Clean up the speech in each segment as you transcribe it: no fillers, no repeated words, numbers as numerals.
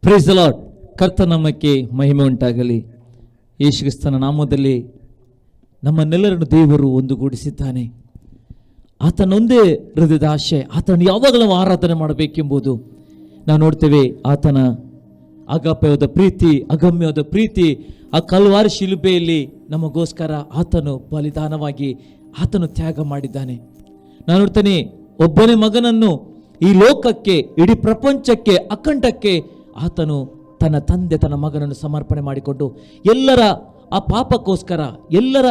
Price the lord. ಕರ್ತನ ನಾಮಕ್ಕೆ ಮಹಿಮೆ ಉಂಟಾಗಲಿ. ಯೇಸು ಕ್ರಿಸ್ತನ ನಾಮದಲ್ಲಿ ನಮ್ಮನ್ನೆಲ್ಲರನ್ನು ದೇವರು ಒಂದುಗೂಡಿಸಿದ್ದಾನೆ. ಆತನೊಂದೇ ಹೃದಯದ ಆಶೆ, ಆತನ ಯಾವಾಗಲೂ ನಾವು ಆರಾಧನೆ ಮಾಡಬೇಕೆಂಬುದು ನಾವು ನೋಡ್ತೇವೆ. ಆತನ ಅಗಾಪ್ಯವಾದ ಪ್ರೀತಿ, ಅಗಮ್ಯವಾದ ಪ್ರೀತಿ, ಆ ಕಲ್ವಾರಿ ಶಿಲುಬೆಯಲ್ಲಿ ನಮಗೋಸ್ಕರ ಆತನು ಬಲಿದಾನವಾಗಿ ಆತನು ತ್ಯಾಗ ಮಾಡಿದ್ದಾನೆ. ನಾನು ನೋಡ್ತೇನೆ, ಒಬ್ಬನೇ ಮಗನನ್ನು ಈ ಲೋಕಕ್ಕೆ, ಇಡೀ ಪ್ರಪಂಚಕ್ಕೆ, ಅಖಂಡಕ್ಕೆ ಆತನು ತನ್ನ ತಂದೆ ತನ್ನ ಮಗನನ್ನು ಸಮರ್ಪಣೆ ಮಾಡಿಕೊಂಡು ಎಲ್ಲರ ಆ ಪಾಪಕ್ಕೋಸ್ಕರ, ಎಲ್ಲರ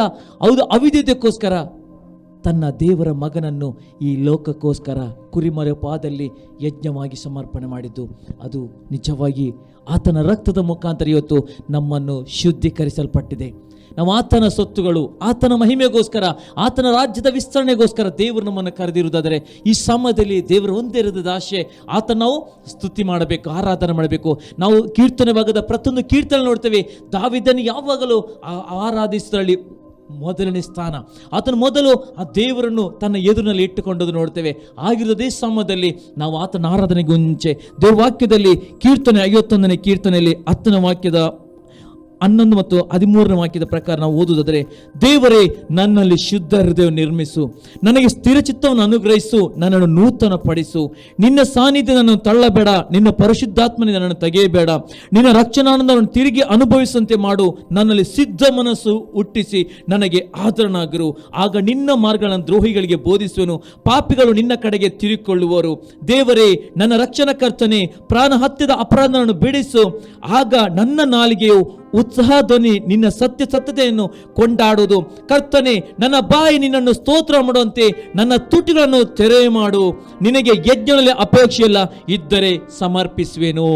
ಅವಿದ್ಯತೆಗೋಸ್ಕರ ತನ್ನ ದೇವರ ಮಗನನ್ನು ಈ ಲೋಕಕ್ಕೋಸ್ಕರ ಕುರಿಮರ ಪಾದದಲ್ಲಿ ಯಜ್ಞವಾಗಿ ಸಮರ್ಪಣೆ ಮಾಡಿದ್ದು, ಅದು ನಿಜವಾಗಿ ಆತನ ರಕ್ತದ ಮುಖಾಂತರ ಇವತ್ತು ನಮ್ಮನ್ನು ಶುದ್ಧೀಕರಿಸಲ್ಪಟ್ಟಿದೆ. ನಾವು ಆತನ ಸೊತ್ತುಗಳು, ಆತನ ಮಹಿಮೆಗೋಸ್ಕರ, ಆತನ ರಾಜ್ಯದ ವಿಸ್ತರಣೆಗೋಸ್ಕರ ದೇವರು ನಮ್ಮನ್ನು ಕರೆದಿರುವುದಾದರೆ ಈ ಸಮಯದಲ್ಲಿ ದೇವರ ಒಂದೇ ಇರದ ಆಶೆ, ಆತನ ನಾವು ಸ್ತುತಿ ಮಾಡಬೇಕು, ಆರಾಧನೆ ಮಾಡಬೇಕು. ನಾವು ಕೀರ್ತನೆ ಭಾಗದ ಪ್ರತಿಯೊಂದು ಕೀರ್ತನೆ ನೋಡ್ತೇವೆ. ದಾವೀದನು ಯಾವಾಗಲೂ ಆರಾಧಿಸುವಲ್ಲಿ ಮೊದಲನೇ ಸ್ಥಾನ. ಆತನು ಮೊದಲು ಆ ದೇವರನ್ನು ತನ್ನ ಎದುರಿನಲ್ಲಿ ಇಟ್ಟುಕೊಂಡದ್ದು ನೋಡ್ತೇವೆ. ಆಗಿರೋದೇ ಸಮಯದಲ್ಲಿ ನಾವು ಆತನ ಆರಾಧನೆಗೆ ಮುಂಚೆ ದೇವ್ರ ವಾಕ್ಯದಲ್ಲಿ ಕೀರ್ತನೆ 51ನೇ ಕೀರ್ತನೆಯಲ್ಲಿ 10ನೇ ವಾಕ್ಯದ 11 ಮತ್ತು 13ನೇ ವಾಕ್ಯದ ಪ್ರಕಾರ ನಾವು ಓದುವುದಾದರೆ, ದೇವರೇ ನನ್ನಲ್ಲಿ ಶುದ್ಧ ಹೃದಯ ನಿರ್ಮಿಸು, ನನಗೆ ಸ್ಥಿರ ಚಿತ್ತವನ್ನು ಅನುಗ್ರಹಿಸು, ನನ್ನನ್ನು ನೂತನ ಪಡಿಸು. ನಿನ್ನ ಸಾನ್ನಿಧ್ಯ ನನ್ನನ್ನು ತಳ್ಳಬೇಡ, ನಿನ್ನ ಪರಿಶುದ್ಧಾತ್ಮನಿಂದ ನನ್ನನ್ನು ತೆಗೆಯಬೇಡ. ನಿನ್ನ ರಕ್ಷಣಾನಂದವನ್ನು ತಿರುಗಿ ಅನುಭವಿಸುವಂತೆ ಮಾಡು. ನನ್ನಲ್ಲಿ ಸಿದ್ಧ ಮನಸ್ಸು ಹುಟ್ಟಿಸಿ ನನಗೆ ಆದರಣಾಗಿರು. ಆಗ ನಿನ್ನ ಮಾರ್ಗಗಳನ್ನು ದ್ರೋಹಿಗಳಿಗೆ ಬೋಧಿಸುವೆನು, ಪಾಪಿಗಳು ನಿನ್ನ ಕಡೆಗೆ ತಿರುಗಿಕೊಳ್ಳುವರು. ದೇವರೇ ನನ್ನ ರಕ್ಷಣಕರ್ತನೇ, ಪ್ರಾಣ ಹತ್ಯದ ಅಪರಾಧವನ್ನು ಬಿಡಿಸು. ಆಗ ನನ್ನ ನಾಲಿಗೆಯು ಉತ್ಸಾಹ ಧ್ವನಿ ನಿನ್ನ ಸತ್ಯತೆಯನ್ನು ಕೊಂಡಾಡುವುದು. ಕರ್ತನೆ, ನನ್ನ ಬಾಯಿ ನಿನ್ನನ್ನು ಸ್ತೋತ್ರ ಮಾಡುವಂತೆ ನನ್ನ ತುಟಿಗಳನ್ನು ತೆರೆ ಮಾಡು. ನಿನಗೆ ಯಜ್ಞದಲ್ಲಿ ಅಪೇಕ್ಷೆಯಿಲ್ಲ, ಇದ್ದರೆ ಸಮರ್ಪಿಸುವೆನು.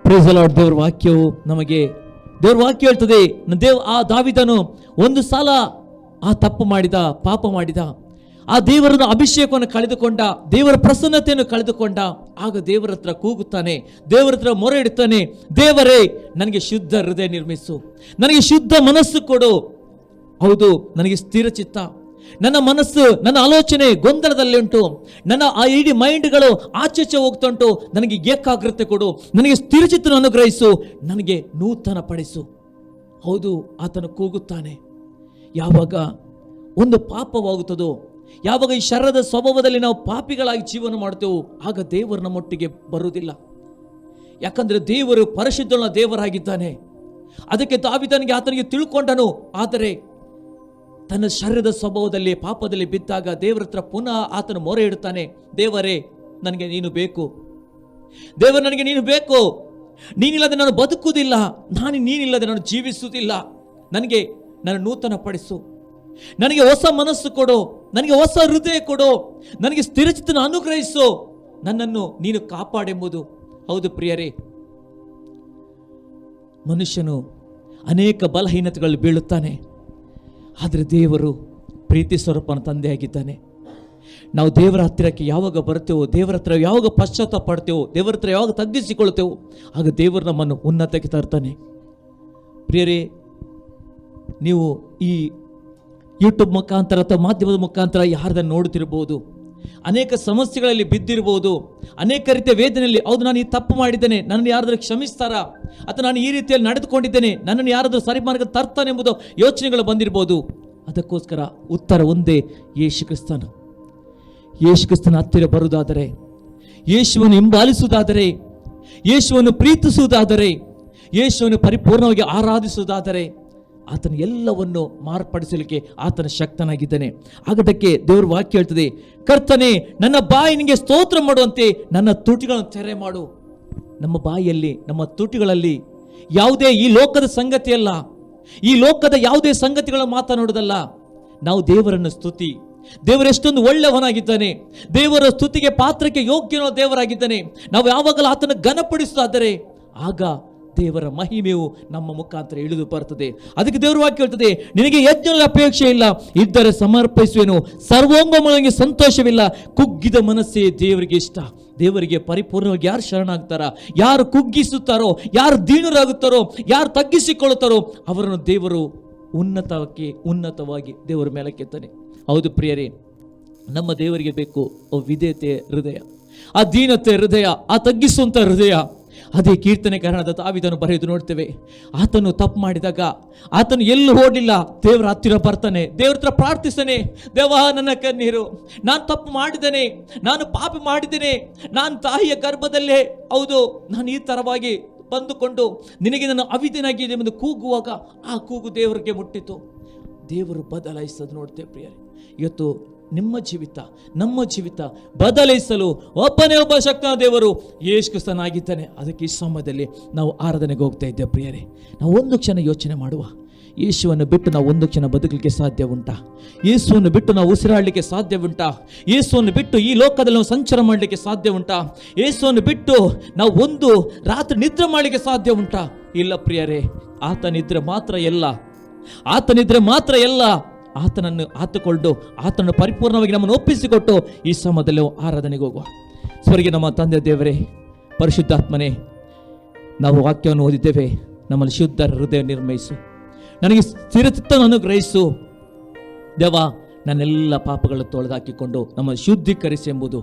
Price the lord. ದೇವರ ವಾಕ್ಯವು ನಮಗೆ, ದೇವರ ವಾಕ್ಯ ಹೇಳ್ತದೆ, ಆ ದಾವೀದನು ಒಂದು ಸಲ ಆ ತಪ್ಪು ಮಾಡಿದ, ಪಾಪ ಮಾಡಿದ, ಆ ದೇವರ ಅಭಿಷೇಕವನ್ನು ಕಳೆದುಕೊಂಡ, ದೇವರ ಪ್ರಸನ್ನತೆಯನ್ನು ಕಳೆದುಕೊಂಡ. ಆಗ ದೇವರ ಹತ್ರ ಕೂಗುತ್ತಾನೆ, ದೇವರ ಹತ್ರ ಮೊರೆ ಇಡ್ತಾನೆ, ದೇವರೇ ನನಗೆ ಶುದ್ಧ ಹೃದಯ ನಿರ್ಮಿಸು, ನನಗೆ ಶುದ್ಧ ಮನಸ್ಸು ಕೊಡು. ಹೌದು, ನನಗೆ ಸ್ಥಿರ ಚಿತ್ತ, ನನ್ನ ಮನಸ್ಸು, ನನ್ನ ಆಲೋಚನೆ ಗೊಂದಲದಲ್ಲಿ ಉಂಟು, ನನ್ನ ಆ ಇಡೀ ಮೈಂಡ್ಗಳು ಆಚೆಚೆ ಹೋಗ್ತಾ ಉಂಟು. ನನಗೆ ಏಕಾಗ್ರತೆ ಕೊಡು, ನನಗೆ ಸ್ಥಿರ ಚಿತ್ತವನ್ನು ಅನುಗ್ರಹಿಸು, ನನಗೆ ನೂತನ ಪಡಿಸು. ಹೌದು, ಆತನು ಕೂಗುತ್ತಾನೆ. ಯಾವಾಗ ಒಂದು ಪಾಪವಾಗುತ್ತದೋ, ಯಾವಾಗ ಈ ಶರೀರದ ಸ್ವಭಾವದಲ್ಲಿ ನಾವು ಪಾಪಿಗಳಾಗಿ ಜೀವನ ಮಾಡ್ತೇವೋ, ಆಗ ದೇವರು ನಮ್ಮೊಟ್ಟಿಗೆ ಬರುವುದಿಲ್ಲ. ಯಾಕಂದ್ರೆ ದೇವರು ಪರಿಶುದ್ಧನ ದೇವರಾಗಿದ್ದಾನೆ. ಅದಕ್ಕೆ ದಾವೀದನಿಗೆ ಆತನಿಗೆ ತಿಳ್ಕೊಂಡನು. ಆದರೆ ತನ್ನ ಶರೀರದ ಸ್ವಭಾವದಲ್ಲಿ ಪಾಪದಲ್ಲಿ ಬಿದ್ದಾಗ ದೇವರ ಹತ್ರ ಪುನಃ ಆತನು ಮೊರೆ ಇಡುತ್ತಾನೆ, ದೇವರೇ ನನಗೆ ನೀನು ಬೇಕು, ದೇವರು ನನಗೆ ನೀನು ಬೇಕು, ನೀನಿಲ್ಲದೆ ನಾನು ಬದುಕುವುದಿಲ್ಲ, ನೀನಿಲ್ಲದೆ ನಾನು ಜೀವಿಸುವುದಿಲ್ಲ. ನನಗೆ ನನ್ನ ನೂತನ ಪಡಿಸು, ನನಗೆ ಹೊಸ ಮನಸ್ಸು ಕೊಡು, ನನಗೆ ಹೊಸ ಹೃದಯ ಕೊಡು, ನನಗೆ ಸ್ಥಿರಚಿತ್ತನ ಅನುಗ್ರಹಿಸು, ನನ್ನನ್ನು ನೀನು ಕಾಪಾಡೆಂಬುದು. ಹೌದು ಪ್ರಿಯರೇ, ಮನುಷ್ಯನು ಅನೇಕ ಬಲಹೀನತೆಗಳು ಬೀಳುತ್ತಾನೆ. ಆದರೆ ದೇವರು ಪ್ರೀತಿ ಸ್ವರೂಪನ ತಂದೆಯಾಗಿದ್ದಾನೆ. ನಾವು ದೇವರ ಹತ್ತಿರಕ್ಕೆ ಯಾವಾಗ ಬರ್ತೇವೋ, ದೇವರ ಹತ್ರ ಯಾವಾಗ ಪಶ್ಚಾತ್ತಾಪ ಪಡ್ತೇವೋ, ದೇವರ ಹತ್ರ ಯಾವಾಗ ತಗ್ಗಿಸಿಕೊಳ್ತೇವೋ, ಆಗ ದೇವರು ನಮ್ಮನ್ನು ಉನ್ನತಕ್ಕೆ ತರ್ತಾನೆ. ಪ್ರಿಯರೇ, ನೀವು ಈ ಯೂಟ್ಯೂಬ್ ಮುಖಾಂತರ ಅಥವಾ ಮಾಧ್ಯಮದ ಮುಖಾಂತರ ಯಾರದನ್ನು ನೋಡುತ್ತಿರಬಹುದು, ಅನೇಕ ಸಮಸ್ಯೆಗಳಲ್ಲಿ ಬಿದ್ದಿರಬಹುದು, ಅನೇಕ ರೀತಿಯ ವೇದನೆಯಲ್ಲಿ, ಹೌದು ನಾನು ಈ ತಪ್ಪು ಮಾಡಿದ್ದೇನೆ, ನನ್ನನ್ನು ಯಾರಾದರೂ ಕ್ಷಮಿಸ್ತಾರಾ, ಅಥವಾ ನಾನು ಈ ರೀತಿಯಲ್ಲಿ ನಡೆದುಕೊಂಡಿದ್ದೇನೆ, ನನ್ನನ್ನು ಯಾರಾದರೂ ಸರಿ ಮಾರ್ಗ ತರ್ತಾನೆ ಎಂಬುದು ಯೋಚನೆಗಳು ಬಂದಿರಬಹುದು. ಅದಕ್ಕೋಸ್ಕರ ಉತ್ತರ ಒಂದೇ, ಯೇಸು ಕ್ರಿಸ್ತನು. ಯೇಸು ಕ್ರಿಸ್ತನ ಹತ್ತಿರ ಬರುವುದಾದರೆ, ಯೇಸುವನ್ನು ಹಿಂಬಾಲಿಸುವುದಾದರೆ, ಯೇಸುವನ್ನು ಪ್ರೀತಿಸುವುದಾದರೆ, ಯೇಸುವನ್ನು ಪರಿಪೂರ್ಣವಾಗಿ ಆರಾಧಿಸುವುದಾದರೆ, ಆತನ ಎಲ್ಲವನ್ನು ಮಾರ್ಪಡಿಸಲಿಕ್ಕೆ ಆತನ ಶಕ್ತನಾಗಿದ್ದಾನೆ. ಆಗದಕ್ಕೆ ದೇವರ ವಾಕ್ಯ ಹೇಳ್ತದೆ, ಕರ್ತನೆ ನನ್ನ ಬಾಯಿ ನಿನಗೆ ಸ್ತೋತ್ರ ಮಾಡುವಂತೆ ನನ್ನ ತುಟಿಗಳನ್ನು ತೆರೆ ಮಾಡು. ನಮ್ಮ ಬಾಯಿಯಲ್ಲಿ, ನಮ್ಮ ತುಟಿಗಳಲ್ಲಿ ಯಾವುದೇ ಈ ಲೋಕದ ಸಂಗತಿಯಲ್ಲ, ಈ ಲೋಕದ ಯಾವುದೇ ಸಂಗತಿಗಳನ್ನು ಮಾತನಾಡುವುದಲ್ಲ. ನಾವು ದೇವರನ್ನು ಸ್ತುತಿ, ದೇವರು ಎಷ್ಟೊಂದು ಒಳ್ಳೆಯವನಾಗಿದ್ದಾನೆ, ದೇವರ ಸ್ತುತಿಗೆ ಪಾತ್ರಕ್ಕೆ ಯೋಗ್ಯನೋ ದೇವರಾಗಿದ್ದಾನೆ. ನಾವು ಯಾವಾಗಲೂ ಆತನ ಘನಪಡಿಸುವುದಾದರೆ ಆಗ ದೇವರ ಮಹಿಮೆಯು ನಮ್ಮ ಮುಖಾಂತರ ಇಳಿದು ಬರ್ತದೆ. ಅದಕ್ಕೆ ದೇವರ ವಾಕ್ಯ ಹೇಳ್ತದೆ, ನಿನಗೆ ಯಜ್ಞದ ಅಪೇಕ್ಷೆ ಇಲ್ಲ, ಇದ್ದರೆ ಸಮರ್ಪಿಸುವೆನು. ಸರ್ವಾಂಗವಾಗಿ ಸಂತೋಷವಿಲ್ಲ, ಕುಗ್ಗಿದ ಮನಸ್ಸೇ ದೇವರಿಗೆ ಇಷ್ಟ. ದೇವರಿಗೆ ಪರಿಪೂರ್ಣವಾಗಿ ಯಾರು ಶರಣಾಗ್ತಾರ, ಯಾರು ಕುಗ್ಗಿಸುತ್ತಾರೋ, ಯಾರು ದೀನರಾಗುತ್ತಾರೋ, ಯಾರು ತಗ್ಗಿಸಿಕೊಳ್ಳುತ್ತಾರೋ ಅವರನ್ನು ದೇವರು ಉನ್ನತವಾಗಿ ದೇವರ ಮೇಲಕ್ಕೆತ್ತಾನೆ. ಹೌದು ಪ್ರಿಯರೇ, ನಮ್ಮ ದೇವರಿಗೆ ಬೇಕು ವಿಧೇಯತೆ ಹೃದಯ. ಆ ದೀನತೆ ಹೃದಯ, ಆ ತಗ್ಗಿಸುವಂಥ ಹೃದಯ. ಅದೇ ಕೀರ್ತನೆಕಾರನಾದ ದಾವೀದನು ಬರೆದು ನೋಡ್ತೇವೆ. ಆತನು ತಪ್ಪು ಮಾಡಿದಾಗ ಆತನು ಎಲ್ಲೂ ಓಡಲಿಲ್ಲ, ದೇವರ ಹತ್ತಿರ ಬರ್ತಾನೆ, ದೇವ್ರ ಹತ್ರ ಪ್ರಾರ್ಥಿಸ್ತಾನೆ. ದೇವ, ನನ್ನ ಕಣ್ಣೀರು, ನಾನು ತಪ್ಪು ಮಾಡಿದ್ದೇನೆ, ನಾನು ಪಾಪ ಮಾಡಿದ್ದೇನೆ, ನಾನು ತಾಯಿಯ ಗರ್ಭದಲ್ಲೇ ಹೌದು ನಾನು ಈ ಥರವಾಗಿ ಬಂದುಕೊಂಡು ನಿನಗೆ ನಾನು ಅವಿಧೇನಾಗಿದೆ ಎಂದು ಕೂಗುವಾಗ ಆ ಕೂಗು ದೇವರಿಗೆ ಮುಟ್ಟಿತು. ದೇವರು ಬದಲಾಯಿಸೋದು ನೋಡ್ತೇವೆ ಪ್ರಿಯರೇ. ಇವತ್ತು ನಿಮ್ಮ ಜೀವಿತ, ನಮ್ಮ ಜೀವಿತ ಬದಲಾಯಿಸಲು ಒಬ್ಬನೇ ಒಬ್ಬ ಶಕ್ತನ ದೇವರು ಯೇಸು ಕ್ರಿಸ್ತನಾಗಿದ್ದಾನೆ. ಅದಕ್ಕೆ ಈ ಸಮಯದಲ್ಲಿ ನಾವು ಆರಾಧನೆಗೆ ಹೋಗ್ತಾ ಇದ್ದೇವೆ ಪ್ರಿಯರೇ. ನಾವು ಒಂದು ಕ್ಷಣ ಯೋಚನೆ ಮಾಡುವ, ಯೇಸುವನ್ನು ಬಿಟ್ಟು ನಾವು ಒಂದು ಕ್ಷಣ ಬದುಕಲಿಕ್ಕೆ ಸಾಧ್ಯ ಉಂಟಾ? ಯೇಸುವನ್ನು ಬಿಟ್ಟು ನಾವು ಉಸಿರಾಡಲಿಕ್ಕೆ ಸಾಧ್ಯ ಉಂಟಾ? ಯೇಸುವನ್ನು ಬಿಟ್ಟು ಈ ಲೋಕದಲ್ಲಿ ನಾವು ಸಂಚಾರ ಮಾಡಲಿಕ್ಕೆ ಸಾಧ್ಯ ಉಂಟಾ? ಯೇಸುವನ್ನು ಬಿಟ್ಟು ನಾವು ಒಂದು ರಾತ್ರಿ ನಿದ್ರೆ ಮಾಡಲಿಕ್ಕೆ ಸಾಧ್ಯ ಉಂಟಾ? ಇಲ್ಲ ಪ್ರಿಯರೇ, ಆತ ನಿದ್ರೆ ಮಾತ್ರ ಎಲ್ಲ, ಆತ ನಿದ್ರೆ ಮಾತ್ರ ಎಲ್ಲ. ಆತನನ್ನು ಆತುಕೊಂಡು ಆತನನ್ನು ಪರಿಪೂರ್ಣವಾಗಿ ನಮ್ಮನ್ನು ಒಪ್ಪಿಸಿಕೊಟ್ಟು ಈ ಸಮಯದಲ್ಲಿ ಆರಾಧನೆಗೆ ಹೋಗುವ. ಸ್ವರ್ಗೆ ನಮ್ಮ ತಂದೆ ದೇವರೇ, ಪರಿಶುದ್ಧಾತ್ಮನೇ, ನಾವು ವಾಕ್ಯವನ್ನು ಓದಿದ್ದೇವೆ. ನಮ್ಮಲ್ಲಿ ಶುದ್ಧ ಹೃದಯ ನಿರ್ಮಯಿಸು, ನನಗೆ ಸ್ಥಿರಚಿತ್ತವನ್ನು ಅನುಗ್ರಹಿಸು ದೇವ. ನನ್ನೆಲ್ಲ ಪಾಪಗಳು ತೊಳೆದಾಕಿಕೊಂಡು ನಮ್ಮನ್ನು ಶುದ್ಧೀಕರಿಸಿ ಎಂಬುದು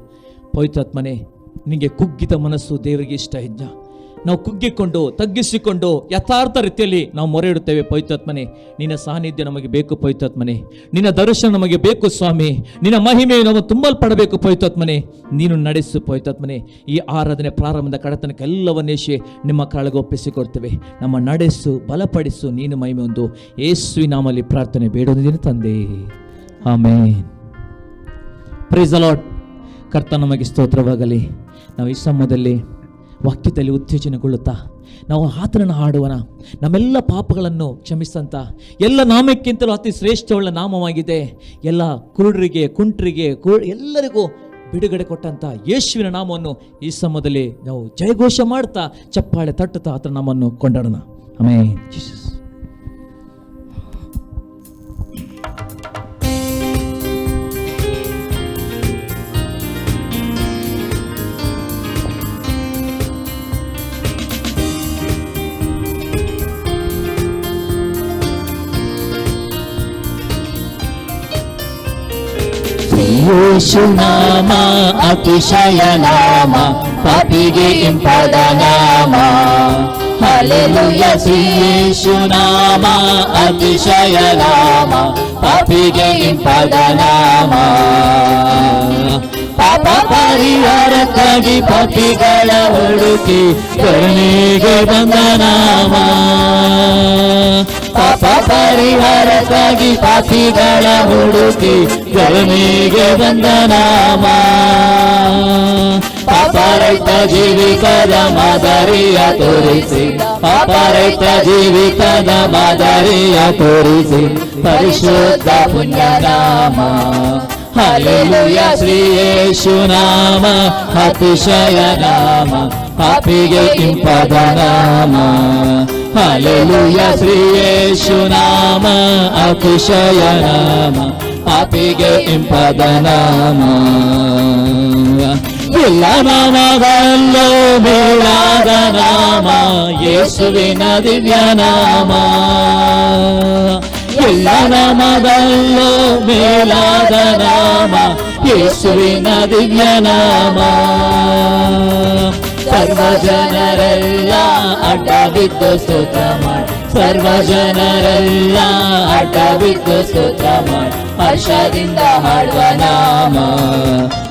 ಪವಿತ್ರಾತ್ಮನೇ. ನಿನಗೆ ಕುಗ್ಗಿದ ಮನಸ್ಸು ದೇವರಿಗೆ ಇಷ್ಟ. ಹೆಜ್ಜ ನಾವು ಕುಗ್ಗಿಕೊಂಡು ತಗ್ಗಿಸಿಕೊಂಡು ಯಥಾರ್ಥ ರೀತಿಯಲ್ಲಿ ನಾವು ಮೊರೆ ಇಡುತ್ತೇವೆ. ಪವಿತ್ರಾತ್ಮನೇ, ನಿನ್ನ ಸಾನ್ನಿಧ್ಯ ನಮಗೆ ಬೇಕು ಪವಿತ್ರಾತ್ಮನೇ, ನಿನ್ನ ದರ್ಶನ ನಮಗೆ ಬೇಕು ಸ್ವಾಮಿ, ನಿನ್ನ ಮಹಿಮೆ ನಾವು ತುಂಬಲ್ಪಡಬೇಕು ಪವಿತ್ರಾತ್ಮನೇ. ನೀನು ನಡೆಸು ಪವಿತ್ರಾತ್ಮನೇ. ಈ ಆರಾಧನೆ ಪ್ರಾರಂಭದ ಕಡತನಕ್ಕೆ ಎಲ್ಲವನ್ನೇಶಿ ನಿಮ್ಮ ಕಾಳಗೆ ಒಪ್ಪಿಸಿಕೊಡ್ತೇವೆ. ನಮ್ಮ ನಡೆಸು, ಬಲಪಡಿಸು, ನೀನು ಮಹಿಮೆ ಒಂದು ಯೇಸುವಿನ ನಾಮದಲ್ಲಿ ಪ್ರಾರ್ಥನೆ ಬೇಡೋದಿನ ತಂದೆ, ಆಮೆನ್. Price the lord. ಕರ್ತನ ನಮಗೆ ಸ್ತೋತ್ರವಾಗಲಿ. ನಾವು ಈ ಸಮಯದಲ್ಲಿ ವಾಕ್ಯದಲ್ಲಿ ಉತ್ತೇಜನಗೊಳ್ಳುತ್ತಾ ನಾವು ಆತನನ್ನು ಹಾಡುವನ. ನಮ್ಮೆಲ್ಲ ಪಾಪಗಳನ್ನು ಕ್ಷಮಿಸಂತ ಎಲ್ಲ ನಾಮಕ್ಕಿಂತಲೂ ಅತಿ ಶ್ರೇಷ್ಠವುಳ್ಳ ನಾಮವಾಗಿದೆ. ಎಲ್ಲ ಕುರುಡರಿಗೆ, ಕುಂಟರಿಗೆ, ಎಲ್ಲರಿಗೂ ಬಿಡುಗಡೆ ಕೊಟ್ಟಂತ ಯೇಸುವಿನ ನಾಮವನ್ನು ಈ ಸಮಯದಲ್ಲಿ ನಾವು ಜಯಘೋಷ ಮಾಡ್ತಾ ಚಪ್ಪಾಳೆ ತಟ್ಟುತ್ತಾ ಆತನ ನಾಮವನ್ನು ಕೊಂಡಾಡೋಣ. ಆಮೆನ್. ಜೀಸಸ್. ಯೇಸು ನಾಮ ಅತಿಶಯ ನಾಮ, ಪಾಪಿಗೆ ಇಂಪಾದ ನಾಮ. ಹಲ್ಲೆಲೂಯ. ಯೇಸು ನಾಮ ಅತಿಶಯ ನಾಮ, ಪಾಪಿಗೆ ಇಂಪಾದ ನಾಮ. ಪಾಪ ಪರಿಹಾರಕ್ಕಾಗಿ ಪಾಪಿಗಳ ಹುಡುಕಿ ಕರುಣೆಗೆ ಬಂದ ನಾಮ. ಪಾಪ ಪರಿಹಾರಕ್ಕಾಗಿ ಪಾಪಿಗಳ ಹುಡುಕಿ ಕರುಣೆಗೆ ಬಂದ ನಾಮ. ಪಾಪರಹಿತ ಜೀವಿಕದ ಮಾದರಿಯ ತೋರಿಸಿ, ಪಾಪರಹಿತ ಜೀವಿಕದ ಮಾದರಿಯ ತೋರಿಸಿ ಪರಿಶುದ್ಧ ಪುಣ್ಯ ನಾಮ. ಹಲ್ಲೆಲೂಯ. ಶ್ರೀ ಯೇಸು ನಾಮ ಅತಿಶಯ ನಾಮ, ಪಾಪಿಗೆ ಇಂಪಾದ ನಾಮ. ಹಲ್ಲೆಲೂಯ. ಶ್ರೀ ಯೇಸು ನಾಮ ಅತಿಶಯ ನಾಮ, ಪಾಪಿಗೆ ಇಂಪಾದ ನಾಮ. ಎಲ್ಲ ನಾಮಗಳಲ್ಲೂ ಮೇಲಾದ ನಾಮ ಯೇಸುವಿನ ದಿವ್ಯ ನಾಮ. ಎಲ್ಲ ನಾಮಗಳಲ್ಲೂ ಮೇಲಾದ ನಾಮ ಯೇಸುವಿನ ದಿವ್ಯ ನಾಮ. ಸರ್ವ ಜನರೆಲ್ಲ ಅಡ್ಡ ಬಿದ್ದು ಸ್ತೋತ್ರ ಮಾಡಿ, ಸರ್ವ ಜನರೆಲ್ಲ ಅಡ್ಡ ಬಿದ್ದು ಸ್ತೋತ್ರ ಮಾಡಿ ಹರ್ಷದಿಂದ ಹಾಡುವ ನಾಮ.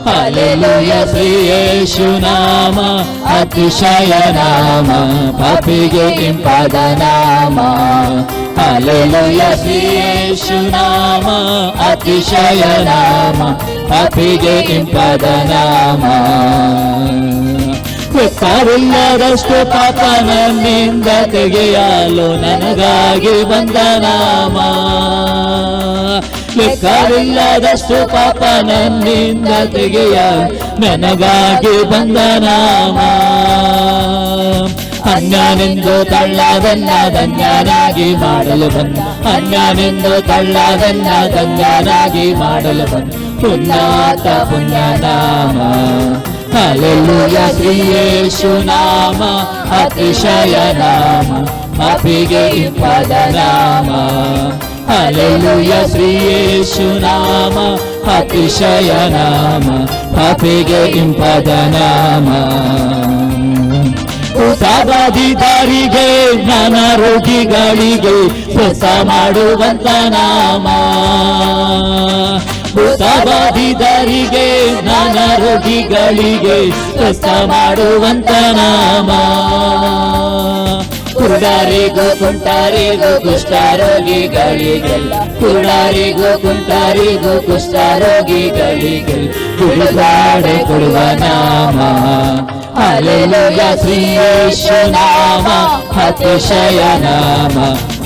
ಹಲ್ಲೆಲೂಯ. ಶ್ರೀ ಯೇಸು ನಾಮ ಅತಿಶಯ ನಾಮ, ಪಾಪಿಗೆ ಇಂಪಾದ ನಾಮ. ಹಲ್ಲೆಲೂಯ. ಶ್ರೀ ಯೇಸು ನಾಮ ಅತಿಶಯ ನಾಮ, ಪಾಪಿಗೆ ಇಂಪಾದ ನಾಮ. ಲೆಕ್ಕವಿಲ್ಲದಷ್ಟು ಪಾಪ ನನ್ನಿಂದ ತೆಗೆಯಲು ನನಗಾಗಿ ಬಂದ ನಾಮ. ಲೆಕ್ಕವಿಲ್ಲದಷ್ಟು ಪಾಪ ನನ್ನಿಂದ ತೆಗೆಯಲು ನನಗಾಗಿ ಬಂದ ನಾಮ. ಅನ್ಯನೆಂದು ತಳ್ಳದನ್ನ ಧನ್ಯನಾಗಿ ಮಾಡಲು ಬಂದ, ಅನ್ಯನೆಂದು ತಳ್ಳದನ್ನ ಧನ್ಯನಾಗಿ ಮಾಡಲು ಬಂದ ಪುಣ್ಯಾತ ಪುಣ್ಯ ನಾಮ. ಹಲ್ಲೆಲೂಯ. ಶ್ರೀ ಯೇಸು ನಾಮ ಅತಿಶಯ ನಾಮ, ಪಾಪಿಗೆ ಇಂಪಾದ ನಾಮ. ಹಲ್ಲೆಲೂಯ. ಶ್ರೀ ಯೇಸು ನಾಮ ಅತಿಶಯ ನಾಮ, ಪಾಪಿಗೆ ಇಂಪಾದ ನಾಮ. ಭೂತಬಾಧಿತರಿಗೆ, ಜ್ಞಾನ ರೋಗಿಗಳಿಗೆ ಸ್ವಸ್ಥ ಮಾಡುವಂತ ನಾಮ. ಭೂತಬಾಧಿತರಿಗೆ, ಜ್ಞಾನ ರೋಗಿಗಳಿಗೆ ಸ್ವಸ್ಥ ಮಾಡುವಂತ ನಾಮ. ಕುರುಡರಿಗೂ ಕುಂಟರಿಗೂ ಕುಷ್ಠರೋಗಿಗಳಿಗೆಲ್ಲ, ಕುರುಡರಿಗೂ ಕುಂಟರಿಗೂ ಕುಷ್ಠರೋಗಿಗಳಿಗೆಲ್ಲ ಬಿಡುಗಡೆ ಕೊಡುವ ನಾಮ. ಹಲ್ಲೆಲೂಯಾ ಶ್ರೀ ಯೇಸು ನಾಮ, ಅತಿಶಯ ನಾಮ,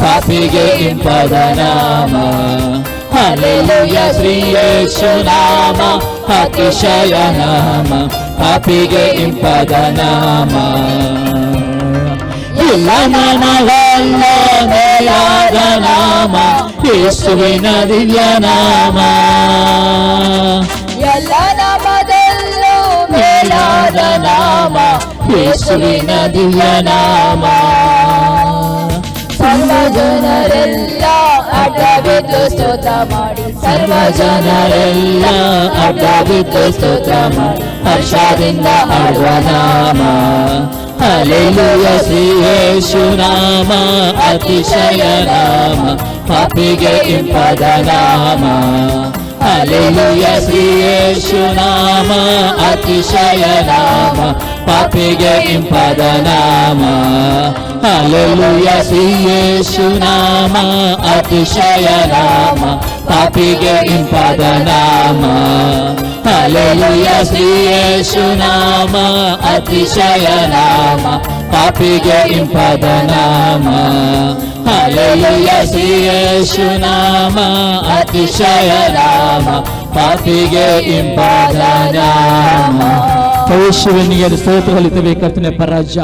ಪಾಪಿಗೆ ಇಂಪಾದ ನಾಮ. ಹಲ್ಲೆಲೂಯಾ ಶ್ರೀ ಯೇಸು ನಾಮ, ಅತಿಶಯ ನಾಮ, ಪಾಪಿಗೆ ಇಂಪಾದ ನಾಮ. ಎಲ್ಲ ನಾಮವಲ್ಲ ಮೇಲಾದ ನಾಮ, ಯೇಸುವಿನ ದಿವ್ಯ ನಾಮ. ಎಲ್ಲ ನಾಮದಲ್ಲೂ ಮೇಲಾದ ನಾಮ, ಯೇಸುವಿನ ದಿವ್ಯ ನಾಮ. ಸರ್ವ ಜನರೆಲ್ಲ ಅಡ್ಡಬಿದ್ದು ಸ್ತೋತ್ರ ಮಾಡಿ, ಸರ್ವ ಜನರೆಲ್ಲ ಅಡ್ಡಬಿದ್ದು ಸ್ತೋತ್ರ ಮಾಡಿ, ಹರ್ಷದಿಂದ ಹಾಡುವ ನಾಮ. ಹಲ್ಲೆಲೂಯಾ ಶ್ರೀ ಯೇಸು ನಾಮ, ಅತಿಶಯ ನಾಮ, ಪಾಪಿಗೆ ಇಂಪಾದ ನಾಮ. ಹಲ್ಲೆಲೂಯಾ ಶ್ರೀ ಯೇಸು ನಾಮ, ಅತಿಶಯ ನಾಮ, ಪಾಪಿಗೆ ಇಂಪಾದ ನಾಮ. ಹಲ್ಲೆಲೂಯಾ ಶ್ರೀ ಯೇಸು ನಾಮ, ಅತಿಶಯ ನಾಮ, ಪಾಪಿಗೆ ಇಂಪಾದ ನಾಮ. ಹಲ್ಲೆಲೂಯಾ ಶ್ರೀ ಯೇಸು ನಾಮ, ಅತಿಶಯ ನಾಮ, ಪಾಪಿಗೆ ಇಂಪಾದ ನಾಮ. ಹಲ್ಲೆಲೂಯಾ ಶ್ರೀ ಯೇಸು ನಾಮ, ಅತಿಶಯ ನಾಮ, ಪಾಪಿಗೆ ಇಂಪಾದ ನಾಮ. ಯೇಸುವಿನಿಗೆ ಸ್ತೋತ್ರ ಹೊಲಿತವೆ ಕರ್ತನೆಪ್ಪ. ರಾಜ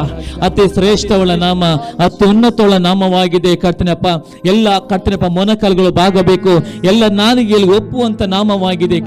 ಅತಿ ಶ್ರೇಷ್ಠವಳ ನಾಮ, ಅತಿ ಉನ್ನತವಳ ನಾಮವಾಗಿದೆ ಕರ್ತನೆಪ್ಪ. ಎಲ್ಲ ಕರ್ತನೆಪ್ಪ ಮೊನಕಾಲುಗಳು ಬಾಗಬೇಕು, ಎಲ್ಲ ನಾಲಿಗೆಯಲ್ಲಿ ಒಪ್ಪುವಂತ ನಾಮವಾಗಿದೆ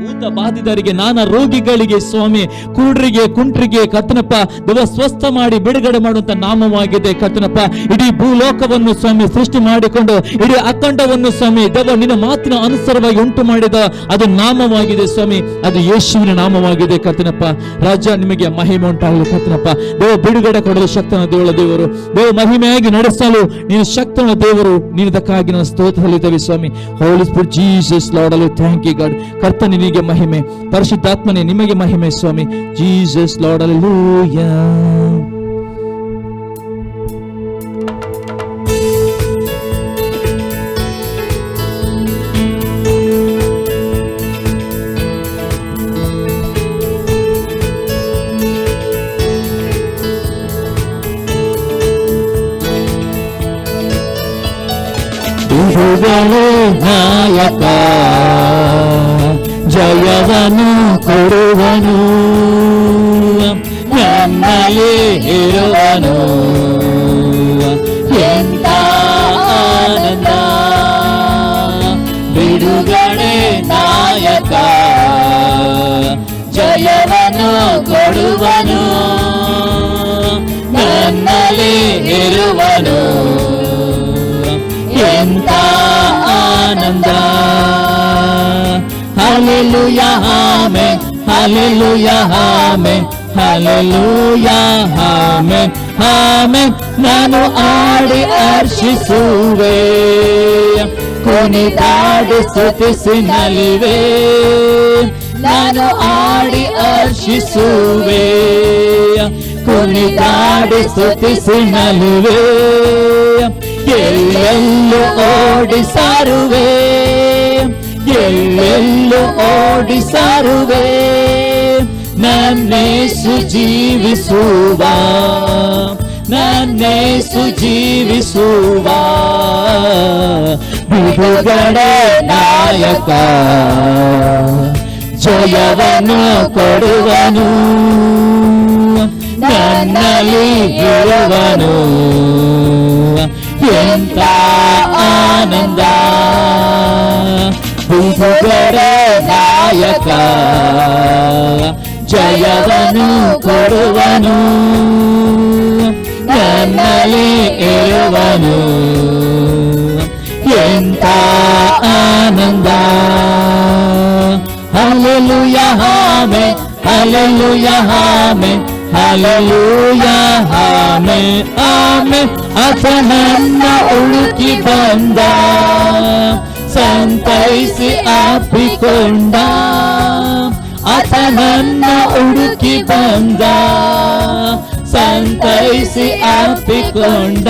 ಭೂತ ಬಾಧಿತರಿಗೆ, ನಾನಾ ರೋಗಿಗಳಿಗೆ ಸ್ವಾಮಿ, ಕುರುಡರಿಗೆ ಕುಂಟ್ರಿಗೆ ಕರ್ತನಪ್ಪ ದೇವ ಸ್ವಸ್ಥ ಮಾಡಿ ಬಿಡುಗಡೆ ಮಾಡುವಂತ ನಾಮವಾಗಿದೆ ಕರ್ತನಪ್ಪ. ಇಡೀ ಭೂಲೋಕವನ್ನು ಸ್ವಾಮಿ ಸೃಷ್ಟಿ ಮಾಡಿಕೊಂಡು ಇಡೀ ಅಖಂಡವನ್ನು ಸ್ವಾಮಿ ದೇವ ನಿನ್ನ ಮಾತಿನ ಅನುಸಾರವಾಗಿ ಉಂಟು ಮಾಡಿದ ಅದು ನಾಮವಾಗಿದೆ ಸ್ವಾಮಿ, ಅದು ಯೇಸುವಿನ ನಾಮವಾಗಿದೆ ಕರ್ತನಪ್ಪ. ರಾಜ ನಿಮಗೆ ಮಹಿಮೆ ಉಂಟಾಗಲಿ ಕರ್ತನಪ್ಪ. ದೇವ ಬಿಡುಗಡೆ ಕೊಡಲು ಶಕ್ತನ ದೇವರು, ದೇವ ಮಹಿಮೆಯಾಗಿ ನಡೆಸಲು ನೀನು ಶಕ್ತನ ದೇವರು, ನೀನದಕ್ಕಾಗಿ ನಾನು ಸ್ತೋತ್ರ ಹೇಳಿದ್ದೇವೆ ಸ್ವಾಮಿ. ಹೋಲಿ ಸ್ಪಿರಿಟ್ ಜೀಸಸ್ ಲಾರ್ಡ್ ಅಲ್ಲಿ ಥ್ಯಾಂಕ್ ಯು ಗಾಡ್. ಕರ್ತನೆ ನಿನಗೆ ಮಹಿಮೆ, ಪರಿಶುದ್ಧಾತ್ಮನೇ ನಿಮಗೆ ಮಹಿಮೆ ಸ್ವಾಮಿ. Jesus lord hallelujah. ಬಿಡುಗಡೆ ನಾಯಕ, ಜಯವನು ಕೊಡುವನು, ನನ್ನಲ್ಲಿ ಇರುವನು, ಎಂತ ಆನಂದ. ಬಿಡುಗಡೆ ನಾಯಕ, ಜಯವನು ಕೊಡುವನು, ನನ್ನಲ್ಲಿ ಇರುವನು, ಎಂತ ಆನಂದ. Hallelujah amen, hallelujah amen, hallelujah amen, amen. ನಾನು ಆಡಿ ಹರ್ಷಿಸುವೆ, ಕುಣಿದಾಡಿ ಸ್ತುತಿಸಿ ನಲಿವೆ. ನಾನು ಆಡಿ ಹರ್ಷಿಸುವೆ, ಕುಣಿದಾಡಿ ಸ್ತುತಿಸಿ ನಲಿವೆ. ಎಲ್ಲೆಲ್ಲೂ ಓಡಿ ಸಾರುವೆ, ಎಲ್ಲೆಲ್ಲೂ ಓಡಿ ಸಾರುವೆ, ನನ್ನೇಸು ಜೀವಿಸುವ, ನನ್ನೇಸು ಜೀವಿಸುವ. ಬಿಡುಗಡೆ ನಾಯಕ, ಜಯವನ್ನು ಕೊಡುವನು, ನನ್ನಲ್ಲಿ ಇರುವನು, ಎಂತ ಆನಂದ. ಬಿಡುಗಡೆ ನಾಯಕ, ಜಯವನ್ನು ಕೊಡುವನು, ನನ್ನಲ್ಲಿ ಇರುವನು, ಎಂತ ಆನಂದ. Hallelujah, Amen. Hallelujah, Amen. Hallelujah, Amen. Amen. ಆತನನ್ನ ಹುಡುಕಿ ಬಂದ, ಸಂತೈಸಿ ಅಪ್ಪಿಕೊಂಡ. ಆತನನ್ನ ಹುಡುಕಿ ಬಂದ, ಸಂತೈಸಿ ಅಪ್ಪಿಕೊಂಡ.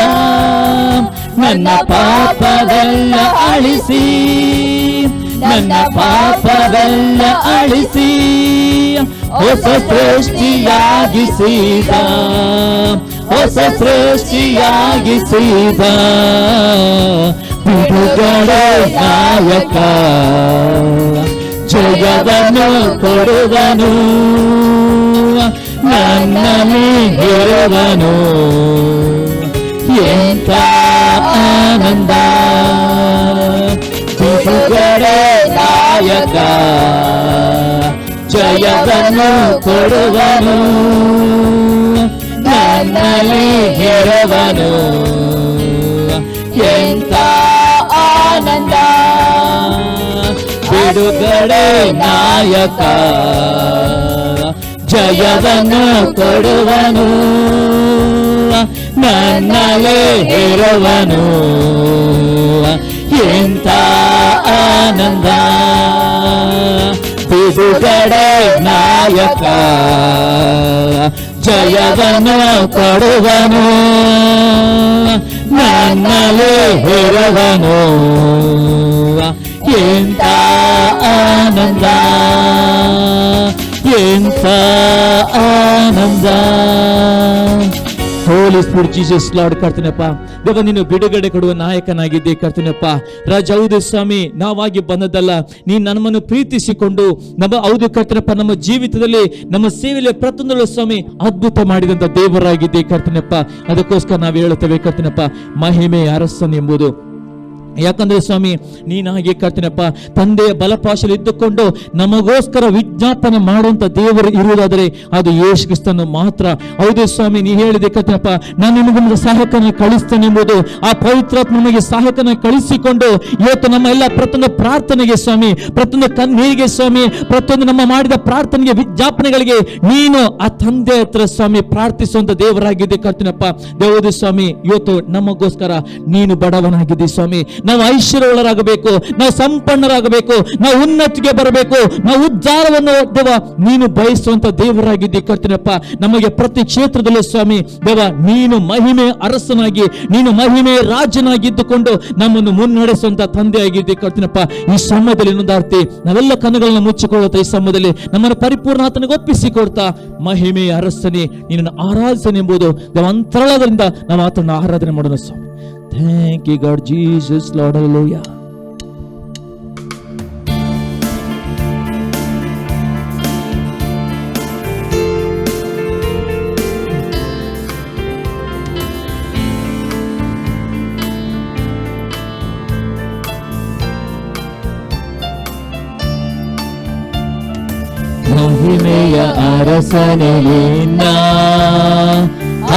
ನನ್ನ ಪಾಪವೆಲ್ಲ ಅಳಿಸಿ, ನನ್ನ ಪಾಪವೆಲ್ಲ ಅಳಿಸಿ, ಹೊಸ ಸೃಷ್ಟಿಯಾಗಿಸಿದ, ಹೊಸ ಸೃಷ್ಟಿಯಾಗಿಸಿದ. ಬಿಡುಗಡೆ ನಾಯಕ, ಜಯವನ್ನು ಕೊಡುವನು, ನನ್ನಲ್ಲಿ ಇರುವನು. ಎಂಥ ಆನಂದ, ಬಿಡುಗಡೆ ನಾಯಕ, ಜಯವನ್ನು ಕೊಡುವನು, ನನ್ನಲ್ಲಿ ಇರುವನು. ಎಂಥ ಆನಂದ, ಬಿಡುಗಡೆ ನಾಯಕ, ಜಯವನ್ನು ಕೊಡುವನು, ನನ್ನಲ್ಲೇ ಇರುವನು. ಎಂಥ ಆನಂದ, ಬಿಡುಗಡೆ ನಾಯಕ, ಜಯವನ್ನು ಕೊಡುವನು, ನನ್ನಲ್ಲೇ ಇರುವನು. ಎಂಥ ಆನಂದ, ಎಂಥ ಆನಂದ. ಹೋಲಿ ಸ್ಪಿರಿಟ್ ಜೀಸಸ್ ಲಾರ್ಡ್, ಕರ್ತನಪ್ಪ ದೇವ, ನೀನು ಬಿಡುಗಡೆ ಕೊಡುವ ನಾಯಕನಾಗಿದ್ದೆ ಕರ್ತನಪ್ಪ. ರಾಜ, ಹೌದು ಸ್ವಾಮಿ, ನಾವಾಗಿ ಬಂದದ್ದಲ್ಲ, ನೀನು ನಮ್ಮನ್ನು ಪ್ರೀತಿಸಿಕೊಂಡು ಹೌದು ಕರ್ತನಪ್ಪ, ನಮ್ಮ ಜೀವಿತದಲ್ಲಿ ನಮ್ಮ ಸೇವೆಯಲ್ಲಿ ಪ್ರತಿಯೊಂದು ಸ್ವಾಮಿ ಅದ್ಭುತ ಮಾಡಿದಂತ ದೇವರಾಗಿದ್ದೆ ಕರ್ತನಪ್ಪ. ಅದಕ್ಕೋಸ್ಕರ ನಾವು ಹೇಳುತ್ತೇವೆ ಕರ್ತನಪ್ಪ, ಮಹಿಮೆ ಅರಸನ್ ಎಂಬುದು. ಯಾಕಂದ್ರೆ ಸ್ವಾಮಿ, ನೀನಾಗಿ ಕರ್ತನಪ್ಪ ತಂದೆಯ ಬಲಪಾಶದಲ್ಲಿ ಇದ್ದುಕೊಂಡು ನಮಗೋಸ್ಕರ ವಿಜ್ಞಾಪನೆ ಮಾಡುವಂತ ದೇವರು ಇರುವುದಾದರೆ ಅದು ಯೇಸು ಕ್ರಿಸ್ತನು ಮಾತ್ರ. ಹೌದು ಸ್ವಾಮಿ, ನೀ ಹೇಳಿದೆ ಕರ್ತನಪ್ಪ, ನಾನು ನಿಮಗೊಂದು ಸಹಾಯಕನ ಕಳಿಸ್ತೇನೆ ಎಂಬುದು. ಆ ಪವಿತ್ರಾತ್ಮ ನಮಗೆ ಸಹಾಯಕನ ಕಳಿಸಿಕೊಂಡು ಇವತ್ತು ನಮ್ಮ ಎಲ್ಲ ಪ್ರತಿಯೊಂದು ಪ್ರಾರ್ಥನೆಗೆ ಸ್ವಾಮಿ, ಪ್ರತಿಯೊಂದು ಕಣ್ಣೀರಿಗೆ ಸ್ವಾಮಿ, ಪ್ರತಿಯೊಂದು ನಮ್ಮ ಮಾಡಿದ ಪ್ರಾರ್ಥನೆಗೆ ವಿಜ್ಞಾಪನೆಗಳಿಗೆ ನೀನು ಆ ತಂದೆ ಹತ್ರ ಸ್ವಾಮಿ ಪ್ರಾರ್ಥಿಸುವಂತ ದೇವರಾಗಿದೆ ಕರ್ತನಪ್ಪ. ದೇವದು ಸ್ವಾಮಿ, ಇವತ್ತು ನಮಗೋಸ್ಕರ ನೀನು ಬಡವನಾಗಿದ್ದಿ ಸ್ವಾಮಿ. ನಾವು ಐಶ್ವರ್ಯಗಳರಾಗಬೇಕು, ನಾವು ಸಂಪನ್ನರಾಗಬೇಕು, ನಾವು ಉನ್ನತಿಗೆ ಬರಬೇಕು, ನಾವು ಉದ್ಧಾರವನ್ನು ದೇವ ನೀನು ಬಯಸುವಂತ ದೇವರಾಗಿದ್ದಿ ಕರ್ತನಪ್ಪ. ನಮಗೆ ಪ್ರತಿ ಕ್ಷೇತ್ರದಲ್ಲೂ ಸ್ವಾಮಿ ದೇವ ನೀನು ಮಹಿಮೆ ಅರಸನಾಗಿ, ನೀನು ಮಹಿಮೆ ರಾಜನಾಗಿದ್ದುಕೊಂಡು ನಮ್ಮನ್ನು ಮುನ್ನಡೆಸುವಂತ ತಂದೆ ಆಗಿದ್ದಿ ಕರ್ತನಪ್ಪ. ಈ ಸಮಯದಲ್ಲಿ ಇನ್ನೊಂದಾರ್ತಿ ನಾವೆಲ್ಲ ಕಣ್ಣುಗಳನ್ನ ಮುಚ್ಚಿಕೊಳ್ಳುತ್ತಾ ಈ ಸಮಯದಲ್ಲಿ ನಮ್ಮನ್ನು ಪರಿಪೂರ್ಣ ಆತನಿಗೆ ಒಪ್ಪಿಸಿಕೊಡ್ತಾ, ಮಹಿಮೆ ಅರಸನೇ ನಿನ್ನನ್ನು ಆರಾಧನೆ ಎಂಬುದು ದೇವ ಅಂತರಾಳದಿಂದ ನಾವು ಆತನ ಆರಾಧನೆ ಮಾಡೋಣ ಸ್ವಾಮಿ. Thank you, God, Jesus, Lord, hallelujah. ಮಹಿಮೆಯ ಅರಸನೇ ನಿನ್ನ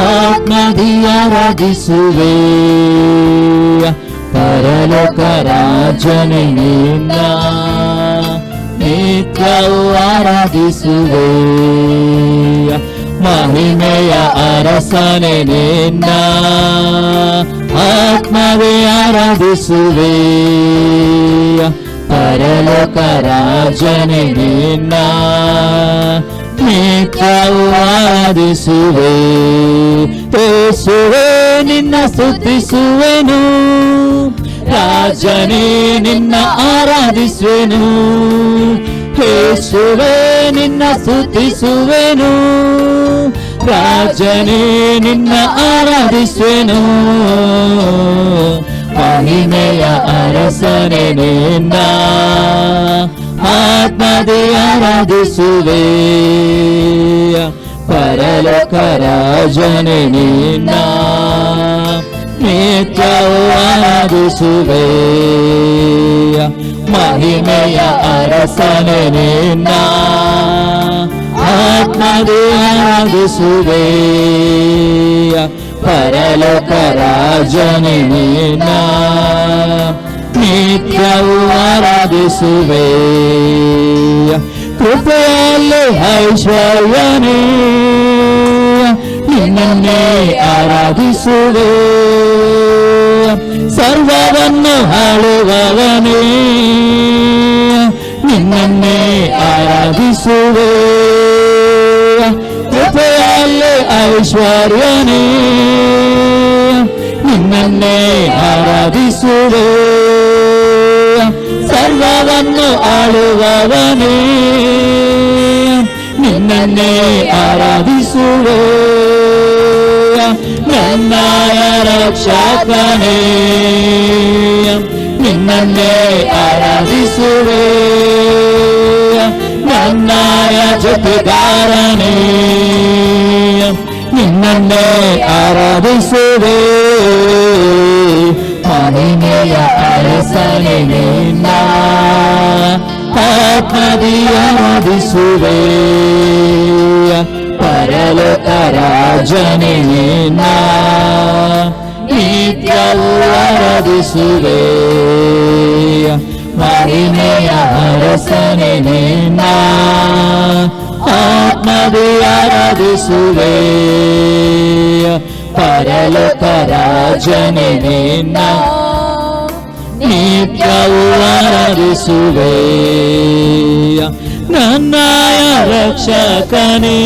ಆತ್ಮದಿ ಆರಾಧಿಸುವೆ, ಪರಲೋಕ ರಾಜನೇ ನಿನ್ನ ನಿತ್ಯವೂ ಆರಾಧಿಸುವೆ. ಮಹಿಮೆಯ ಅರಸನೇ ನಿನ್ನ ಆತ್ಮವೇ ಆರಾಧಿಸುವೆ, ಪರಲೋಕ ರಾಜನೇ ನಿನ್ನ ನಿತ್ಯವೂ ಆರಾಧಿಸುವೆ. ಯೇಸುವೇ ನಿನ್ನ ಸ್ತುತಿಸುವೆನು, ರಾಜನೇ ನಿನ್ನ ಆರಾಧಿಸುವೆನು. ಯೇಸುವೇ ನಿನ್ನ ಸ್ತುತಿಸುವೆನು, ರಾಜನೇ ನಿನ್ನ ಆರಾಧಿಸುವೆನು. ಮಹಿಮೆಯ ಅರಸನೇ ನಿನ್ನ ಆತ್ಮದೇ ಆರಾಧಿಸುವೆ, ಪರಲೋಕ ರಾಜನೇ ನಿನ್ನ ನಿತ್ಯವೂ ಆರಾಧಿಸುವೆ. ಮಹಿಮೆಯ ಅರಸನೇ ನಿನ್ನ ಆತ್ಮದೇ ಆರಾಧಿಸುವೆ, ಪರಲೋಕ ರಾಜನೇ ನಿನ್ನ ನಿತ್ಯವೂ ಆರಾಧಿಸುವೆ. ಕೃಪೆಯಲ್ಲಿ ಐಶ್ವರ್ಯನೇ ನಿನ್ನನ್ನೇ ಆರಾಧಿಸುವೆ. ಸರ್ವವನ್ನು ಆಳುವವನೇ ನಿನ್ನನ್ನೇ ಆರಾಧಿಸುವೆ. ಕೃಪೆಯಲ್ಲಿ ಐಶ್ವರ್ಯನೇ ನಿನ್ನನ್ನೇ ಆರಾಧಿಸುವೆ. ಸರ್ವವನ್ನು ಆಳುವವನೇ ನಿನ್ನನ್ನೇ ಆರಾಧಿಸುವೆ. ನನ್ನಯ ರಕ್ಷಕನೇ ನಿನ್ನನ್ನೇ ಆರಾಧಿಸುವೆ. ನನ್ನಯ ಜೊತೆಗಾರನೇ ನಿನ್ನನ್ನೇ ಆರಾಧಿಸುವೆ. ಮಹಿಮೆಯ ಅರಸನೇ ನಿನ್ನ ಆತ್ಮದಿ ಆರಾಧಿಸುವೆ. ಪರಲೋಕ ರಾಜನೇ ನಿನ್ನ ನಿತ್ಯವೂ ಆರಾಧಿಸುವೆ. ಮಹಿಮೆಯ ಅರಸನೇ ನಿನ್ನ ಆತ್ಮದಿ ಆರಾಧಿಸುವೆ. ಪರಲೋಕ ರಾಜನೇ ನಿನ್ನ ನಿತ್ಯವೂ ಆರಾಧಿಸುವೆ. ನನ್ನಯ ರಕ್ಷಕನೇ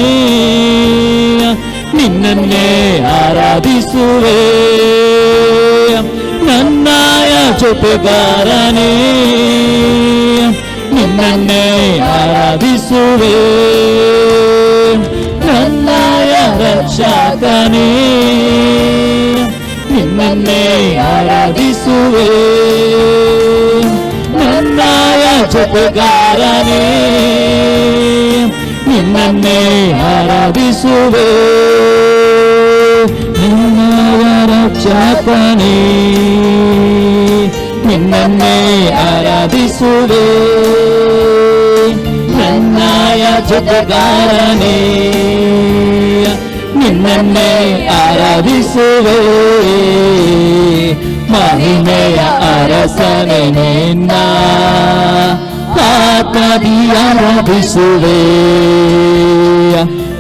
ನಿನ್ನನ್ನೇ ಆರಾಧಿಸುವೆ. ನನ್ನಯ ಜೊತೆಗಾರನೇ ನಿನ್ನನ್ನೇ ಆರಾಧಿಸುವೆ. ನನ್ನಯ ರಕ್ಷಕನೇ ನಿನ್ನನ್ನೇ ಆರಾಧಿಸುವೆ. ನನ್ನಯ ಜೊತೆಗಾರನೇ ನಿನ್ನನ್ನೇ ಆರಾಧಿಸುವೆ. ನನ್ನಯ ರಕ್ಷಕನೇ ನಿನ್ನನ್ನೇ ಆರಾಧಿಸುವೆ. ನನ್ನಯ ಜೊತೆಗಾರನೇ ನಿನ್ನನ್ನೇ ಆರಾಧಿಸುವೆ. ಮಹಿಮೆಯ ಅರಸನೇ ನಿನ್ನ ಆತ್ಮದಿ ಆರಾಧಿಸುವೆ.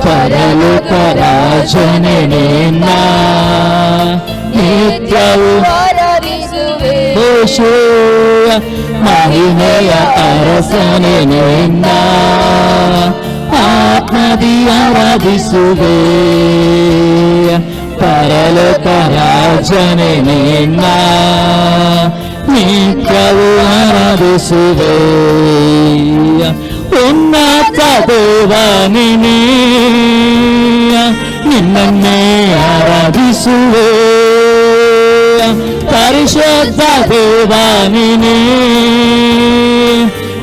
ಪರಲೋಕ ರಾಜನೇ ನಿನ್ನ ನಿತ್ಯವೂ ಆರಾಧಿಸುವೆ. ಮಹಿಮೆಯ ಅರಸನೇ ನಿನ್ನ ಆತ್ಮದಿ ಆರಾಧಿಸುವೆ. ಪರಲೋಕ ರಾಜನೇ ನಿನ್ನ ನಿತ್ಯವೂ ಆರಾಧಿಸುವೆ. ಉನ್ನತ ದೇವನೇ ನಿನ್ನನ್ನೇ ಆರಾಧಿಸುವೆ. ಪರಿಶುದ್ಧ ದೇವನೇ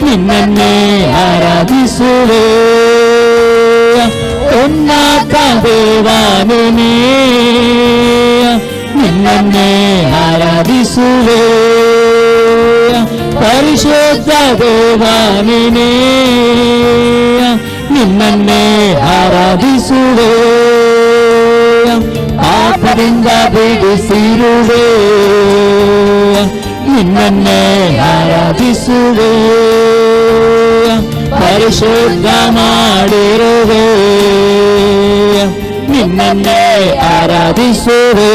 ನಿನ್ನನ್ನೇ ಆರಾಧಿಸುವೆ. ಉನ್ನತ ದೇವನೇ ನಿನ್ನನ್ನೇ ಆರಾಧಿಸುವೆ. ಪರಿಶುದ್ಧ ದೇವನೇ ನಿನ್ನನ್ನೇ ಆರಾಧಿಸುವೆ. ಪಾಪದಿಂದ ಬಿಡಿಸಿರುವೆ. ನಿನ್ನನ್ನೇ ಆರಾಧಿಸುವೆ. ಪರಿಶುದ್ಧ ಮಾಡಿರುವೆ. ನಿನ್ನನ್ನೇ ಆರಾಧಿಸುವೆ.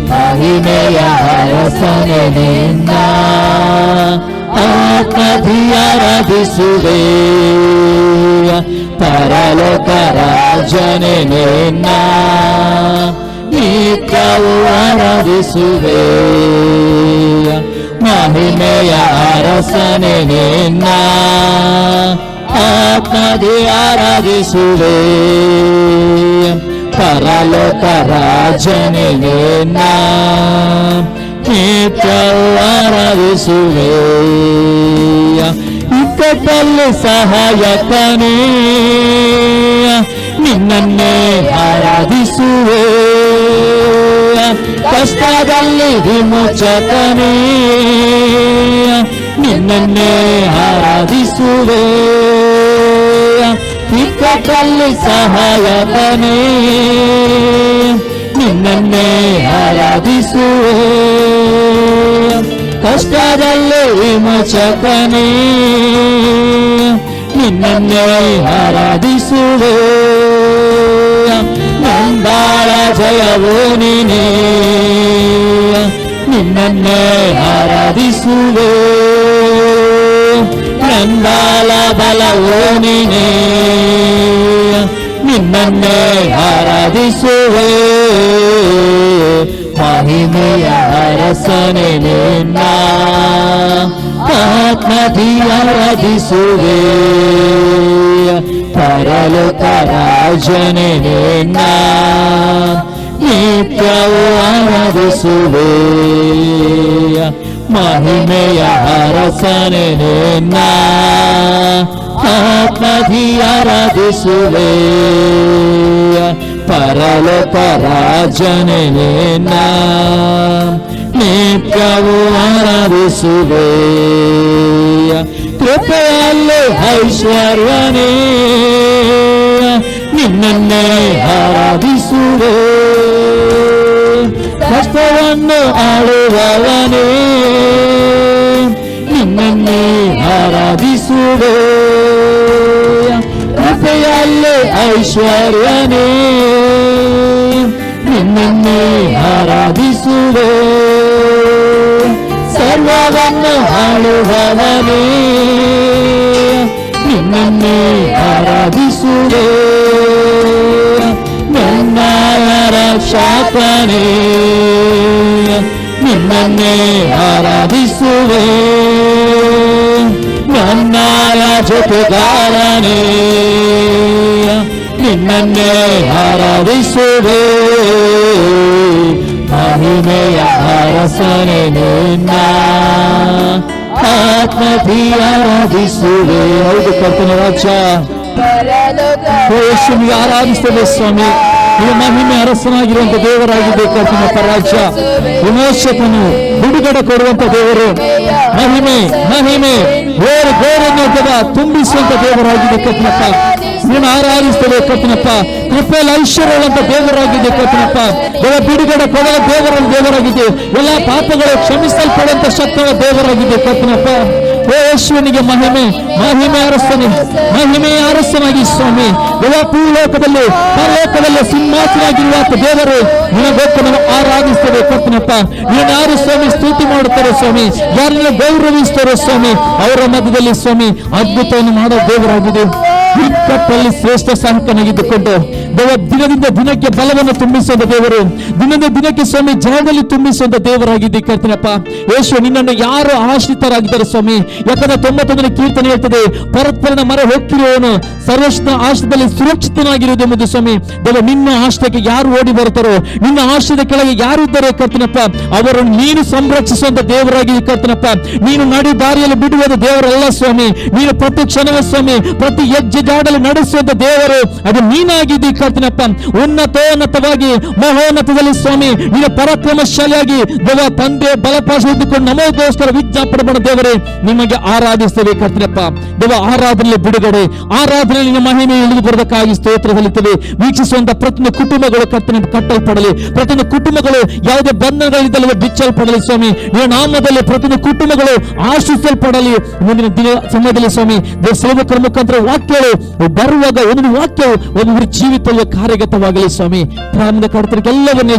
ಮಹಿಮೆಯ ಅರಸನೇ ನಿನ್ನ ಆತ್ಮದಿ ಆರಾಧಿಸುವೆ. ಪರಲೋಕ ರಾಜನೇ ನಿನ್ನ ನಿತ್ಯವೂ ಆರಾಧಿಸುವೆ. ಮಹಿಮೆಯ ಅರಸನೇ ನಿನ್ನ ಆತ್ಮದಿ ಆರಾಧಿಸುವೆ. ಪರಲೋಕ ರಾಜನೇ ನಿನ್ನ ನಿತ್ಯವೂ ಆರಾಧಿಸುವೆ. ಇಕ್ಕಟ್ಟಲ್ಲಿ ಸಹಾಯಕನೇ ನಿನ್ನನ್ನೇ ಆರಾಧಿಸುವೆ. ಕಷ್ಟದಲ್ಲಿ ವಿಮೋಚಕನೇ ನಿನ್ನನ್ನೇ ಆರಾಧಿಸುವೆ. ಇಕ್ಕಟ್ಟಲ್ಲಿ ಸಹಾಯಕನೇ ನಿನ್ನನ್ನೇ ಆರಾಧಿಸುವೆ. ಕಷ್ಟದಲ್ಲಿ ವಿಮೋಚಕನೇ, ನಿನ್ನನ್ನೇ ಆರಾಧಿಸುವೆ. ನಂದಾಳ ಜಯವೋ ನೀನೇ, ನಿನ್ನನ್ನೇ ಆರಾಧಿಸುವೆ. ನಂದಾಳ ಬಲವೋ ನೀನೇ, ನಿನ್ನನ್ನೇ ಆರಾಧಿಸುವೆ. ಮಹಿಮೆಯ ಅರಸನೇ ನಿನ್ನ ಆತ್ಮದಿ ಆರಾಧಿಸುವೆ. ಪರಲೋಕ ರಾಜನೇ ನಿನ್ನ ನಿತ್ಯವೂ ಆರಾಧಿಸುವೆ. ಮಹಿಮೆಯ ಅರಸನೇ ನಿನ್ನ ಆತ್ಮದಿ ಆರಾಧಿಸುವೆ. ಪರಲೋಕ ರಾಜನೇ ನಿನ್ನ ನಿತ್ಯವೂ ಆರಾಧಿಸುವೆ. ಕೃಪೆಯಲ್ಲಿ ಐಶ್ವರ್ಯನೇ, ನಿನ್ನನ್ನೇ ಆರಾಧಿಸುವೆ. ಕಷ್ಟವನ್ನು ಆಳುವವನೇ, ನಿನ್ನನ್ನೇ ಆರಾಧಿಸುವೆ. ಕೃಪೆಯಲ್ಲಿ ಐಶ್ವರ್ಯನೇ, ನಿನ್ನನ್ನೇ ಆರಾಧಿಸುವೆ. ಸರ್ವವನ್ನು ಆಳುವವನೇ, ನಿನ್ನನ್ನೇ ಆರಾಧಿಸುವೆ. ನನ್ನ ರಕ್ಷಕನೇ, ನಿನ್ನನ್ನೇ ಆರಾಧಿಸುವೆ. ನನ್ನ ಜೊತೆಗಾರನೇ, ನಿನ್ನನ್ನೇ ಆರಾಧಿಸುವೆ. ಮಹಿಮೆಯ ಅರಸನೇ ನಿನ್ನ ಆತ್ಮದಿ ಆರಾಧಿಸುವೆ. ಹೌದು ಕರ್ತನ ರಾಜ, ಯೇಸುವಿಗೆ ಆರಾಧಿಸುತ್ತೇವೆ ಸ್ವಾಮಿ. ಈ ಮಹಿಮೆ ಅರಸನಾಗಿರುವಂತ ದೇವರಾಗಿದೆ ಕರ್ತನಪ್ಪ. ರಾಜ್ಯ ವಿಮೋಚಕನು, ಬಿಡುಗಡೆ ಕೊಡುವಂತ ದೇವರು. ಮಹಿಮೆ ಮಹಿಮೆ ಬೇರೆ ಬೇರೆ ತುಂಬಿಸುವಂತ ದೇವರಾಗಿದೆ ಕರ್ತನಪ್ಪ. ನೀನು ಆರಾಧಿಸ್ತೇವೆ ಕರ್ತನಪ್ಪ. ಕೃಪೆಯಲ್ಲಿ ಐಶ್ವರ್ಯವಂತ ದೇವರಾಗಿದೆ ಕರ್ತನಪ್ಪ. ಬಿಡುಗಡೆ ಕೊಡುವ ದೇವರಾಗಿದೆ. ಎಲ್ಲ ಪಾಪಗಳು ಕ್ಷಮಿಸಲ್ಪಡುವಂತ ಶಕ್ತಿಯ ದೇವರಾಗಿದೆ ಕರ್ತನಪ್ಪ. ಯೇಸುವಿನಿಗೆ ಮಹಿಮೆ, ಮಹಿಮೆ ಅರಸನೆ, ಮಹಿಮೆಯ ಅರಸನಾಗಿ ಸ್ವಾಮಿ. ಭೂಲೋಕದಲ್ಲಿ ಪರಲೋಕದಲ್ಲಿ ಸಿಂಹಾಸನಾಗಿರುವ ದೇವರು ನಿನಗೋಸ್ಕರ ನಾವು ಆರಾಧಿಸ್ತೇವೆ ಕರ್ತನಪ್ಪ. ನೀನು ಯಾರು ಸ್ವಾಮಿ ಸ್ತುತಿ ಮಾಡುತ್ತಾರೆ ಸ್ವಾಮಿ, ಯಾರನ್ನ ಗೌರವಿಸ್ತಾರೆ ಸ್ವಾಮಿ, ಅವರ ಮಧ್ಯದಲ್ಲಿ ಸ್ವಾಮಿ ಅದ್ಭುತವನ್ನು ಮಾಡೋ ದೇವರಾಗಿದೆ. ಇಕ್ಕಟ್ಟಲ್ಲಿ ಶ್ರೇಷ್ಠ ಸಹಾಯಕನಾಗಿದ್ದುಕೊಂಡು ದಿನದಿಂದ ದಿನಕ್ಕೆ ಬಲವನ್ನು ತುಂಬಿಸುವಂತ ದೇವರು, ದಿನದಿಂದ ದಿನಕ್ಕೆ ಸ್ವಾಮಿ ಜಯದಲ್ಲಿ ತುಂಬಿಸುವಂತ ದೇವರಾಗಿದೆ ಕರ್ತನಪ್ಪ. ಯೇಸು ನಿನ್ನನ್ನು ಯಾರು ಆಶ್ರಿತರಾಗಿದ್ದಾರೆ ಸ್ವಾಮಿ. ಯಾಕಂದ್ರೆ 91ನೇ ಕೀರ್ತನೆ ಹೇಳ್ತದೆ, ಪರಸ್ಪರನ ಮರೆ ಹೋಗ್ತಿರುವವನು ಸರ್ವಶ್ರೇಷ್ಠ ಆಶ್ರಯದಲ್ಲಿ ಸುರಕ್ಷಿತನಾಗಿರುವುದೆಂಬುದು ಸ್ವಾಮಿ. ದೇವ ನಿನ್ನ ಆಶ್ರಯಕ್ಕೆ ಯಾರು ಓಡಿ ಬರ್ತಾರೋ, ನಿನ್ನ ಆಶ್ರಯದ ಕೆಳಗೆ ಯಾರು ಇದ್ದಾರೆ ಕರ್ತನಪ್ಪ, ಅವರನ್ನು ನೀನು ಸಂರಕ್ಷಿಸುವಂತ ದೇವರಾಗಿದೆ ಕರ್ತನಪ್ಪ. ನೀನು ನಡಿ ದಾರಿಯಲ್ಲಿ ಬಿಡುವುದು ದೇವರಲ್ಲ ಸ್ವಾಮಿ. ನೀನು ಪ್ರತಿ ಕ್ಷಣವೇ ಸ್ವಾಮಿ, ಪ್ರತಿ ಹೆಜ್ಜೆ ಜಾಡಲು ನಡೆಸುವಂತ ದೇವರು ಅದು ನೀನಾಗಿದ್ದೀ ಕರ್ತನಪ್ಪ. ಉನ್ನತೋನ್ನತವಾಗಿ ಮಹೋನ್ನತದಲ್ಲಿ ಸ್ವಾಮಿ ನೀನು ಪರಾಕ್ರಮಶಾಲಿಯಾಗಿ ದೇವ ತಂದೆ ಬಲಪಾಶ ಇದ್ದುಕೊಂಡು ನಮಗೋಸ್ಕರ ವಿಜ್ಞಾಪನೆ ಮಾಡೋ ದೇವರೇ ನಿಮಗೆ ಆರಾಧಿಸ್ತೇವೆ ಕರ್ತನಪ್ಪ. ದೇವ ಆರಾಧನೆಯಲ್ಲಿ ಬಿಡುಗಡೆ, ಆರಾಧನೆಯಲ್ಲಿ ನಿನ್ನ ಮಹಿಮೆ ಇಳಿದು ಬರಬೇಕಾಗಿ ಸ್ತೋತ್ರ ಸಲ್ಲಿಸುತ್ತೇವೆ. ವೀಕ್ಷಿಸುವಂತ ಪ್ರತಿಯೊಂದು ಕುಟುಂಬಗಳು ಕರ್ತನ ಕಟ್ಟಲ್ಪಡಲಿ, ಪ್ರತಿಯೊಂದು ಕುಟುಂಬಗಳು ಯಾವುದೇ ಬಂಧನಗಳಿದ್ದಲ್ಲದೆ ಬಿಚ್ಚಲ್ಪಡಲಿ ಸ್ವಾಮಿ. ನಿನ್ನ ನಾಮದಲ್ಲಿ ಪ್ರತಿಯೊಂದು ಕುಟುಂಬಗಳು ಆಶಿಸಲ್ಪಡಲಿ. ಮುಂದಿನ ದಿನ ಸಮಯದಲ್ಲಿ ಸ್ವಾಮಿ ದೇವ ಸೇವಕರ ಮುಖಾಂತರ ವಾಕ್ಯಗಳು ಬರುವಾಗ ಒಂದೊಂದು ವಾಕ್ಯವು ಒಂದು ಜೀವಿತದ ಕಾರ್ಯಗತವಾಗಲಿ ಸ್ವಾಮಿ. ಪ್ರಾರಂಭದ ಕರ್ತರಿಗೆಲ್ಲವನ್ನೇ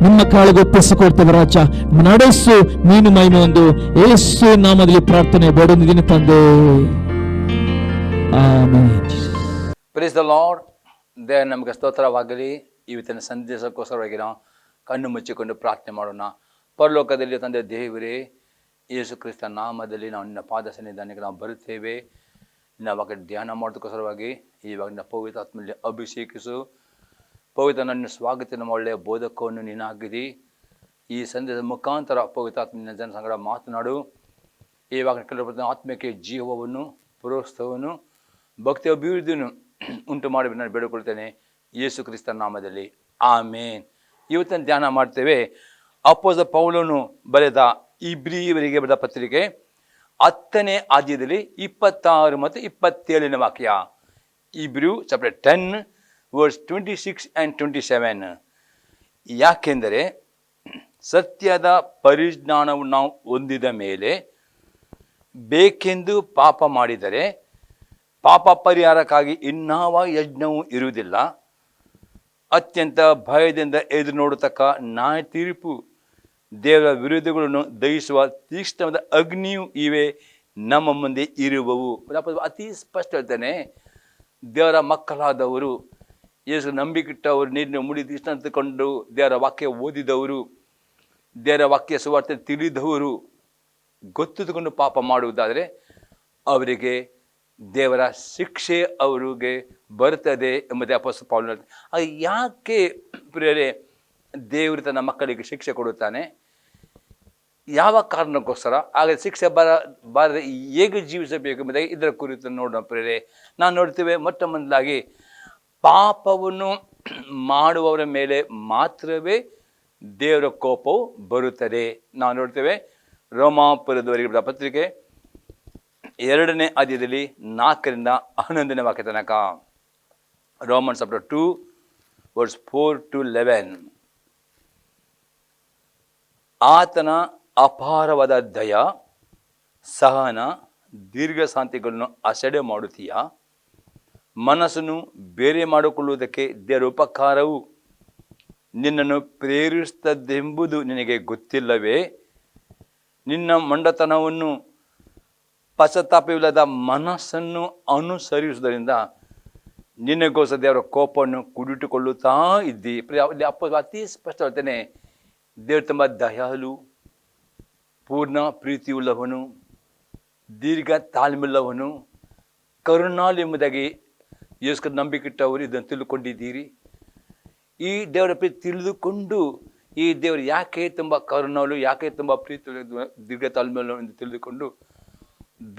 ನಿಮ್ಮ ಕಾಳಿಗೆ ಒಪ್ಪಿಸಿಕೊಡ್ತೇವೆ ರಾಜ. ನಡೆಸು, ನೀನು ಮಹಿಮೆ ಒಂದು ಯೇಸು ನಾಮದಲ್ಲಿ ಪ್ರಾರ್ಥನೆ ಬೇಡೊಂದಿನ ತಂದೆ, ಆಮೆನ್. Price the lord. ದೇವ ನಮಗೆ ಸ್ತೋತ್ರವಾಗಲಿ. ಇವತ್ತಿನ ಸಂದೇಶಕ್ಕೋಸ್ಕರವಾಗಿ ನಾವು ಕಣ್ಣು ಮುಚ್ಚಿಕೊಂಡು ಪ್ರಾರ್ಥನೆ ಮಾಡೋಣ. ಪರಲೋಕದಲ್ಲಿ ತಂದೆ ದೇವರೇ, ಯೇಸು ಕ್ರಿಸ್ತ ನಾಮದಲ್ಲಿ ನಾವು ನಿನ್ನ ಪಾದ ಸನ್ನಿಧಾನಕ್ಕೆ ನಾವು ಬರುತ್ತೇವೆ. ನಾವಾಗ ಧ್ಯಾನ ಮಾಡೋದಕ್ಕೋಸ್ಕರವಾಗಿ ಇವಾಗ ನಿನ್ನ ಪವಿತ್ರ ಆತ್ಮಲ್ಲಿ ಅಭಿಷೇಕಿಸು. ಪವಿತ್ರ ನನ್ನ ಸ್ವಾಗತ, ನಮ್ಮ ಒಳ್ಳೆಯ ಬೋಧಕವನ್ನು ನೀನಾಗಿದ್ದಿ. ಈ ಸಂದೇಶದ ಮುಖಾಂತರ ಪವಿತ್ರ ಆತ್ಮ ನಿನ್ನ ಜನ ಸಂಗಡ ಮಾತನಾಡು. ಇವಾಗ ಕೆಲವು ಆತ್ಮಕ್ಕೆ ಜೀವವನ್ನು, ಪ್ರೋತ್ಸಾಹವನ್ನು, ಭಕ್ತಿ ಅಭಿವೃದ್ಧಿಯನ್ನು ಉಂಟು ಮಾಡಿ ನಾನು ಬೇಡಿಕೊಳ್ತೇನೆ ಯೇಸು ಕ್ರಿಸ್ತ ನಾಮದಲ್ಲಿ, ಆಮೇನ್. ಇವತ್ತಿನ ಧ್ಯಾನ ಮಾಡ್ತೇವೆ ಅಪೊಸ್ತಲ ಪೌಲನು ಬರೆದ ಇಬ್ರಿಯವರಿಗೆ ಬರೆದ ಪತ್ರಿಕೆ 10ನೇ ಅಧ್ಯಾಯದಲ್ಲಿ 26 ಮತ್ತು 27ನೇ ವಾಕ್ಯ. ಇಬ್ರಿಯು ಚಾಪ್ಟರ್ 10 ವರ್ಸ್ 26 and 27. ಯಾಕೆಂದರೆ ಸತ್ಯದ ಪರಿಜ್ಞಾನವನ್ನು ನಾವು ಹೊಂದಿದ ಮೇಲೆ ಬೇಕೆಂದು ಪಾಪ ಮಾಡಿದರೆ ಪಾಪ ಪರಿಹಾರಕ್ಕಾಗಿ ಇನ್ನಾವ ಯಜ್ಞವೂ ಇರುವುದಿಲ್ಲ. ಅತ್ಯಂತ ಭಯದಿಂದ ಎದುರು ನೋಡತಕ್ಕ ನ್ಯಾಯ ತೀರ್ಪು, ದೇವರ ವಿರೋಧಿಗಳನ್ನು ದಹಿಸುವ ತೀಕ್ಷ್ಣವಾದ ಅಗ್ನಿಯೂ ಇವೆ ನಮ್ಮ ಮುಂದೆ ಇರುವವು. ಅತಿ ಸ್ಪಷ್ಟ ಹೇಳ್ತಾನೆ, ದೇವರ ಮಕ್ಕಳಾದವರು, ಯೇಸು ನಂಬಿಕಿಟ್ಟವರು, ನೀರಿನ ಮುಡಿ ತೀಕ್ಷ್ಣ ಅಂತಕೊಂಡು ದೇವರ ವಾಕ್ಯ ಓದಿದವರು, ದೇವರ ವಾಕ್ಯ ಸುವಾರ್ತೆ ತಿಳಿದವರು ಗೊತ್ತಿದ್ದುಕೊಂಡು ಪಾಪ ಮಾಡುವುದಾದರೆ ಅವರಿಗೆ ದೇವರ ಶಿಕ್ಷೆ ಅವರಿಗೆ ಬರ್ತದೆ ಎಂಬುದೇ ಅಪೊಸ್ತಲ ಪೌಲನು ಹೇಳ್ತಾನೆ. ಆಗ ಯಾಕೆ ಪ್ರಿಯರೇ ದೇವರು ತನ್ನ ಮಕ್ಕಳಿಗೆ ಶಿಕ್ಷೆ ಕೊಡುತ್ತಾನೆ? ಯಾವ ಕಾರಣಕ್ಕೋಸ್ಕರ? ಆಗ ಶಿಕ್ಷೆ ಬಾರದೆ ಹೇಗೆ ಜೀವಿಸಬೇಕು ಎಂಬುದಾಗಿ ಇದರ ಕುರಿತು ನೋಡೋಣ ಪ್ರಿಯರೇ. ನಾವು ನೋಡ್ತೇವೆ, ಮೊಟ್ಟ ಮೊದಲಾಗಿ ಪಾಪವನ್ನು ಮಾಡುವವರ ಮೇಲೆ ಮಾತ್ರವೇ ದೇವರ ಕೋಪವು ಬರುತ್ತದೆ. ನಾವು ನೋಡ್ತೇವೆ ರೋಮಾಪುರದವರಿಗೆ ಬರೆದ ಪತ್ರಿಕೆ 2ನೇ ಅಧ್ಯಾಯದಲ್ಲಿ 4ರಿಂದ 11ನೇ ವಾಕ್ಯ ತನಕ. Romans chapter 2 verse 4 to 11. ಆತನ ಅಪಾರವಾದ ದಯ, ಸಹನ, ದೀರ್ಘಶಾಂತಿಗಳನ್ನು ಅಸಡೆ ಮಾಡುತ್ತೀಯ. ಮನಸ್ಸನ್ನು ಬೇರೆ ಮಾಡಿಕೊಳ್ಳುವುದಕ್ಕೆ ದೇವರ ಉಪಕಾರವು ನಿನ್ನನ್ನು ಪ್ರೇರಿಸುತ್ತದೆಂಬುದು ನಿನಗೆ ಗೊತ್ತಿಲ್ಲವೇ? ನಿನ್ನ ಮೊಂಡತನವನ್ನು ಪಶ್ಚಾತ್ತಾಪವಿಲ್ಲದ ಮನಸ್ಸನ್ನು ಅನುಸರಿಸುವುದರಿಂದ ನಿನಗೋಸ್ಕರ ದೇವರ ಕೋಪವನ್ನು ಕುಡಿಟುಕೊಳ್ಳುತ್ತಾ ಇದ್ದಿ. ಅತಿ ಸ್ಪಷ್ಟ ಹೇಳ್ತೇನೆ, ದೇವರು ತುಂಬ ದಯಾಳು, ಪೂರ್ಣ ಪ್ರೀತಿಯುಳ್ಳವನು, ದೀರ್ಘ ತಾಳ್ಮೆಯುಳ್ಳವನು, ಕರುಣಾಳು ಎಂಬುದಾಗಿ ಯೇಸು ನಂಬಿಕಿಟ್ಟವರು ಇದನ್ನು ತಿಳ್ಕೊಂಡಿದ್ದೀರಿ. ಈ ದೇವರ ಪ್ರೀತಿ ತಿಳಿದುಕೊಂಡು ಈ ದೇವರು ಯಾಕೆ ತುಂಬ ಕರುಣಾಳು, ಯಾಕೆ ತುಂಬ ಪ್ರೀತಿ ದೀರ್ಘ ತಾಳ್ಮೆಯುಳ್ಳ ಎಂದು ತಿಳಿದುಕೊಂಡು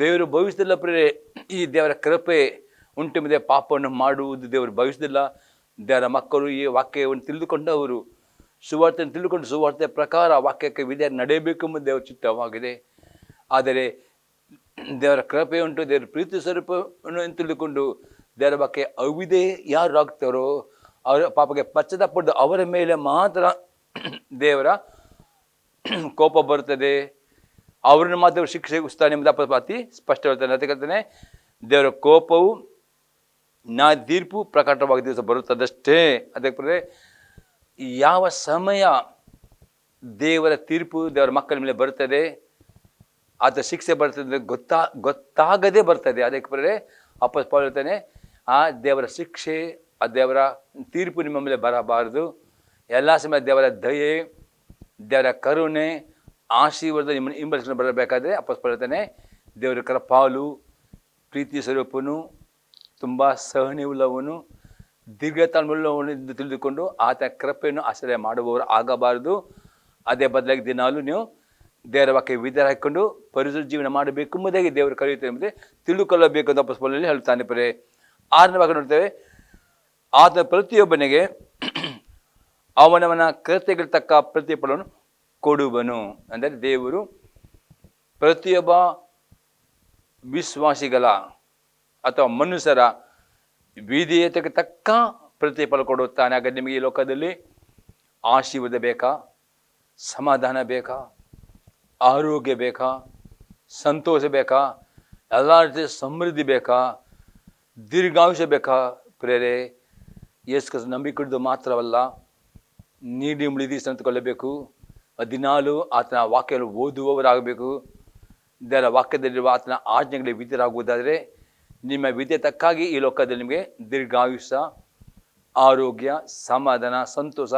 ದೇವರು ಭವಿಷ್ಯದಲ್ಲ ಪ್ರಿಯರೇ ಈ ದೇವರ ಕೃಪೆ ಉಂಟು ಮೇಲೆ ಪಾಪವನ್ನು ಮಾಡುವುದು ದೇವರು ಭವಿಷ್ಯದಿಲ್ಲ. ದೇವರ ಮಕ್ಕಳು ಈ ವಾಕ್ಯವನ್ನು ತಿಳಿದುಕೊಂಡವರು ಸುವಾರ್ತೆಯನ್ನು ತಿಳಿದುಕೊಂಡು ಸುವಾರ್ತೆ ಪ್ರಕಾರ ವಾಕ್ಯಕ್ಕೆ ವಿಧೇಯ ನಡೆಯಬೇಕೆಂಬ ದೇವರ ಚಿತ್ತವಾಗಿದೆ. ಆದರೆ ದೇವರ ಕೃಪೆ ಉಂಟು, ದೇವರ ಪ್ರೀತಿ ಸ್ವರೂಪವನ್ನು ತಿಳಿದುಕೊಂಡು ದೇವರ ವಾಕ್ಯ ಅವಿಧೇ ಯಾರು ಆಗ್ತಾರೋ ಅವರ ಪಾಪಕ್ಕೆ ಪಶ್ಚಾತ್ತಾಪ ಅವರ ಮೇಲೆ ಮಾತ್ರ ದೇವರ ಕೋಪ ಬರುತ್ತದೆ, ಅವ್ರನ್ನ ಮಾತ್ರ ಶಿಕ್ಷೆ ಉಸ್ತಾನೆ ಎಂಬುದು ಅತಿ ಸ್ಪಷ್ಟ ಹೇಳ್ತಾನೆ. ಅದಕ್ಕೆ ಹೇಳ್ತಾನೆ, ದೇವರ ಕೋಪವು ನ್ಯಾಯ ತೀರ್ಪು ಪ್ರಕಟವಾಗಿ ದಿವಸ ಬರುತ್ತದಷ್ಟೇ. ಅದಕ್ಕೆ ಯಾವ ಸಮಯ ದೇವರ ತೀರ್ಪು ದೇವರ ಮಕ್ಕಳ ಮೇಲೆ ಬರ್ತದೆ, ಆತ ಶಿಕ್ಷೆ ಬರ್ತದೆ ಗೊತ್ತಾಗದೇ ಬರ್ತದೆ. ಅದಕ್ಕೆ ಅಪೊಸ್ತಲ ಹೇಳ್ತಾನೆ, ಆ ದೇವರ ಶಿಕ್ಷೆ, ಆ ದೇವರ ತೀರ್ಪು ನಿಮ್ಮ ಮೇಲೆ ಬರಬಾರದು. ಎಲ್ಲ ಸಮಯ ದೇವರ ದಯೆ, ದೇವರ ಕರುಣೆ, ಆಶೀರ್ವಾದ ನಿಮ್ಮನ್ನು ಹಿಂಬಲಿಸ್ಕೊಂಡು ಬರಬೇಕಾದ್ರೆ ಅಪೊಸ್ತಲ ಹೇಳ್ತಾನೆ, ದೇವರ ಕೃಪಾಳು, ಪ್ರೀತಿ ಸ್ವರೂಪನು, ತುಂಬ ಸಹನೆಯುಳ್ಳವನು, ದೀರ್ಘತಾಳ್ಮೆಯುಳ್ಳವನು ಎಂದು ತಿಳಿದುಕೊಂಡು ಆತ ಕೃಪೆಯನ್ನು ಆಶ್ರಯ ಮಾಡುವವರು ಆಗಬಾರದು. ಅದೇ ಬದಲಾಗಿ ದಿನಾಲು ನೀವು ದೇವರ ವಾಕ್ಯ ವಿಧಾನ ಹಾಕಿಕೊಂಡು ಪರಿಶುದ್ಧ ಜೀವನ ಮಾಡಬೇಕು ಎಂಬುದಾಗಿ ದೇವರು ಕರೆಯುತ್ತೆ ಎಂಬುದೇ ತಿಳಿದುಕೊಳ್ಳಬೇಕು ಅಂತ ಅಪೊಸ್ತಲನಲ್ಲಿ ಹೇಳ್ತಾನೆ. 6ನೇ ಭಾಗ ನೋಡ್ತೇವೆ, ಆತ ಪ್ರತಿಯೊಬ್ಬನಿಗೆ ಅವನವನ ಕೃತ್ಯಗಳ ತಕ್ಕ ಪ್ರತಿಫಲವನ್ನು ಕೊಡುವನು. ಅಂದರೆ ದೇವರು ಪ್ರತಿಯೊಬ್ಬ ವಿಶ್ವಾಸಿಗಳ ಅಥವಾ ಮನುಷ್ಯರ ವಿಧೇಯತೆಗೆ ತಕ್ಕ ಪ್ರತಿಫಲ ಕೊಡುತ್ತಾನೆ. ಹಾಗೆ ನಿಮಗೆ ಈ ಲೋಕದಲ್ಲಿ ಆಶೀರ್ವಾದ ಬೇಕಾ, ಸಮಾಧಾನ ಬೇಕಾ, ಆರೋಗ್ಯ ಬೇಕಾ, ಸಂತೋಷ ಬೇಕಾ, ಎಲ್ಲ ರೀತಿಯ ಸಮೃದ್ಧಿ ಬೇಕಾ, ದೀರ್ಘಾಯುಷ್ಯ ಬೇಕಾ ಪ್ರೇರೆ, ಯೇಸು ನಂಬಿಕೊಂಡು ಮಾತ್ರವಲ್ಲ, ನೀಡಿ ಮುಳಿದಿ ಸಂತುಕೊಳ್ಳಬೇಕು. ದಿನಾಲು ಆತನ ವಾಕ್ಯವನ್ನು ಓದುವವರಾಗಬೇಕು. ದೇವರ ವಾಕ್ಯದಲ್ಲಿರುವ ಆತನ ಆಜ್ಞೆಗಳಿಗೆ ವಿಧೇಯರಾಗುವುದಾದರೆ ನಿಮ್ಮ ವಿಧೇಯತಕ್ಕಾಗಿ ಈ ಲೋಕದಲ್ಲಿ ನಿಮಗೆ ದೀರ್ಘಾಯುಷ್ಯ, ಆರೋಗ್ಯ, ಸಮಾಧಾನ, ಸಂತೋಷ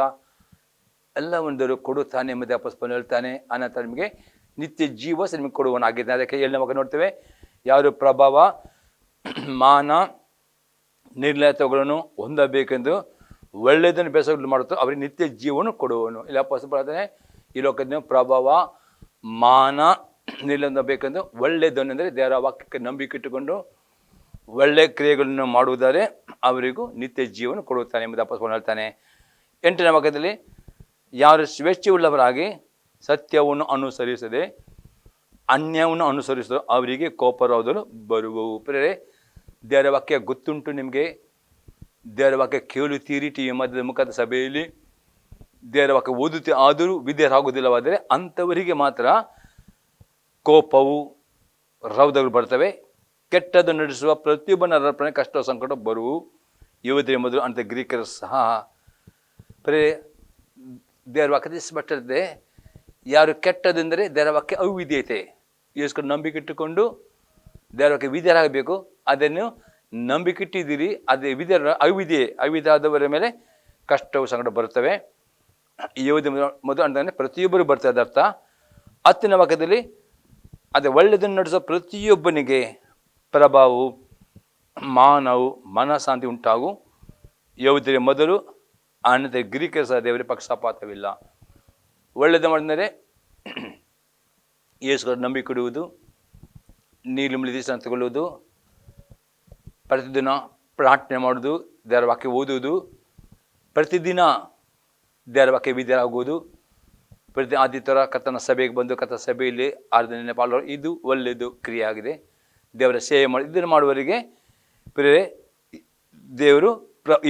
ಎಲ್ಲವನ್ನು ದೇವರು ಕೊಡುತ್ತಾನೆ ಎಂಬುದೇ ಅಪೊಸ್ತಲನು ಹೇಳ್ತಾನೆ. ಅನಂತರ ನಿಮಗೆ ನಿತ್ಯ ಜೀವ ನಿಮಗೆ ಕೊಡುವನಾಗಿದ್ದಾನೆ. ಅದಕ್ಕೆ 7ನೇ ಭಾಗ ನೋಡ್ತೇವೆ, ಯಾರು ಪ್ರಭಾವ, ಮಾನ, ನಿರ್ಲಯತೆಗಳನ್ನು ಹೊಂದಬೇಕೆಂದು ಒಳ್ಳೆಯದನ್ನು ಬೇಸರ ಮಾಡುತ್ತೋ ಅವರಿಗೆ ನಿತ್ಯ ಜೀವನ ಕೊಡುವನು. ಇಲ್ಲಿ ಅಪೊಸ್ತಲನು ಹೇಳ್ತಾನೆ, ಈ ಲೋಕದ ಪ್ರಭಾವ, ಮಾನ, ನಿರ್ಲಯ ಬೇಕೆಂದು ಒಳ್ಳೆಯದನ್ನು ಅಂದರೆ ದೇವರ ವಾಕ್ಯಕ್ಕೆ ನಂಬಿಕೆ ಇಟ್ಟುಕೊಂಡು ಒಳ್ಳೆಯ ಕ್ರಿಯೆಗಳನ್ನು ಮಾಡುವುದಾದರೆ ಅವರಿಗೂ ನಿತ್ಯ ಜೀವನ ಕೊಡುತ್ತಾನೆ ಎಂಬುದು ಅಪೊಸ್ತಲನು ಹೇಳ್ತಾನೆ. 8ನೇ ಭಾಗದಲ್ಲಿ, ಯಾರು ಸ್ವೇಚ್ಛೆಯುಳ್ಳವರಾಗಿ ಸತ್ಯವನ್ನು ಅನುಸರಿಸದೆ ಅನ್ಯವನ್ನು ಅನುಸರಿಸೋ ಅವರಿಗೆ ಕೋಪರೋಧಗಳು ಬರುವವು. ಪ್ರೇರೆ, ದೇವರ ವಾಕ್ಯ ಗೊತ್ತುಂಟು ನಿಮಗೆ, ದೇವರ ವಾಕ್ಯ ಕೇಳುತ್ತೀರಿ ಟಿ ವಿ ಮಧ್ಯದ ಮುಖದ ಸಭೆಯಲ್ಲಿ, ದೇವರ ವಾಕ್ಯ ಓದುತ್ತೆ ಆದರೂ ವಿಧೇಯರಾಗುವುದಿಲ್ಲವಾದರೆ ಅಂಥವರಿಗೆ ಮಾತ್ರ ಕೋಪವು ರೌದ್ರಗಳು ಬರ್ತವೆ. ಕೆಟ್ಟದ್ದು ನಡೆಸುವ ಪ್ರತಿಯೊಬ್ಬನ ಅರ್ಪಣೆ ಕಷ್ಟ ಸಂಕಟ ಬರುವು. ಯುವತಿಯ ಮೊದಲು ಅಂತ ಗ್ರೀಕರು ಸಹ ಬರೀ ದೇವರ ವಾಕ್ಯ ಸ್ಪಷ್ಟತೆ. ಯಾರು ಕೆಟ್ಟದೆಂದರೆ ದೇವರ ವಾಕ್ಯ ಅವಿಧೇಯತೆ. ಯೇಸು ನಂಬಿಕೆ ಇಟ್ಟುಕೊಂಡು ದೇವರ ವಾಕ್ಯ ವಿಧೇಯರಾಗಬೇಕು. ಅದನ್ನು ನಂಬಿಕೆ ಇಟ್ಟಿದ್ದೀರಿ, ಅದೇ ಅವಿಧೇಯರಾದವರ ಮೇಲೆ ಕಷ್ಟವು ಸಂಕಟ ಬರುತ್ತವೆ. ಯುವತಿ ಮೊದಲು ಅಂತಂದರೆ ಪ್ರತಿಯೊಬ್ಬರು ಬರ್ತದೆ ಅದರ್ಥ. 10ನೇ ವಾಕ್ಯದಲ್ಲಿ ಅದೇ ಒಳ್ಳೆಯದನ್ನು ನಡೆಸೋ ಪ್ರತಿಯೊಬ್ಬನಿಗೆ ಪ್ರಭಾವವು ಮಾನವು ಮನಃಶಾಂತಿ ಉಂಟಾಗು. ಯುವತಿಯ ಮೊದಲು ಅನಂತರ ಗ್ರೀಕರ ಸಹ ದೇವರ ಪಕ್ಷಪಾತವಿಲ್ಲ. ಒಳ್ಳೆಯದು ಮಾಡಿದರೆ ಯೇಸು ನಂಬಿಕೆ ಇಡುವುದು, ನೀರು ದಿವಸ ತಗೊಳ್ಳುವುದು, ಪ್ರತಿದಿನ ಪ್ರಾರ್ಥನೆ ಮಾಡುವುದು, ದೇವರ ವಾಕ್ಯ ಓದುವುದು, ಪ್ರತಿದಿನ ದೇವರ ವಾಕ್ಯ ವಿಧೇಯರಾಗುವುದು, ಪ್ರತಿ ಆದಿತ್ಯರ ಕರ್ತನ ಸಭೆಗೆ ಬಂದು ಕರ್ತನ ಸಭೆಯಲ್ಲಿ ಆರಾಧನೆ ಪಾಲ್ಗೊಳ್ಳುವ ಇದು ಒಳ್ಳೆಯದು ಕ್ರಿಯೆ ಆಗಿದೆ. ದೇವರ ಸೇವೆ ಮಾಡಿ ಇದನ್ನು ಮಾಡುವವರಿಗೆ ಪ್ರಿಯರೇ ದೇವರು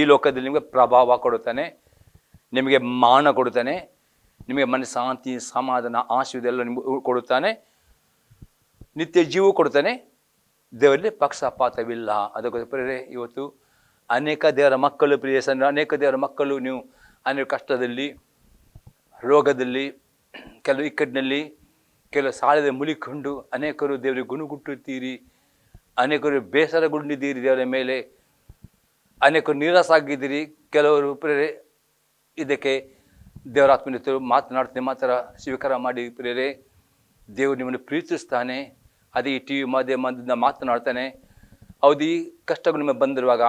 ಈ ಲೋಕದಲ್ಲಿ ನಿಮಗೆ ಪ್ರಭಾವ ಕೊಡುತ್ತಾನೆ, ನಿಮಗೆ ಮಾನ ಕೊಡುತ್ತಾನೆ, ನಿಮಗೆ ಮನಃಶಾಂತಿ ಸಮಾಧಾನ ಆಶೀರ್ವಾದ ಎಲ್ಲ ನಿಮಗೆ ಕೊಡುತ್ತಾನೆ, ನಿತ್ಯ ಜೀವ ಕೊಡುತ್ತಾನೆ. ದೇವರಲ್ಲಿ ಪಕ್ಷಪಾತವಿಲ್ಲ. ಅದಕ್ಕೋಸ್ಕರ ಪ್ರಿಯರೇ ಇವತ್ತು ಅನೇಕ ದೇವರ ಮಕ್ಕಳು ಪ್ರಿಯ ಅನೇಕ ದೇವರ ಮಕ್ಕಳು ನೀವು ಅನೇಕ ಕಷ್ಟದಲ್ಲಿ, ರೋಗದಲ್ಲಿ, ಕೆಲವು ಇಕ್ಕಟ್ಟಿನಲ್ಲಿ, ಕೆಲವು ಸಾಲದ ಮುಳಿಕೊಂಡು ಅನೇಕರು ದೇವರಿಗೆ ಗುಣಗುಟ್ಟುತ್ತೀರಿ, ಅನೇಕರು ಬೇಸರಗೊಂಡಿದ್ದೀರಿ ದೇವರ ಮೇಲೆ, ಅನೇಕರು ನಿರಾಸಾಗಿದ್ದೀರಿ. ಕೆಲವರು ಪ್ರಿಯರೇ ಇದಕ್ಕೆ ದೇವರ ಆತ್ಮನಿತ್ತು ಮಾತನಾಡ್ತಾನೆ, ಮಾತ್ರ ಸ್ವೀಕಾರ ಮಾಡಿ ಪ್ರಿಯರೇ. ದೇವರು ನಿಮ್ಮನ್ನು ಪ್ರೀತಿಸ್ತಾನೆ. ಅದೇ ಈ ಟಿ ವಿ ಮಾಧ್ಯಮದಿಂದ ಮಾತನಾಡ್ತಾನೆ. ಹೌದು, ಈ ಕಷ್ಟಗಳು ನಿಮಗೆ ಬಂದಿರುವಾಗ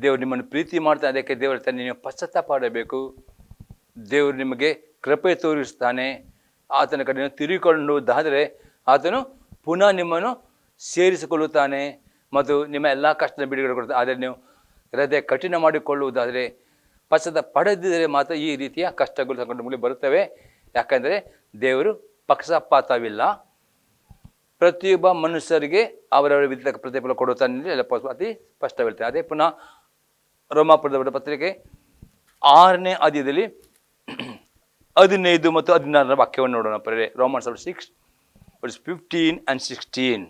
ದೇವರು ನಿಮ್ಮನ್ನು ಪ್ರೀತಿ ಮಾಡ್ತಾನೆ. ಅದಕ್ಕೆ ದೇವರ ತಾನೆ ನೀವು ಪಶ್ಚಾತ್ತಾಪ ಪಡಬೇಕು. ದೇವರು ನಿಮಗೆ ಕೃಪೆ ತೋರಿಸ್ತಾನೆ. ಆತನ ಕಡೆ ನೀವು ತಿರುಗಿಕೊಳ್ಳುವುದಾದರೆ ಆತನು ಪುನಃ ನಿಮ್ಮನ್ನು ಸೇರಿಸಿಕೊಳ್ಳುತ್ತಾನೆ ಮತ್ತು ನಿಮ್ಮ ಎಲ್ಲ ಕಷ್ಟದ ಬಿಡುಗಡೆ ಕೊಡ್ತಾನೆ. ಆದರೆ ನೀವು ಹೃದಯ ಕಠಿಣ ಮಾಡಿಕೊಳ್ಳುವುದಾದರೆ, ಪಶ್ಚಾತ್ತಾಪ ಪಡೆದಿದ್ದರೆ ಮಾತ್ರ ಈ ರೀತಿಯ ಕಷ್ಟಗಳು ಸಂಕಟಗಳು ಬರುತ್ತವೆ. ಯಾಕಂದರೆ ದೇವರು ಪಕ್ಷಪಾತವಿಲ್ಲ. ಪ್ರತಿಯೊಬ್ಬ ಮನುಷ್ಯರಿಗೆ ಅವರವರ ವಿಧದ ಪ್ರತಿಫಲ ಕೊಡುತ್ತಾನೆ ಎಲ್ಲ ಅತಿ ಸ್ಪಷ್ಟವಿರ್ತದೆ. ಅದೇ ಪುನಃ ರೋಮಾಪುರದ ಪತ್ರಿಕೆ 6ನೇ ಅಧ್ಯಾಯದಲ್ಲಿ 15 ಮತ್ತು 16 ವಾಕ್ಯವನ್ನು ನೋಡೋಣ. ಪ್ರಿಯರೇ, ರೋಮನ್ಸ್ 6:15 and 16.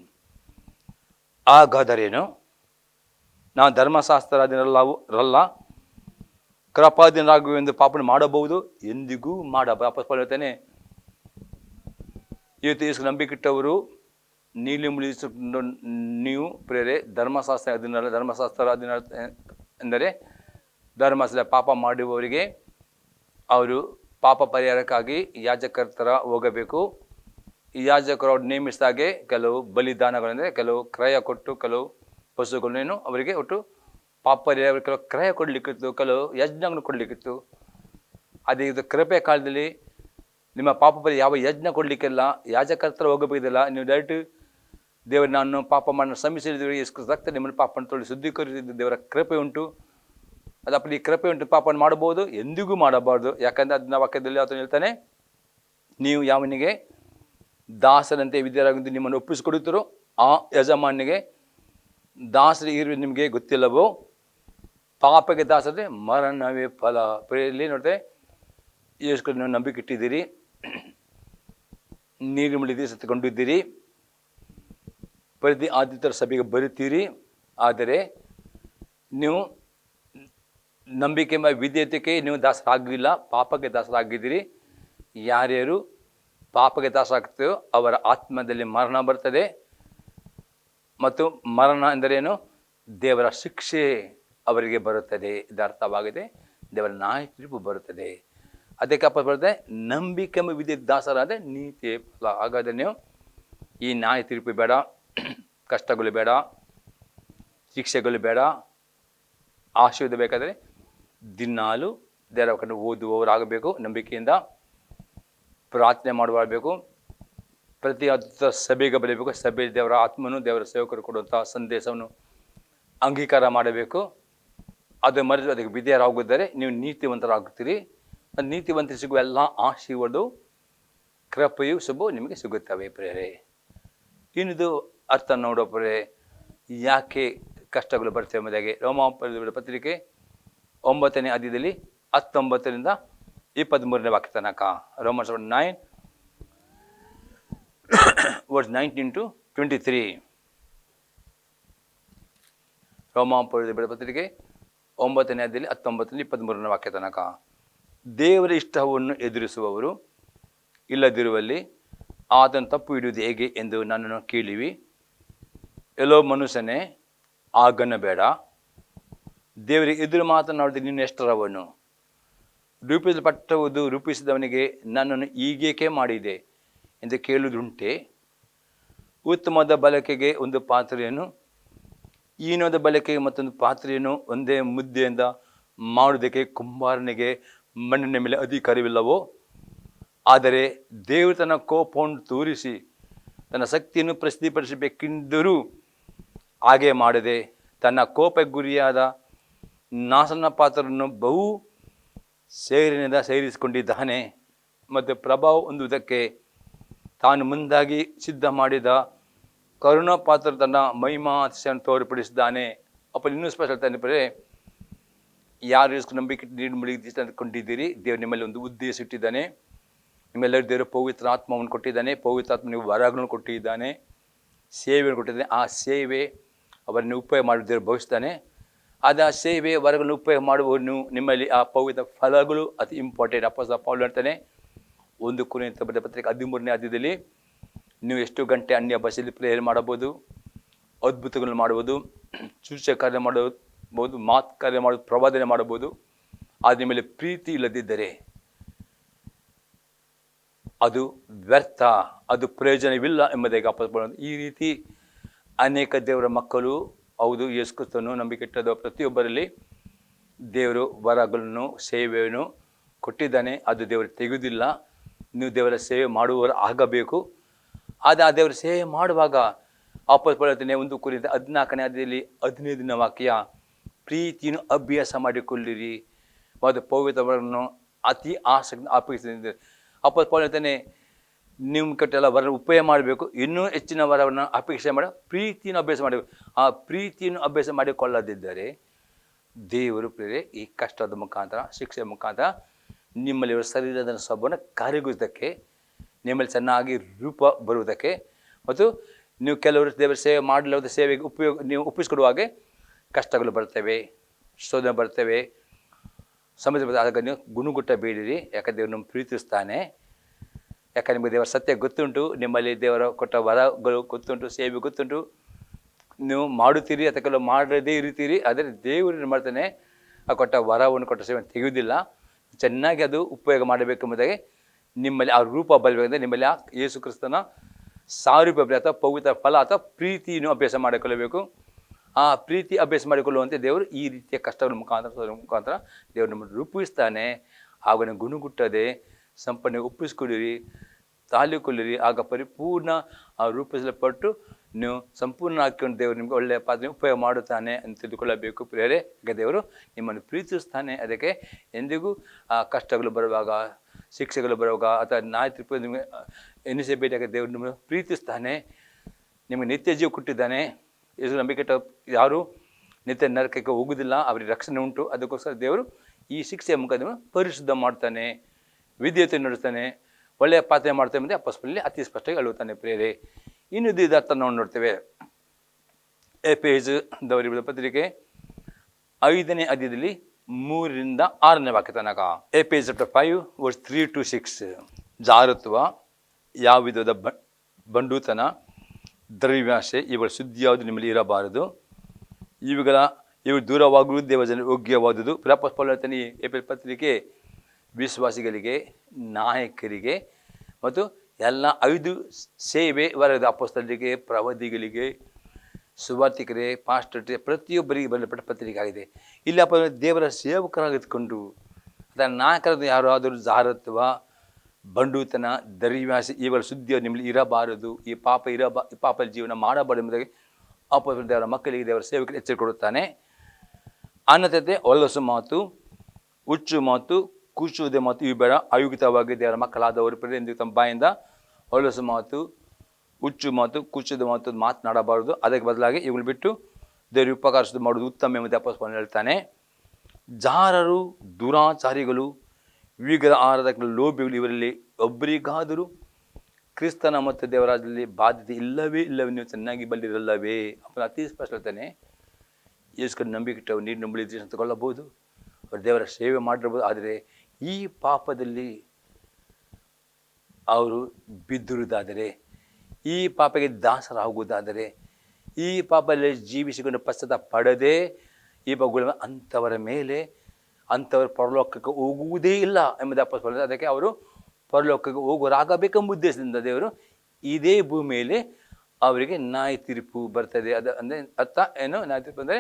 ಹಾಗಾದರೇನು, ನಾವು ಧರ್ಮಶಾಸ್ತ್ರರಲ್ಲ ಕೃಪಾಧೀನರಾಗುವೆಂದು ಪಾಪನ ಮಾಡಬಹುದು? ಎಂದಿಗೂ ಮಾಡಬಹುದು. ವಾಪಸ್ ಹೇಳ್ತಾನೆ, ಇವತ್ತು ಯೇಸು ನಂಬಿಕಿಟ್ಟವರು ನೀಲಿ ಮುಳಿಸಿಕೊಂಡು ನೀವು ಪ್ರಿಯರೇ ಧರ್ಮಶಾಸ್ತ್ರ ಅಧೀನರಲ್ಲ. ಧರ್ಮಶಾಸ್ತ್ರ ಅಧೀನ ಎಂದರೆ ಧರ್ಮಶಾಸ್ತ್ರ ಪಾಪ ಮಾಡುವವರಿಗೆ ಅವರು ಪಾಪ ಪರಿಹಾರಕ್ಕಾಗಿ ಯಾಜಕರ ಥರ ಹೋಗಬೇಕು. ಈ ಯಾಜಕರು ಅವ್ರು ನೇಮಿಸಿದಾಗೆ ಕೆಲವು ಬಲಿದಾನಗಳಂದರೆ ಕೆಲವು ಕ್ರಯ ಕೊಟ್ಟು ಕೆಲವು ಪಶುಗಳನ್ನೇನು ಅವರಿಗೆ ಒಟ್ಟು ಪಾಪ ಪರಿಹಾರ ಕೆಲವು ಕ್ರಯ ಕೊಡಲಿಕ್ಕಿತ್ತು, ಕೆಲವು ಯಜ್ಞಗಳನ್ನು ಕೊಡಲಿಕ್ಕಿತ್ತು. ಅದೇ ಇದು ಕೃಪೆ ಕಾಲದಲ್ಲಿ ನಿಮ್ಮ ಪಾಪ ಪರಿ ಯಾವ ಯಜ್ಞ ಕೊಡಲಿಕ್ಕೆಲ್ಲ ಯಾಜಕರ ಹತ್ರ ಹೋಗಬೇಕಿಲ್ಲ. ನೀವು ಡೈರೆಕ್ಟ್ ದೇವರು ನಾನು ಪಾಪ ಮಾಡಿ ಶ್ರಮಿಸಿದ್ದೀವಿ, ಎಷ್ಟು ರಕ್ತ ನಿಮ್ಮನ್ನು ಪಾಪವನ್ನು ತೊಳಿ ಶುದ್ಧೀಕರಿಸಿದ್ದು ದೇವರ ಕೃಪೆ ಉಂಟು. ಅದಪ್ಪ ಈ ಕೃಪೆ ಉಂಟು, ಪಾಪವನ್ನು ಮಾಡಬಹುದು, ಎಂದಿಗೂ ಮಾಡಬಾರ್ದು. ಯಾಕಂದರೆ ಅದನ್ನ ವಾಕ್ಯದಲ್ಲಿ ಆತನು ಹೇಳ್ತಾನೆ, ನೀವು ಯಾವನಿಗೆ ದಾಸರಂತೆ ವಿದ್ಯಾರಾಗಿದ್ದು ನಿಮ್ಮನ್ನು ಒಪ್ಪಿಸಿಕೊಡುತ್ತೀರೋ ಆ ಯಜಮಾನಿಗೆ ದಾಸರಿ ಇರುವುದು ನಿಮಗೆ ಗೊತ್ತಿಲ್ಲವೋ? ಪಾಪಕ್ಕೆ ದಾಸರೇ ಮರಣವೇ ಫಲ. ಪ್ರೇಯಲ್ಲಿ ನೋಡ್ತೇವೆ, ಎಷ್ಟು ನೀವು ನಂಬಿಕೆ ಇಟ್ಟಿದ್ದೀರಿ, ನೀರು ಮುಳಿದು ಸತ್ತುಕೊಂಡಿದ್ದೀರಿ, ಪ್ರತಿ ಆದಿತ್ಯರ ಸಭೆಗೆ ಬರುತ್ತೀರಿ. ಆದರೆ ನೀವು ನಂಬಿಕೆ ವಿಧೇಯತೆಗೆ ನೀವು ದಾಸರಾಗಲಿಲ್ಲ, ಪಾಪಕ್ಕೆ ದಾಸರಾಗಿದ್ದೀರಿ. ಯಾರ್ಯಾರು ಪಾಪಕ್ಕೆ ದಾಸರಾಗ್ತೇವೋ ಅವರ ಆತ್ಮದಲ್ಲಿ ಮರಣ ಬರ್ತದೆ. ಮತ್ತು ಮರಣ ಎಂದರೇನು? ದೇವರ ಶಿಕ್ಷೆ ಅವರಿಗೆ ಬರುತ್ತದೆ. ಇದು ಅರ್ಥವಾಗಿದೆ. ದೇವರ ನ್ಯಾಯ ತೀರ್ಪು ಬರುತ್ತದೆ. ಅದಕ್ಕೆ ಅಪ್ಪ ಬರುತ್ತೆ, ನಂಬಿಕೆ ವಿಧಿ ದಾಸರಾದ ನೀತಿ ಫಲ. ಹಾಗಾದರೆ ನೀವು ಈ ನ್ಯಾಯ ತೀರ್ಪು ಬೇಡ, ಕಷ್ಟಗಳು ಬೇಡ, ಶಿಕ್ಷೆಗಳು ಬೇಡ, ಆಶೀರ್ವಾದ ಬೇಕಾದರೆ ದಿನಾಲು ದೇವರ ಕಡೆ ಓದುವವರಾಗಬೇಕು, ನಂಬಿಕೆಯಿಂದ ಪ್ರಾರ್ಥನೆ ಮಾಡುವಬೇಕು, ಪ್ರತಿ ಸಭೆಗೆ ಬರಬೇಕು, ಸಭೆ ದೇವರ ಆತ್ಮನು ದೇವರ ಸೇವಕರು ಕೊಡುವಂಥ ಸಂದೇಶವನ್ನು ಅಂಗೀಕಾರ ಮಾಡಬೇಕು. ಅದು ಮರೆತು ಅದಕ್ಕೆ ವಿಧೇಯರಾಗಿದ್ದರೆ ನೀವು ನೀತಿವಂತರಾಗುತ್ತೀರಿ. ನೀತಿವಂತ ಸಿಗುವ ಎಲ್ಲ ಆಶೀರ್ವಾದ ಕೃಪೆಯು ಶುಭ ನಿಮಗೆ ಸಿಗುತ್ತವೆ ಪ್ರೇರೆ. ಇನ್ನಿದು ಅರ್ಥ ನೋಡೋ ಪ್ರೇರೆ, ಯಾಕೆ ಕಷ್ಟಗಳು ಬರ್ತವೆ ಎಂಬುದಾಗಿ ರೋಮಾಪುರದ ಪತ್ರಿಕೆ 9ನೇ ಅಧ್ಯಾಯದಲ್ಲಿ 19ರಿಂದ 23ನೇ ವಾಕ್ಯ ತನಕ. Romans 9 verse 19 to 23. ರೋಮಾಪುರದ ಪತ್ರಿಕೆ 9ನೇ ಅಧ್ಯಾಯದಲ್ಲಿ 19 23ನೇ ವಾಕ್ಯ ತನಕ. ದೇವರ ಇಷ್ಟವನ್ನು ಎದುರಿಸುವವರು ಇಲ್ಲದಿರುವಲ್ಲಿ ಆತನ ತಪ್ಪು ಹಿಡಿಯುವುದು ಹೇಗೆ ಎಂದು ನನ್ನನ್ನು ಕೇಳಿವಿ. ಎಲ್ಲೋ ಮನುಷ್ಯನೇ ಆಗನ್ನಬೇಡ, ದೇವರಿಗೆ ಎದುರು ಮಾತನಾಡಿದ ನೀನು ಎಷ್ಟರವನು? ರೂಪಿಸಲ್ಪಟ್ಟುವುದು ರೂಪಿಸಿದವನಿಗೆ ನನ್ನನ್ನು ಹೀಗೇಕೆ ಮಾಡಿದೆ ಎಂದು ಕೇಳುವುದುಂಟೆ? ಉತ್ತಮವಾದ ಬಳಕೆಗೆ ಒಂದು ಪಾತ್ರೆಯನ್ನು, ಹೀನವಾದ ಬಳಕೆಗೆ ಮತ್ತೊಂದು ಪಾತ್ರೆಯನ್ನು ಒಂದೇ ಮುದ್ದೆಯಿಂದ ಮಾಡುವುದಕ್ಕೆ ಕುಂಬಾರನಿಗೆ ಮಣ್ಣಿನ ಮೇಲೆ ಅಧಿಕಾರವಿಲ್ಲವೋ? ಆದರೆ ದೇವರು ತನ್ನ ಕೋಪವನ್ನು ತೋರಿಸಿ ತನ್ನ ಶಕ್ತಿಯನ್ನು ಪ್ರಸಿದ್ಧಿಪಡಿಸಬೇಕೆಂದರೂ ಹಾಗೆ ಮಾಡದೆ ತನ್ನ ಕೋಪ ಗುರಿಯಾದ ನಾಶನ ಪಾತ್ರವನ್ನು ಬಹು ಸೇರಿನಿಂದ ಸೇರಿಸಿಕೊಂಡಿದ್ದಾನೆ. ಮತ್ತು ಪ್ರಭಾವ ಹೊಂದುವುದಕ್ಕೆ ತಾನು ಮುಂದಾಗಿ ಸಿದ್ಧ ಮಾಡಿದ ಕರುಣಾ ಪಾತ್ರ ತನ್ನ ಮಹಿಮಾತಿಶಯನ್ನು ತೋರ್ಪಡಿಸಿದ್ದಾನೆ. ಅಪ್ಪ ಇನ್ನೂ ಸ್ಪಷ್ಟ ಹೇಳ್ತಾನೆ, ಯಾರು ನಂಬಿಕೆ ನೀಡಿ ಮುಳುಗಿಕೊಂಡಿದ್ದೀರಿ, ದೇವರು ನಿಮ್ಮಲ್ಲಿ ಒಂದು ಉದ್ದೇಶ ಇಟ್ಟಿದ್ದಾನೆ. ನಿಮ್ಮೆಲ್ಲರೂ ದೇವರು ಪವಿತ್ರ ಆತ್ಮವನ್ನು ಕೊಟ್ಟಿದ್ದಾನೆ. ಪವಿತ್ರ ಆತ್ಮ ನೀವು ವರಗಳನ್ನು ಕೊಟ್ಟಿದ್ದಾನೆ, ಸೇವೆಯನ್ನು ಕೊಟ್ಟಿದ್ದಾನೆ. ಆ ಸೇವೆ ಅವರನ್ನು ಉಪಯೋಗ ಮಾಡಿ ದೇವರು ಭವಿಸ್ತಾನೆ. ಅದು ಆ ಸೇವೆ ವರಗಳನ್ನು ಉಪಯೋಗ ಮಾಡುವವನು ನಿಮ್ಮಲ್ಲಿ ಆ ಪವಿತ್ರ ಫಲಗಳು ಅತಿ ಇಂಪಾರ್ಟೆಂಟ್. ಅಪೊಸ್ತಲ ಪೌಲ್ ಹೇಳ್ತಾನೆ 1 ಕೊರಿಂಥೀಯರ ಬರೆದ ಪತ್ರಿಕೆ 13ನೇ ಅಧ್ಯಾಯದಲ್ಲಿ, ನೀವು ಎಷ್ಟು ಗಂಟೆ ಅನ್ಯ ಭಾಷೆಯಲ್ಲಿ ಪ್ರೇಯರ್ ಮಾಡಬಹುದು, ಅದ್ಭುತಗಳನ್ನು ಮಾಡ್ಬೋದು, ಸೂಚಕ ಕಾರ್ಯ ಮಾಡಬಹುದು, ಮಾತು ಕಾರ್ಯ ಮಾಡೋದು, ಪ್ರವಾದನೆ ಮಾಡಬಹುದು. ಅದು ನಿಮ್ಮಲ್ಲಿ ಪ್ರೀತಿ ಇಲ್ಲದಿದ್ದರೆ ಅದು ವ್ಯರ್ಥ, ಅದು ಪ್ರಯೋಜನವಿಲ್ಲ ಎಂಬುದಾಗಿ ಅಪೊಸ್ತಲ. ಈ ರೀತಿ ಅನೇಕ ದೇವರ ಮಕ್ಕಳು, ಹೌದು, ಯೇಸು ಕ್ರಿಸ್ತನು ನಂಬಿಕೆ ಇಟ್ಟದ ಪ್ರತಿಯೊಬ್ಬರಲ್ಲಿ ದೇವರು ವರಗಳನ್ನು ಸೇವೆಯನ್ನು ಕೊಟ್ಟಿದ್ದಾನೆ. ಅದು ದೇವರು ತೆಗೆಯುವುದಿಲ್ಲ. ನೀವು ದೇವರ ಸೇವೆ ಮಾಡುವವರು ಆಗಬೇಕು. ಆದರೆ ಆ ದೇವರ ಸೇವೆ ಮಾಡುವಾಗ ಅಪೊಸ್ತಲ 1 ಕೊರಿಂಥೀಯರ 14ನೇ ಅಧ್ಯಾಯದಲ್ಲಿ 15ನೇ ವಾಕ್ಯ, ಪ್ರೀತಿಯನ್ನು ಅಭ್ಯಾಸ ಮಾಡಿಕೊಳ್ಳಿರಿ ಮತ್ತು ಪವಿತ್ರವನ್ನು ಅತಿ ಆಸಕ್ತಿ ಅಪೇಕ್ಷಿಸಿದ್ದಾರೆ. ಅಪೊಸ್ತಲ ಹೇಳ್ತಾನೆ, ನಿಮ್ಮ ಕಟ್ಟೆಲ್ಲ ವರ ಉಪಯೋಗ ಮಾಡಬೇಕು, ಇನ್ನೂ ಹೆಚ್ಚಿನ ವರವನ್ನು ಅಪೇಕ್ಷೆ ಮಾಡಿ ಪ್ರೀತಿಯನ್ನು ಅಭ್ಯಾಸ ಮಾಡಬೇಕು. ಆ ಪ್ರೀತಿಯನ್ನು ಅಭ್ಯಾಸ ಮಾಡಿಕೊಳ್ಳದಿದ್ದರೆ ದೇವರು ಪ್ರೇರೆ ಈ ಕಷ್ಟದ ಮುಖಾಂತರ, ಶಿಕ್ಷೆಯ ಮುಖಾಂತರ ನಿಮ್ಮಲ್ಲಿ ಶರೀರದ ಸ್ವಭಾವವನ್ನು ಕಾರ್ಯಗೊಳಿಸೋದಕ್ಕೆ, ನಿಮ್ಮಲ್ಲಿ ಚೆನ್ನಾಗಿ ರೂಪ ಬರುವುದಕ್ಕೆ, ಮತ್ತು ನೀವು ಕೆಲವರು ದೇವರ ಸೇವೆ ಮಾಡಲಾದ ಸೇವೆಗೆ ನೀವು ಒಪ್ಪಿಸಿಕೊಡುವಾಗೆ ಕಷ್ಟಗಳು ಬರ್ತವೆ, ಶೋಧನೆ ಬರ್ತವೆ, ಸಮಸ್ಯೆ ಬರ್ತವೆ. ಆದಾಗ ನೀವು ಗುಣಗುಟ್ಟಬೇಡಿರಿ, ಯಾಕಂದರೆ ದೇವರು ನಮ್ಮ ಪ್ರೀತಿಸ್ತಾನೆ. ಯಾಕಂದರೆ ನಿಮಗೆ ದೇವರ ಸತ್ಯ ಗೊತ್ತುಂಟು, ನಿಮ್ಮಲ್ಲಿ ದೇವರ ಕೊಟ್ಟ ವರಗಳು ಗೊತ್ತುಂಟು, ಸೇವೆ ಗೊತ್ತುಂಟು. ನೀವು ಮಾಡುತ್ತೀರಿ ಅಥವಾ ಕೆಲವು ಮಾಡದೇ ಇರ್ತೀರಿ, ಆದರೆ ದೇವರು ಮಾಡ್ತಾನೆ ಆ ಕೊಟ್ಟ ವರವನ್ನು ಕೊಟ್ಟ ಸೇವೆಯನ್ನು ತೆಗೆಯುವುದಿಲ್ಲ. ಚೆನ್ನಾಗಿ ಅದು ಉಪಯೋಗ ಮಾಡಬೇಕೆಂಬುದಾಗಿ ನಿಮ್ಮಲ್ಲಿ ಆ ರೂಪ ಬರಬೇಕಂದ್ರೆ ನಿಮ್ಮಲ್ಲಿ ಆ ಯೇಸು ಕ್ರಿಸ್ತನ ಸಾರೂಪ್ಯ ಅಥವಾ ಪವಿತ್ರ ಫಲ ಅಥವಾ ಪ್ರೀತಿಯನ್ನು ಅಭ್ಯಾಸ ಮಾಡಿಕೊಳ್ಳಬೇಕು. ಆ ಪ್ರೀತಿ ಅಭ್ಯಾಸ ಮಾಡಿಕೊಳ್ಳುವಂತೆ ದೇವರು ಈ ರೀತಿಯ ಕಷ್ಟಗಳ ಮುಖಾಂತರ ದೇವರು ನಮ್ಮನ್ನು ರೂಪಿಸ್ತಾನೆ. ಆಗ ಗುಣಗುಟ್ಟದೆ ಸಂಪನ್ನ ಒಪ್ಪಿಸ್ಕೊಳ್ಳಿರಿ, ತಾಳಿಕೊಳ್ಳಿರಿ. ಆಗ ಪರಿಪೂರ್ಣ ಆ ರೂಪಿಸಲ್ಪಟ್ಟು ನೀವು ಸಂಪೂರ್ಣ ಹಾಕಿಕೊಂಡು ದೇವರು ನಿಮಗೆ ಒಳ್ಳೆಯ ಪಾತ್ರ ಉಪಯೋಗ ಮಾಡುತ್ತಾನೆ ಅಂತ ತಿಳ್ಕೊಳ್ಳಬೇಕು ಪ್ರಿಯರೇ. ಈಗ ದೇವರು ನಿಮ್ಮನ್ನು ಪ್ರೀತಿಸ್ತಾನೆ. ಅದಕ್ಕೆ ಎಂದಿಗೂ ಆ ಕಷ್ಟಗಳು ಬರುವಾಗ, ಶಿಕ್ಷೆಗಳು ಬರುವಾಗ ಅಥವಾ ನಾಯಿ ತಿರುಪ ನಿಮಗೆ ಎನಿಸಬೇಕಾಗ ದೇವರು ನಿಮ್ಮನ್ನು ಪ್ರೀತಿಸ್ತಾನೆ. ನಿಮಗೆ ನಿತ್ಯ ಜೀವ ಕೊಟ್ಟಿದ್ದಾನೆ. ಯೇಸು ನಂಬಿಕೆ ಯಾರು ನಿತ್ಯ ನರಕಕ್ಕೆ ಹೋಗುವುದಿಲ್ಲ, ಅವರಿಗೆ ರಕ್ಷಣೆ ಉಂಟು. ಅದಕ್ಕೋಸ್ಕರ ದೇವರು ಈ ಶಿಕ್ಷೆಯ ಮುಖಾಂತರ ಪರಿಶುದ್ಧ ಮಾಡ್ತಾನೆ, ವಿದ್ಯತೆ ನಡೆಸ್ತಾನೆ, ಒಳ್ಳೆಯ ಪಾತ್ರ ಮಾಡ್ತಾನೆ ಮತ್ತು ಅಪೊಸ್ತಲರಲ್ಲಿ ಅತಿ ಸ್ಪಷ್ಟವಾಗಿ ಹೇಳುತ್ತಾನೆ ಪ್ರಿಯರೇ. ಇನ್ನು ಇದು ಅರ್ಥ ನಾವು ನೋಡ್ತೇವೆ. ಎಫೆಸದವರಿಗೆ ಬರೆದ ಪತ್ರಿಕೆ 5ನೇ ಅಧ್ಯಾಯದಲ್ಲಿ 3ರಿಂದ 6ನೇ ವಾಕ್ಯ ತನಕ. ಎಫೆಸ 5 ವರ್ಸ್ 3 to 6. ಜಾರತ್ವ, ಯಾವ ವಿಧದ ಬಂಡೂತನ, ದ್ರವ್ಯಾಸೆ ಇವುಗಳ ಸುದ್ದಿ ಯಾವುದು ನಿಮ್ಮಲ್ಲಿ ಇರಬಾರದು. ಇವು ದೂರವಾಗುವುದು ದೇವಜನ ಯೋಗ್ಯವಾದುದು. ಅಪೊಸ್ತಲ ಹೇಳ್ತಾನೆ ಎಫೆಸ ಪತ್ರಿಕೆ ವಿಶ್ವಾಸಿಗಳಿಗೆ, ನಾಯಕರಿಗೆ ಮತ್ತು ಎಲ್ಲ 5 ಸೇವೆ ವರದ ಅಪೊಸ್ತಲರಿಗೆ, ಪ್ರವಾದಿಗಳಿಗೆ, ಸುವಾರ್ತಿಕರೇ, ಪಾಸ್ಟರ್ಗೆ, ಪ್ರತಿಯೊಬ್ಬರಿಗೆ ಬರೆಯಲ್ಪಟ್ಟ ಪತ್ರಿಕೆ ಆಗಿದೆ. ಇಲ್ಲಿ ದೇವರ ಸೇವಕರಾಗಿದ್ದುಕೊಂಡು ಅದರ ನಾಯಕರಾದ ಯಾರಾದರೂ ಜಾರತ್ವ, ಬಂಡೂತನ, ದರ್ವ್ಯಾಸ ಇವುಗಳ ಸುದ್ದಿಯು ನಿಮ್ಮಲ್ಲಿ ಇರಬಾರದು. ಈ ಪಾಪ ಜೀವನ ಮಾಡಬಾರದು ಎಂಬುದಾಗಿ ಅಪೊಸ್ತಲ ದೇವರ ಮಕ್ಕಳಿಗೆ, ದೇವರ ಸೇವಕರಿಗೆ ಎಚ್ಚರಿಕೊಡುತ್ತಾನೆ. ಅನನ್ಯತೆ, ಹೊಲಸು ಮಾತು, ಹುಚ್ಚು ಮಾತು, ಕೂಚುವುದೇ ಮಾತು ಇವು ಬೇಡ. ಅಯುಕ್ತವಾಗಿ ದೇವರ ಮಕ್ಕಳಾದವರು ಪ್ರತಿಯೊಂದು ತಮ್ಮ ಬಾಯಿಂದ ಹೊಲಸು ಮಾತು, ಹುಚ್ಚು ಮಾತು, ಕೂಚುದ ಮಾತು ಮಾತನಾಡಬಾರದು. ಅದಕ್ಕೆ ಬದಲಾಗಿ ಇವುಗಳು ಬಿಟ್ಟು ದೇವರು ಉಪಕಾರ ಮಾಡುವುದು ಉತ್ತಮ ಎಂಬುದು ಅಪೊಸ್ತಲನು ಹೇಳ್ತಾನೆ. ಜಾರರು, ದುರಾಚಾರಿಗಳು, ವಿಗ್ರಹ ಆರಾಧಕರು ಲೋಭಿಗಳು ಇವರಲ್ಲಿ ಒಬ್ಬರಿಗಾದರೂ ಕ್ರಿಸ್ತನ ಮತ್ತು ದೇವರಾಜಲ್ಲಿ ಬಾಧ್ಯತೆ ಇಲ್ಲವೇ ನೀವು ಚೆನ್ನಾಗಿ ಬಲ್ಲಿರಲ್ಲವೇ? ಅವನ ಅತಿ ಸ್ಪಷ್ಟತಾನೆ ಯೇಸು ನಂಬಿಕೆ ಇಟ್ಟು ನೀರು ನಂಬಳಿ ತಗೊಳ್ಳಬಹುದು, ಅವರು ದೇವರ ಸೇವೆ ಮಾಡಿರ್ಬೋದು. ಆದರೆ ಈ ಪಾಪದಲ್ಲಿ ಅವರು ಬಿದ್ದಿರುವುದಾದರೆ, ಈ ಪಾಪಕ್ಕೆ ದಾಸರಾಗುವುದಾದರೆ, ಈ ಪಾಪದಲ್ಲಿ ಜೀವಿಸಿಕೊಂಡು ಪಶ್ಚಾತ್ತಾಪ ಪಡದೆ ಈ ಪಾಪಗಳ ಅಂಥವರ ಮೇಲೆ ಅಂಥವರು ಪರಲೋಕಕ್ಕೆ ಹೋಗುವುದೇ ಇಲ್ಲ ಎಂಬುದು ಅಪ್ಪಸ್ತಲ. ಅದಕ್ಕೆ ಅವರು ಪರಲೋಕಕ್ಕೆ ಹೋಗೋರಾಗಬೇಕೆಂಬ ಉದ್ದೇಶದಿಂದ ದೇವರು ಇದೇ ಭೂಮಿಯಲ್ಲಿ ಅವರಿಗೆ ನ್ಯಾಯ ತೀರ್ಪು ಬರ್ತದೆ. ಅದು ಅಂದರೆ ಅರ್ಥ ಏನು? ನ್ಯಾಯ ತೀರ್ಪು ಅಂದರೆ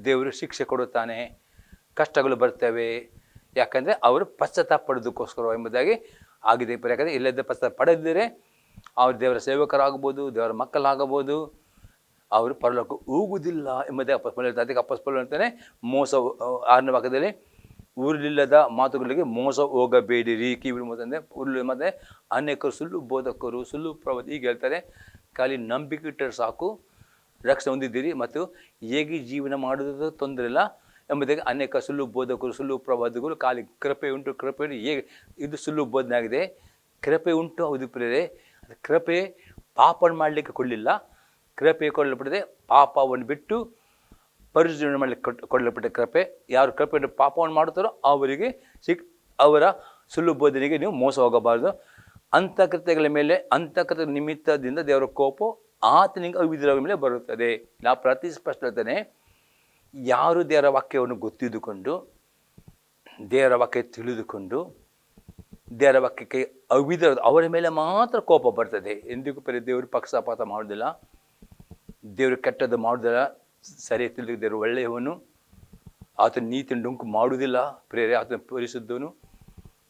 ದೇವರು ಶಿಕ್ಷೆ ಕೊಡುತ್ತಾನೆ, ಕಷ್ಟಗಳು ಬರ್ತವೆ, ಯಾಕಂದರೆ ಅವರು ಪಶ್ಚಾತ್ತಾಪ ಪಡೋದಕ್ಕೋಸ್ಕರ ಎಂಬುದಾಗಿ ಆಗಿದೆ. ಯಾಕಂದರೆ ಇಲ್ಲದ ಪಶ್ಚಾತ್ತಾಪ ಪಡೆದಿದ್ದರೆ ಅವರು ದೇವರ ಸೇವಕರಾಗಬಹುದು, ದೇವರ ಮಕ್ಕಳಾಗಬಹುದು, ಅವರು ಪರಲೋಕ ಹೋಗುವುದಿಲ್ಲ ಎಂಬುದೇ ಅಪ್ಪಸ್ತಲ ಹೇಳ್ತಾರೆ. ಅದಕ್ಕೆ ಅಪ್ಪಸ್ತಲ ಅಂತಾನೆ ಮೋಸ 6ನೇ ವಾಕ್ಯದಲ್ಲಿ ಉರುಳಿಲ್ಲದ ಮಾತುಗಳಿಗೆ ಮೋಸ ಹೋಗಬೇಡಿರಿ. ಕಿವಿ ಅಂದರೆ ಉರುಳು ಮತ್ತು ಅನೇಕರು ಸುಳ್ಳು ಬೋಧಕರು, ಸುಳ್ಳು ಪ್ರವಾದಿ ಹೀಗೆ ಹೇಳ್ತಾರೆ. ಖಾಲಿ ನಂಬಿಕೆ ಇಟ್ಟರೆ ಸಾಕು, ರಕ್ಷಣೆ ಹೊಂದಿದ್ದೀರಿ ಮತ್ತು ಹೇಗೆ ಜೀವನ ಮಾಡೋದು ತೊಂದರೆ ಇಲ್ಲ ಎಂಬುದಾಗಿ ಅನೇಕ ಸುಳ್ಳು ಬೋಧಕರು, ಸುಳ್ಳು ಪ್ರವಾದಿಗಳು ಖಾಲಿ ಕೃಪೆ ಉಂಟು, ಕೃಪೆ ಉಂಟು, ಹೇಗೆ ಇದು ಸುಳ್ಳು ಬೋಧನೆ ಆಗಿದೆ. ಕೃಪೆ ಉಂಟು, ಹೌದು ಪ್ರಿಯರೇ, ಅದು ಕೃಪೆ ಪಾಪವನ್ನು ಮಾಡಲಿಕ್ಕೆ ಕೊಡಲಿಲ್ಲ. ಕೃಪೆ ಕೊಡಲ್ಪಟ್ಟಿದೆ ಪಾಪವನ್ನು ಬಿಟ್ಟು ಪರಿಶುದ್ಧಿ ಮಾಡಲಿಕ್ಕೆ ಕೊಡಲ್ಪಟ್ಟ ಕೃಪೆ. ಯಾರು ಕೃಪೆಯನ್ನು ಪಾಪವನ್ನು ಮಾಡುತ್ತಾರೋ ಅವರಿಗೆ ಅವರ ಸುಳ್ಳು ಬೋಧನೆಗೆ ನೀವು ಮೋಸ ಹೋಗಬಾರದು. ಅಂತಃಕೃತ್ಯಗಳ ಮೇಲೆ ಅಂತಃಕೃತ್ಯ ನಿಮಿತ್ತದಿಂದ ದೇವರ ಕೋಪ ಆತನಿಗೆ ಅವಿಧರ ಮೇಲೆ ಬರುತ್ತದೆ. ನಾವು ಪ್ರತಿ ಸ್ಪಷ್ಟತಾನೆ ಯಾರು ದೇವರ ವಾಕ್ಯವನ್ನು ಗೊತ್ತಿದ್ದುಕೊಂಡು ದೇವರ ವಾಕ್ಯ ತಿಳಿದುಕೊಂಡು ದೇವರ ವಾಕ್ಯಕ್ಕೆ ಅವಿಧರ ಅವರ ಮೇಲೆ ಮಾತ್ರ ಕೋಪ ಬರ್ತದೆ. ಎಂದಿಗೂ ದೇವರು ಪಕ್ಷಪಾತ ಮಾಡೋದಿಲ್ಲ, ದೇವರು ಕೆಟ್ಟದ್ದು ಮಾಡೋದಿಲ್ಲ. ಸರಿ ತಿಳಿದ ದೇವರು ಒಳ್ಳೆಯವನು, ಆತನ ನೀತಿಯನ್ನು ಡೊಂಕು ಮಾಡುವುದಿಲ್ಲ. ಪ್ರೇರೆ ಆತನ ಪರಿಶುದ್ಧವನು,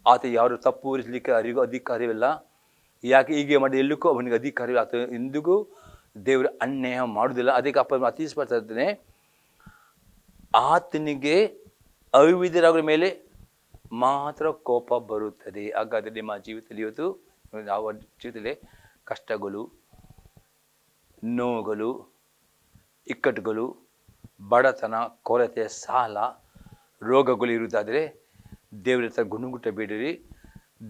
ಆತ ಯಾರು ತಪ್ಪು ಹೊರಿಸಲಿಕ್ಕೆ ಅಧಿಕಾರವಿಲ್ಲ. ಯಾಕೆ ಹೀಗೆ ಮಾಡಿ ಎಲ್ಲಕ್ಕೂ ಅವನಿಗೆ ಅಧಿಕಾರವಿಲ್ಲ. ಆತ ಎಂದಿಗೂ ದೇವರು ಅನ್ಯಾಯ ಮಾಡುವುದಿಲ್ಲ. ಅದಕ್ಕೆ ಅಪ್ಪ ಅತಿ ಸ್ಪಷ್ಟನೆ ಆತನಿಗೆ ಅವಿಧರಾಗಳ ಮೇಲೆ ಮಾತ್ರ ಕೋಪ ಬರುತ್ತದೆ. ಹಾಗಾದರೆ ನಿಮ್ಮ ಜೀವಿತದಲ್ಲಿ ಇವತ್ತು ಯಾವ ಜೀವಿತದಲ್ಲಿ ಕಷ್ಟಗಳು, ನೋವುಗಳು, ಇಕ್ಕಟ್ಟುಗಳು, ಬಡತನ, ಕೊರತೆ, ಸಾಲ, ರೋಗಗಳು ಇರುವುದಾದರೆ ದೇವರ ಹತ್ರ ಗುಣಗುಟ್ಟಬೇಡಿರಿ,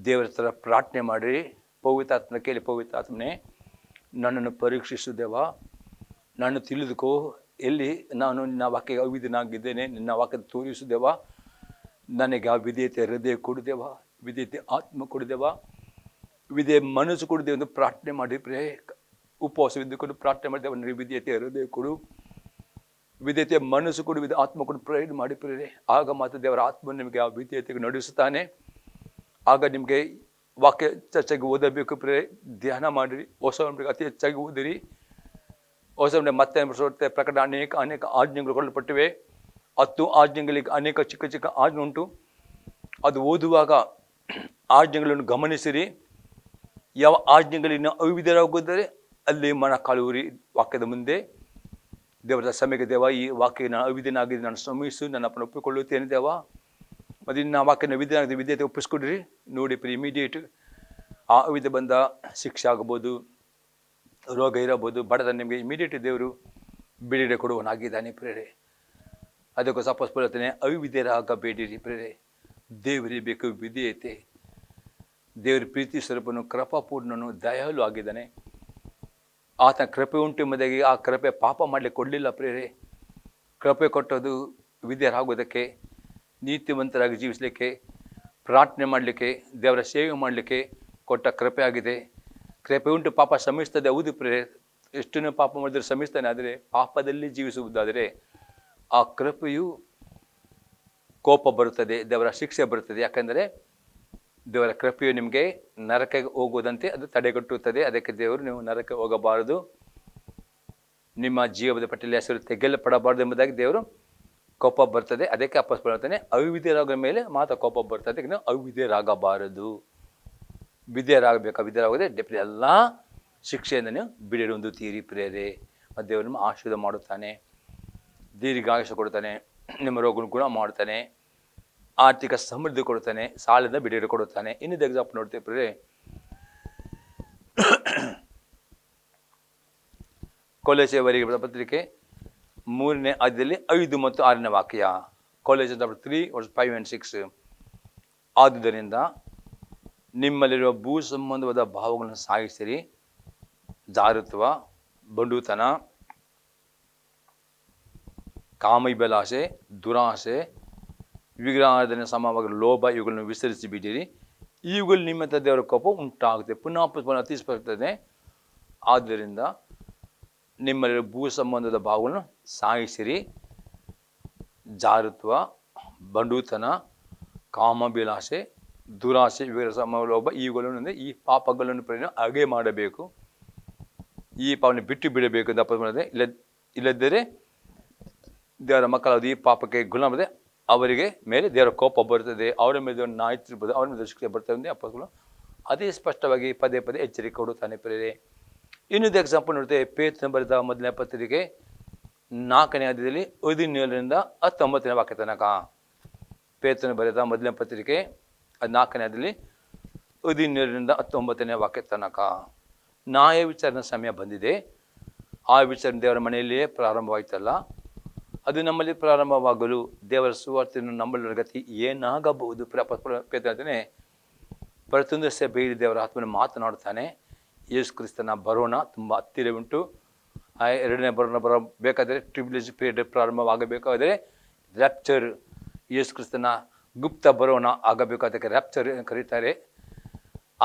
ದೇವರ ಹತ್ರ ಪ್ರಾರ್ಥನೆ ಮಾಡಿರಿ. ಪವಿತ್ರಾತ್ಮನ ಕೇಳಿ, ಪವಿತ್ರಾತ್ಮನೇ ನನ್ನನ್ನು ಪರೀಕ್ಷಿಸುದೇವ, ನಾನು ತಿಳಿದುಕೋ, ಎಲ್ಲಿ ನಾನು ನಿನ್ನ ವಾಕ್ಯ ಅವಿಧನಾಗಿದ್ದೇನೆ, ನಿನ್ನ ವಾಕ್ಯ ತೋರಿಸುದೇವ, ನನಗೆ ಆ ವಿಧೇಯತೆ ಹೃದಯ ಕೊಡುದೇವ, ವಿಧೇಯತೆ ಆತ್ಮ ಕೊಡುದೇವ, ವಿಧೇಯ ಮನಸ್ಸು ಕೊಡುದೇವ ಎಂದು ಪ್ರಾರ್ಥನೆ ಮಾಡಿ ಉಪವಾಸವಿದ್ದುಕೊಂಡು ಪ್ರಾರ್ಥನೆ ಮಾಡಿದ್ದೇವೆ. ನನಗೆ ವಿಧೇಯತೆ ಹೃದಯ ಕೊಡು, ವಿಧೇಯತೆ ಮನಸ್ಸು ಕೊಡು, ಆತ್ಮ ಕೊಡು ಪ್ರಯತ್ನ ಮಾಡಿ ಪ್ರೇರೆ. ಆಗ ಮಾತ್ರ ದೇವರ ಆತ್ಮ ನಿಮಗೆ ಆ ವಿಧೇಯತೆಗೆ ನಡೆಸುತ್ತಾನೆ. ಆಗ ನಿಮಗೆ ವಾಕ್ಯ ಚರ್ಚೆಗೆ ಓದಬೇಕು ಪ್ರೇರೆ, ಧ್ಯಾನ ಮಾಡಿರಿ. ಹೊಸ ಅತಿ ಹೆಚ್ಚಾಗಿ ಓದಿರಿ. ಹೊಸ ಮತ್ತೆ ಪ್ರಕಟ ಅನೇಕ ಆಜ್ಞೆಗಳು ಕೊಡಲ್ಪಟ್ಟಿವೆ. 10 ಆಜ್ಞೆಗಳಿಗೆ ಅನೇಕ ಚಿಕ್ಕ ಚಿಕ್ಕ ಆಜ್ಞೆ ಉಂಟು. ಅದು ಓದುವಾಗ ಆಜ್ಞೆಗಳನ್ನು ಗಮನಿಸಿರಿ. ಯಾವ ಆಜ್ಞೆಗಳಿನ ಅವಿಧರಾಗುವುದರೆ ಅಲ್ಲಿ ಮನ ಕಾಲುವರಿ ವಾಕ್ಯದ ಮುಂದೆ ದೇವರ ಸಮಯಕ್ಕೆ ದೇವ, ಈ ವಾಕ್ಯ ನಾನು ಅವಿಧನಾಗಿದೆ, ನಾನು ಶ್ರಮಿಸು, ನನ್ನ ಅಪ್ಪನ ಒಪ್ಪಿಕೊಳ್ಳುತ್ತೇನೆ ದೇವ, ಮತ್ತು ಇನ್ನು ವಾಕ್ಯನ ವಿಧೇಯತೆ ಒಪ್ಪಿಸ್ಕೊಡ್ರಿ. ನೋಡಿ ಇಮಿಡಿಯೇಟ್ ಆ ಅವಿಧ ಬಂದ ಶಿಕ್ಷೆ ಆಗ್ಬೋದು, ರೋಗ ಇರಬಹುದು, ಬಡತನ ನಿಮಗೆ ಇಮಿಡಿಯೇಟ್ ದೇವರು ಬಿಡುಗಡೆ ಕೊಡುವನಾಗಿದ್ದಾನೆ ಪ್ರೇರೆ. ಅದಕ್ಕೂ ಸಪೋಸ್ ಬರುತ್ತೇನೆ, ಅವಿಧೇಯರಾಗಬೇಡಿರಿ ಪ್ರೇರೆ. ದೇವರಿಗೆ ಬೇಕು ವಿಧೇಯತೆ. ದೇವರ ಪ್ರೀತಿ ಸ್ವರೂಪನು, ಕೃಪಾಪೂರ್ಣನು, ದಯಾಳು ಆಗಿದ್ದಾನೆ. ಆತನ ಕೃಪೆ ಉಂಟು ಎಂಬುದಾಗಿ ಆ ಕೃಪೆ ಪಾಪ ಮಾಡಲಿಕ್ಕೆ ಕೊಡಲಿಲ್ಲ ಪ್ರೇರೆ. ಕೃಪೆ ಕೊಟ್ಟದು ವಿಧೇಯರಾಗುವುದಕ್ಕೆ, ನೀತಿವಂತರಾಗಿ ಜೀವಿಸಲಿಕ್ಕೆ, ಪ್ರಾರ್ಥನೆ ಮಾಡಲಿಕ್ಕೆ, ದೇವರ ಸೇವೆ ಮಾಡಲಿಕ್ಕೆ ಕೊಟ್ಟ ಕೃಪೆ ಆಗಿದೆ. ಕೃಪೆ ಉಂಟು, ಪಾಪ ಶ್ರಮಿಸ್ತದೆ, ಹೌದು ಪ್ರೇರೆ. ಎಷ್ಟು ಪಾಪ ಮಾಡಿದ್ರೆ ಶ್ರಮಿಸ್ತಾನೆ. ಆದರೆ ಪಾಪದಲ್ಲಿ ಜೀವಿಸುವುದಾದರೆ ಆ ಕೃಪೆಯು ಕೋಪ ಬರುತ್ತದೆ, ದೇವರ ಶಿಕ್ಷೆ ಬರುತ್ತದೆ. ಯಾಕೆಂದರೆ ದೇವರ ಕೃಪೆಯು ನಿಮಗೆ ನರಕಕ್ಕೆ ಹೋಗುವುದಂತೆ ಅದು ತಡೆಗಟ್ಟುತ್ತದೆ. ಅದಕ್ಕೆ ದೇವರು ನೀವು ನರಕಕ್ಕೆ ಹೋಗಬಾರದು, ನಿಮ್ಮ ಜೀವದ ಪಟ್ಟಿಯಲ್ಲಿ ಹೆಸರು ತೆಗೆಯಲ್ಪಡಬಾರದು ಎಂಬುದಾಗಿ ದೇವರು ಕೋಪ ಬರ್ತದೆ. ಅದಕ್ಕೆ ಅಪ್ಪಸ್ ಬರ್ತಾನೆ, ಅವಿಧೇಯರಾಗ ಮೇಲೆ ಮಾತ್ರ ಕೋಪ ಬರ್ತದೆ. ಅದಕ್ಕೆ ನಾವು ಅವಿಧೇಯರಾಗಬಾರದು, ವಿಧೇಯರಾಗಬೇಕು. ಅವಿಧೇಯರಾಗದೆ ಡೆಫಿನೆಟ್ ಎಲ್ಲ ಶಿಕ್ಷೆಯಿಂದ ನೀವು ಬಿಡುಗಡೆ ಹೊಂದುತ್ತೀರಿ ಪ್ರೇರೆ. ಮತ್ತು ದೇವರು ನಿಮ್ಮ ಆಶೀರ್ವಾದ ಮಾಡುತ್ತಾನೆ, ದೀರ್ಘಾಯುಷ್ಯ ಕೊಡುತ್ತಾನೆ, ನಿಮ್ಮ ರೋಗವನ್ನು ಗುಣ ಮಾಡುತ್ತಾನೆ, ಆರ್ಥಿಕ ಸಮೃದ್ಧಿ ಕೊಡುತ್ತಾನೆ, ಸಾಲದ ಬಿಡುಗಡೆ ಕೊಡುತ್ತಾನೆ. ಇನ್ನೊಂದು ಎಕ್ಸಾಂಪಲ್ ನೋಡ್ತೇವೆ ಪ್ರೇರೆ. ಕೊಲೊಸ್ಸೆಯವರಿಗೆ ಬರೆದ ಪತ್ರಿಕೆ 3ನೇ 5 ಮತ್ತು 6ನೇ ವಾಕ್ಯ. ಕೊಲೊಸ್ಸೆ 3:5 and 6. ಆದುದರಿಂದ ನಿಮ್ಮಲ್ಲಿರುವ ಭೂ ಸಂಬಂಧವಾದ ಭಾವಗಳನ್ನು ಸಾಗಿಸಿರಿ. ಜಾರತ್ವ, ಬಂಡುತನ, ಕಾಮೈಬಲಾಸೆ, ದುರಾಸೆ, ವಿಗ್ರಹಾರಾಧನೆ ಸಮವಾಗಿ ಲೋಭ ಇವುಗಳನ್ನು ವಿಸರಿಸಿ ಬಿಡಿರಿ. ಇವುಗಳು ನಿಮಿತ್ತ ದೇವರ ಕೋಪ ಉಂಟಾಗುತ್ತೆ. ಪುನಃ ಅತಿಸ್ಪರ್ತದೆ. ಆದ್ದರಿಂದ ನಿಮ್ಮಲ್ಲಿರುವ ಭೂ ಸಂಬಂಧದ ಭಾವಗಳನ್ನು ಸಾಗಿಸಿರಿ. ಜಾರತ್ವ, ಬಂಡುತನ, ಕಾಮಭಿಲಾಷೆ, ದುರಾಸೆ, ವಿಗ್ರಹ ಸಮಲೋಭ ಇವುಗಳನ್ನು ಈ ಪಾಪಗಳನ್ನು ಹಾಗೆ ಮಾಡಬೇಕು. ಈ ಪಾಪವನ್ನು ಬಿಟ್ಟು ಬಿಡಬೇಕು ಅಂತ ಅಪ್ಪ ಇಲ್ಲದಿದ್ದರೆ ದೇವರ ಮಕ್ಕಳಾದ ಈ ಪಾಪಕ್ಕೆ ಗುಣ ಬರ್ತದೆ, ಅವರಿಗೆ ಮೇಲೆ ದೇವರ ಕೋಪ ಬರ್ತದೆ, ಅವರ ಮೇಲೆ ದೇವರ ನ್ಯಾಯ ತೀರ್ಪು, ಅವರ ಮೇಲೆ ಶಿಕ್ಷೆ ಬರ್ತದೆ ಅಂತ ಅಪ್ಪಗಳು ಅದೇ ಸ್ಪಷ್ಟವಾಗಿ ಪದೇ ಪದೇ ಎಚ್ಚರಿಕೆ ಕೊಡುತ್ತಾನೆ ಪ್ರೇರೆ. ಇನ್ನೊಂದು ಎಕ್ಸಾಂಪಲ್ ನೋಡ್ತೇವೆ. ಪೇತ್ರನ ಬರೆದ ಮೊದಲನೇ ಪತ್ರಿಕೆ 4ನೇ ಅಧ್ಯಾಯದಲ್ಲಿ 17ರಿಂದ 19ನೇ ವಾಕ್ಯ ತನಕ. ಪೇತ್ರನ ಬರೆದ ಮೊದಲನೇ ಪತ್ರಿಕೆ 4ನೇ ಅಧ್ಯಾಯದಲ್ಲಿ 17ರಿಂದ 19ನೇ ವಾಕ್ಯ ತನಕ. ನ್ಯಾಯ ವಿಚಾರಣೆ ಸಮಯ ಬಂದಿದೆ. ಆ ವಿಚಾರಣೆ ದೇವರ ಮನೆಯಲ್ಲಿಯೇ ಪ್ರಾರಂಭವಾಯ್ತಲ್ಲ, ಅದು ನಮ್ಮಲ್ಲಿ ಪ್ರಾರಂಭವಾಗಲು ದೇವರ ಸುವಾರ್ತೆಯನ್ನು ನಂಬಲು ಗತಿ ಏನಾಗಬಹುದು? ಪೇತ್ರನೇ ಪ್ರತಿಯೊಂದು ಸಭೆಯಲ್ಲಿ ದೇವರ ಆತ್ಮನ ಮಾತನಾಡುತ್ತಾನೆ. ಯೇಸು ಕ್ರಿಸ್ತನ ಬರೋಣ ತುಂಬ ಹತ್ತಿರ ಉಂಟು. ಎರಡನೇ ಬರಬೇಕಾದರೆ ಟ್ರಿಬ್ಯುಲೇಷನ್ ಪೀರಿಯಡ್ ಪ್ರಾರಂಭವಾಗಬೇಕಾದರೆ ರ್ಯಾಪ್ಚರ್, ಯೇಸು ಕ್ರಿಸ್ತನ ಗುಪ್ತ ಬರೋಣ ಆಗಬೇಕು. ಅದಕ್ಕೆ ರ್ಯಾಪ್ಚರ್ ಕರೀತಾರೆ.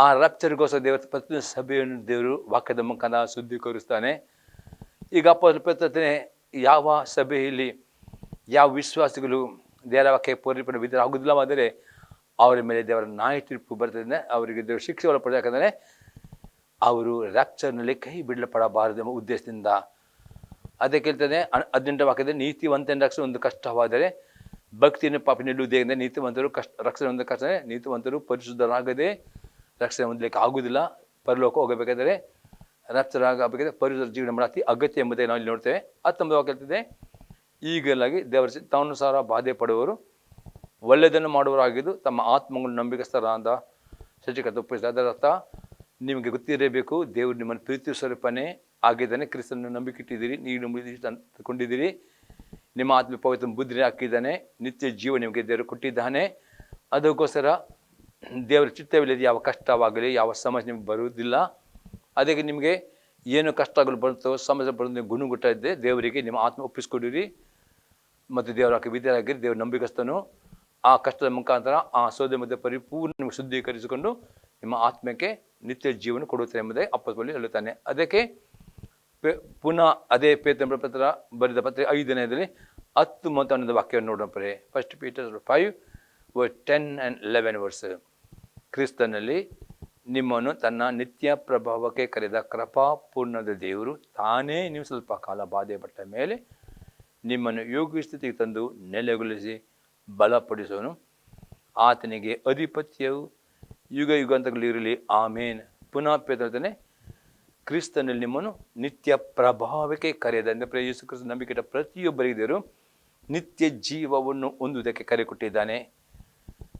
ಆ ರ್ಯಾಪ್ಚರ್ಗೋಸ್ಕರ ದೇವರ ಪ್ರತಿಯೊಂದು ಸಭೆಯನ್ನು ದೇವರು ವಾಕ್ಯದ ಮುಖಾಂತರ ಶುದ್ಧೀಕರಿಸ್ತಾನೆ. ಈಗ ಪೇತ್ರನೇ ಯಾವ ಸಭೆಯಲ್ಲಿ ಯಾವ ವಿಶ್ವಾಸಿಗಳು ದೇವರ ವಾಕ್ಯ ಪರಿಪೂರ್ಣ ವಿಧೇಯರು ಆಗುವುದಿಲ್ಲವಾದರೆ ಅವರ ಮೇಲೆ ದೇವರ ನ್ಯಾಯ ತೀರ್ಪು ಬರ್ತದೆ, ಅವರಿಗೆ ದೇವರ ಶಿಕ್ಷೆ ಒಳಪಡೋದು. ಯಾಕಂದರೆ ಅವರು ರ್ಯಾಪ್ಚರ್ನಲ್ಲಿ ಕೈ ಬಿಡಲ್ಪಡಬಾರದು ಎಂಬ ಉದ್ದೇಶದಿಂದ. ಅದೇ ಕೇಳ್ತದೆ 18ನೇ ವಾಕ್ಯದಲ್ಲಿ, ನೀತಿವಂತನ ರಕ್ಷಣೆ ಒಂದು ಕಷ್ಟವಾದರೆ ಭಕ್ತಿಯನ್ನು ಪಾಪ ನಿಲ್ಲುವುದೇನೆಂದರೆ ನೀತಿವಂತರು ರಕ್ಷಣೆ ಒಂದು ಕಷ್ಟ. ನೀತಿವಂತರು ಪರಿಶುದ್ಧರಾಗದೆ ರಕ್ಷಣೆ ಹೊಂದಲಿಕ್ಕೆ ಆಗುವುದಿಲ್ಲ. ಪರಲೋಕ ಹೋಗಬೇಕಾದರೆ ರ್ಯಾಪ್ಚರ್ ಆಗಬೇಕಾದ್ರೆ ಪರಿಶುದ್ಧ ಜೀವನ ಮಾಡತಿ ಅಗತ್ಯ ಎಂಬುದೇ ನಾವು ಇಲ್ಲಿ ನೋಡ್ತೇವೆ. 19ನೇ ವಾಕ್ಯ ಹೇಳ್ತಿದೆ, ಈಗಲಾಗಿ ದೇವರ ಚಿತ್ತಾನುಸಾರ ಬಾಧೆ ಪಡುವವರು ಒಳ್ಳೆಯದನ್ನು ಮಾಡುವವರಾಗಿದ್ದು ತಮ್ಮ ಆತ್ಮಗಳು ನಂಬಿಕಸ್ಥರಾದ ಸಚಿಕ ತಪ್ಪಿಸಿದ. ಅದರ ಅರ್ಥ ನಿಮಗೆ ಗೊತ್ತಿರಬೇಕು, ದೇವರು ನಿಮ್ಮನ್ನು ಪ್ರೀತಿ ಸ್ವರೂಪನೇ ಆಗಿದ್ದಾನೆ. ಕ್ರಿಸ್ತನನ್ನು ನಂಬಿಕೆ ಇಟ್ಟಿದ್ದೀರಿ, ನೀವು ತಂದುಕೊಂಡಿದ್ದೀರಿ. ನಿಮ್ಮ ಆತ್ಮ ಪವಿತ್ರ ಬುದ್ಧಿ ಹಾಕಿದ್ದಾನೆ. ನಿತ್ಯ ಜೀವ ನಿಮಗೆ ದೇವರು ಕೊಟ್ಟಿದ್ದಾನೆ. ಅದಕ್ಕೋಸ್ಕರ ದೇವರ ಚಿತ್ತವಿಲ್ಲದೆ ಯಾವ ಕಷ್ಟವಾಗಲಿ ಯಾವ ಸಮಸ್ಯೆ ನಿಮಗೆ ಬರುವುದಿಲ್ಲ. ಅದಕ್ಕೆ ನಿಮಗೆ ಏನು ಕಷ್ಟಗಳು ಬರುತ್ತೋ ಸಮಸ್ಯೆ ಬರೋದು ಗುಣಗುಟ್ಟ ಇದ್ದೆ ದೇವರಿಗೆ ನಿಮ್ಮ ಆತ್ಮ ಒಪ್ಪಿಸ್ಕೊಡಿರಿ ಮತ್ತು ದೇವರ ವಿದ್ಯಾರಾಗಿರಿ. ದೇವರು ನಂಬಿಕಸ್ತನು. ಆ ಕಷ್ಟದ ಮುಖಾಂತರ ಆ ಸೋದರ ಮಧ್ಯೆ ಪರಿಪೂರ್ಣ ನಿಮಗೆ ಶುದ್ಧೀಕರಿಸಿಕೊಂಡು ನಿಮ್ಮ ಆತ್ಮಕ್ಕೆ ನಿತ್ಯ ಜೀವನ ಕೊಡುತ್ತೆ ಎಂಬುದೇ ಅಪ್ಪಲ್ಲಿ ಹೇಳುತ್ತಾನೆ. ಅದಕ್ಕೆ ಪುನಃ ಅದೇ ಪೇತ್ರನ ಪತ್ರ ಬರೆದ ಪತ್ರ 5ನೇದಲ್ಲಿ 10 ಮತ್ತು 11 ವಾಕ್ಯವನ್ನು ನೋಡೋಣ. ಫಸ್ಟ್ ಪೀಟರ್ 5:10 and 11 ಕ್ರಿಸ್ತನಲ್ಲಿ ನಿಮ್ಮನ್ನು ತನ್ನ ನಿತ್ಯ ಪ್ರಭಾವಕ್ಕೆ ಕರೆದ ಕೃಪಾಪೂರ್ಣದ ದೇವರು ತಾನೇ ನೀವು ಸ್ವಲ್ಪ ಕಾಲ ಬಾಧೆ ಪಟ್ಟ ಮೇಲೆ ನಿಮ್ಮನ್ನು ಯೋಗ್ಯ ಸ್ಥಿತಿಗೆ ತಂದು ನೆಲೆಗೊಳಿಸಿ ಬಲಪಡಿಸೋನು. ಆತನಿಗೆ ಅಧಿಪತ್ಯವು ಯುಗ ಯುಗಾಂತಗಳಿರಲಿ, ಆಮೇನ್. ಪುನಃ ಪೇತ್ರನೇ ಕ್ರಿಸ್ತನಲ್ಲಿ ನಿಮ್ಮನ್ನು ನಿತ್ಯ ಪ್ರಭಾವಕ್ಕೆ ಕರೆಯದ ಅಂದರೆ ಯೇಸು ಕ್ರಿಸ್ತ ನಂಬಿಕೆ ಪ್ರತಿಯೊಬ್ಬರಿಗೆ ದೇವರು ನಿತ್ಯ ಜೀವವನ್ನು ಹೊಂದುವುದಕ್ಕೆ ಕರೆ ಕೊಟ್ಟಿದ್ದಾನೆ.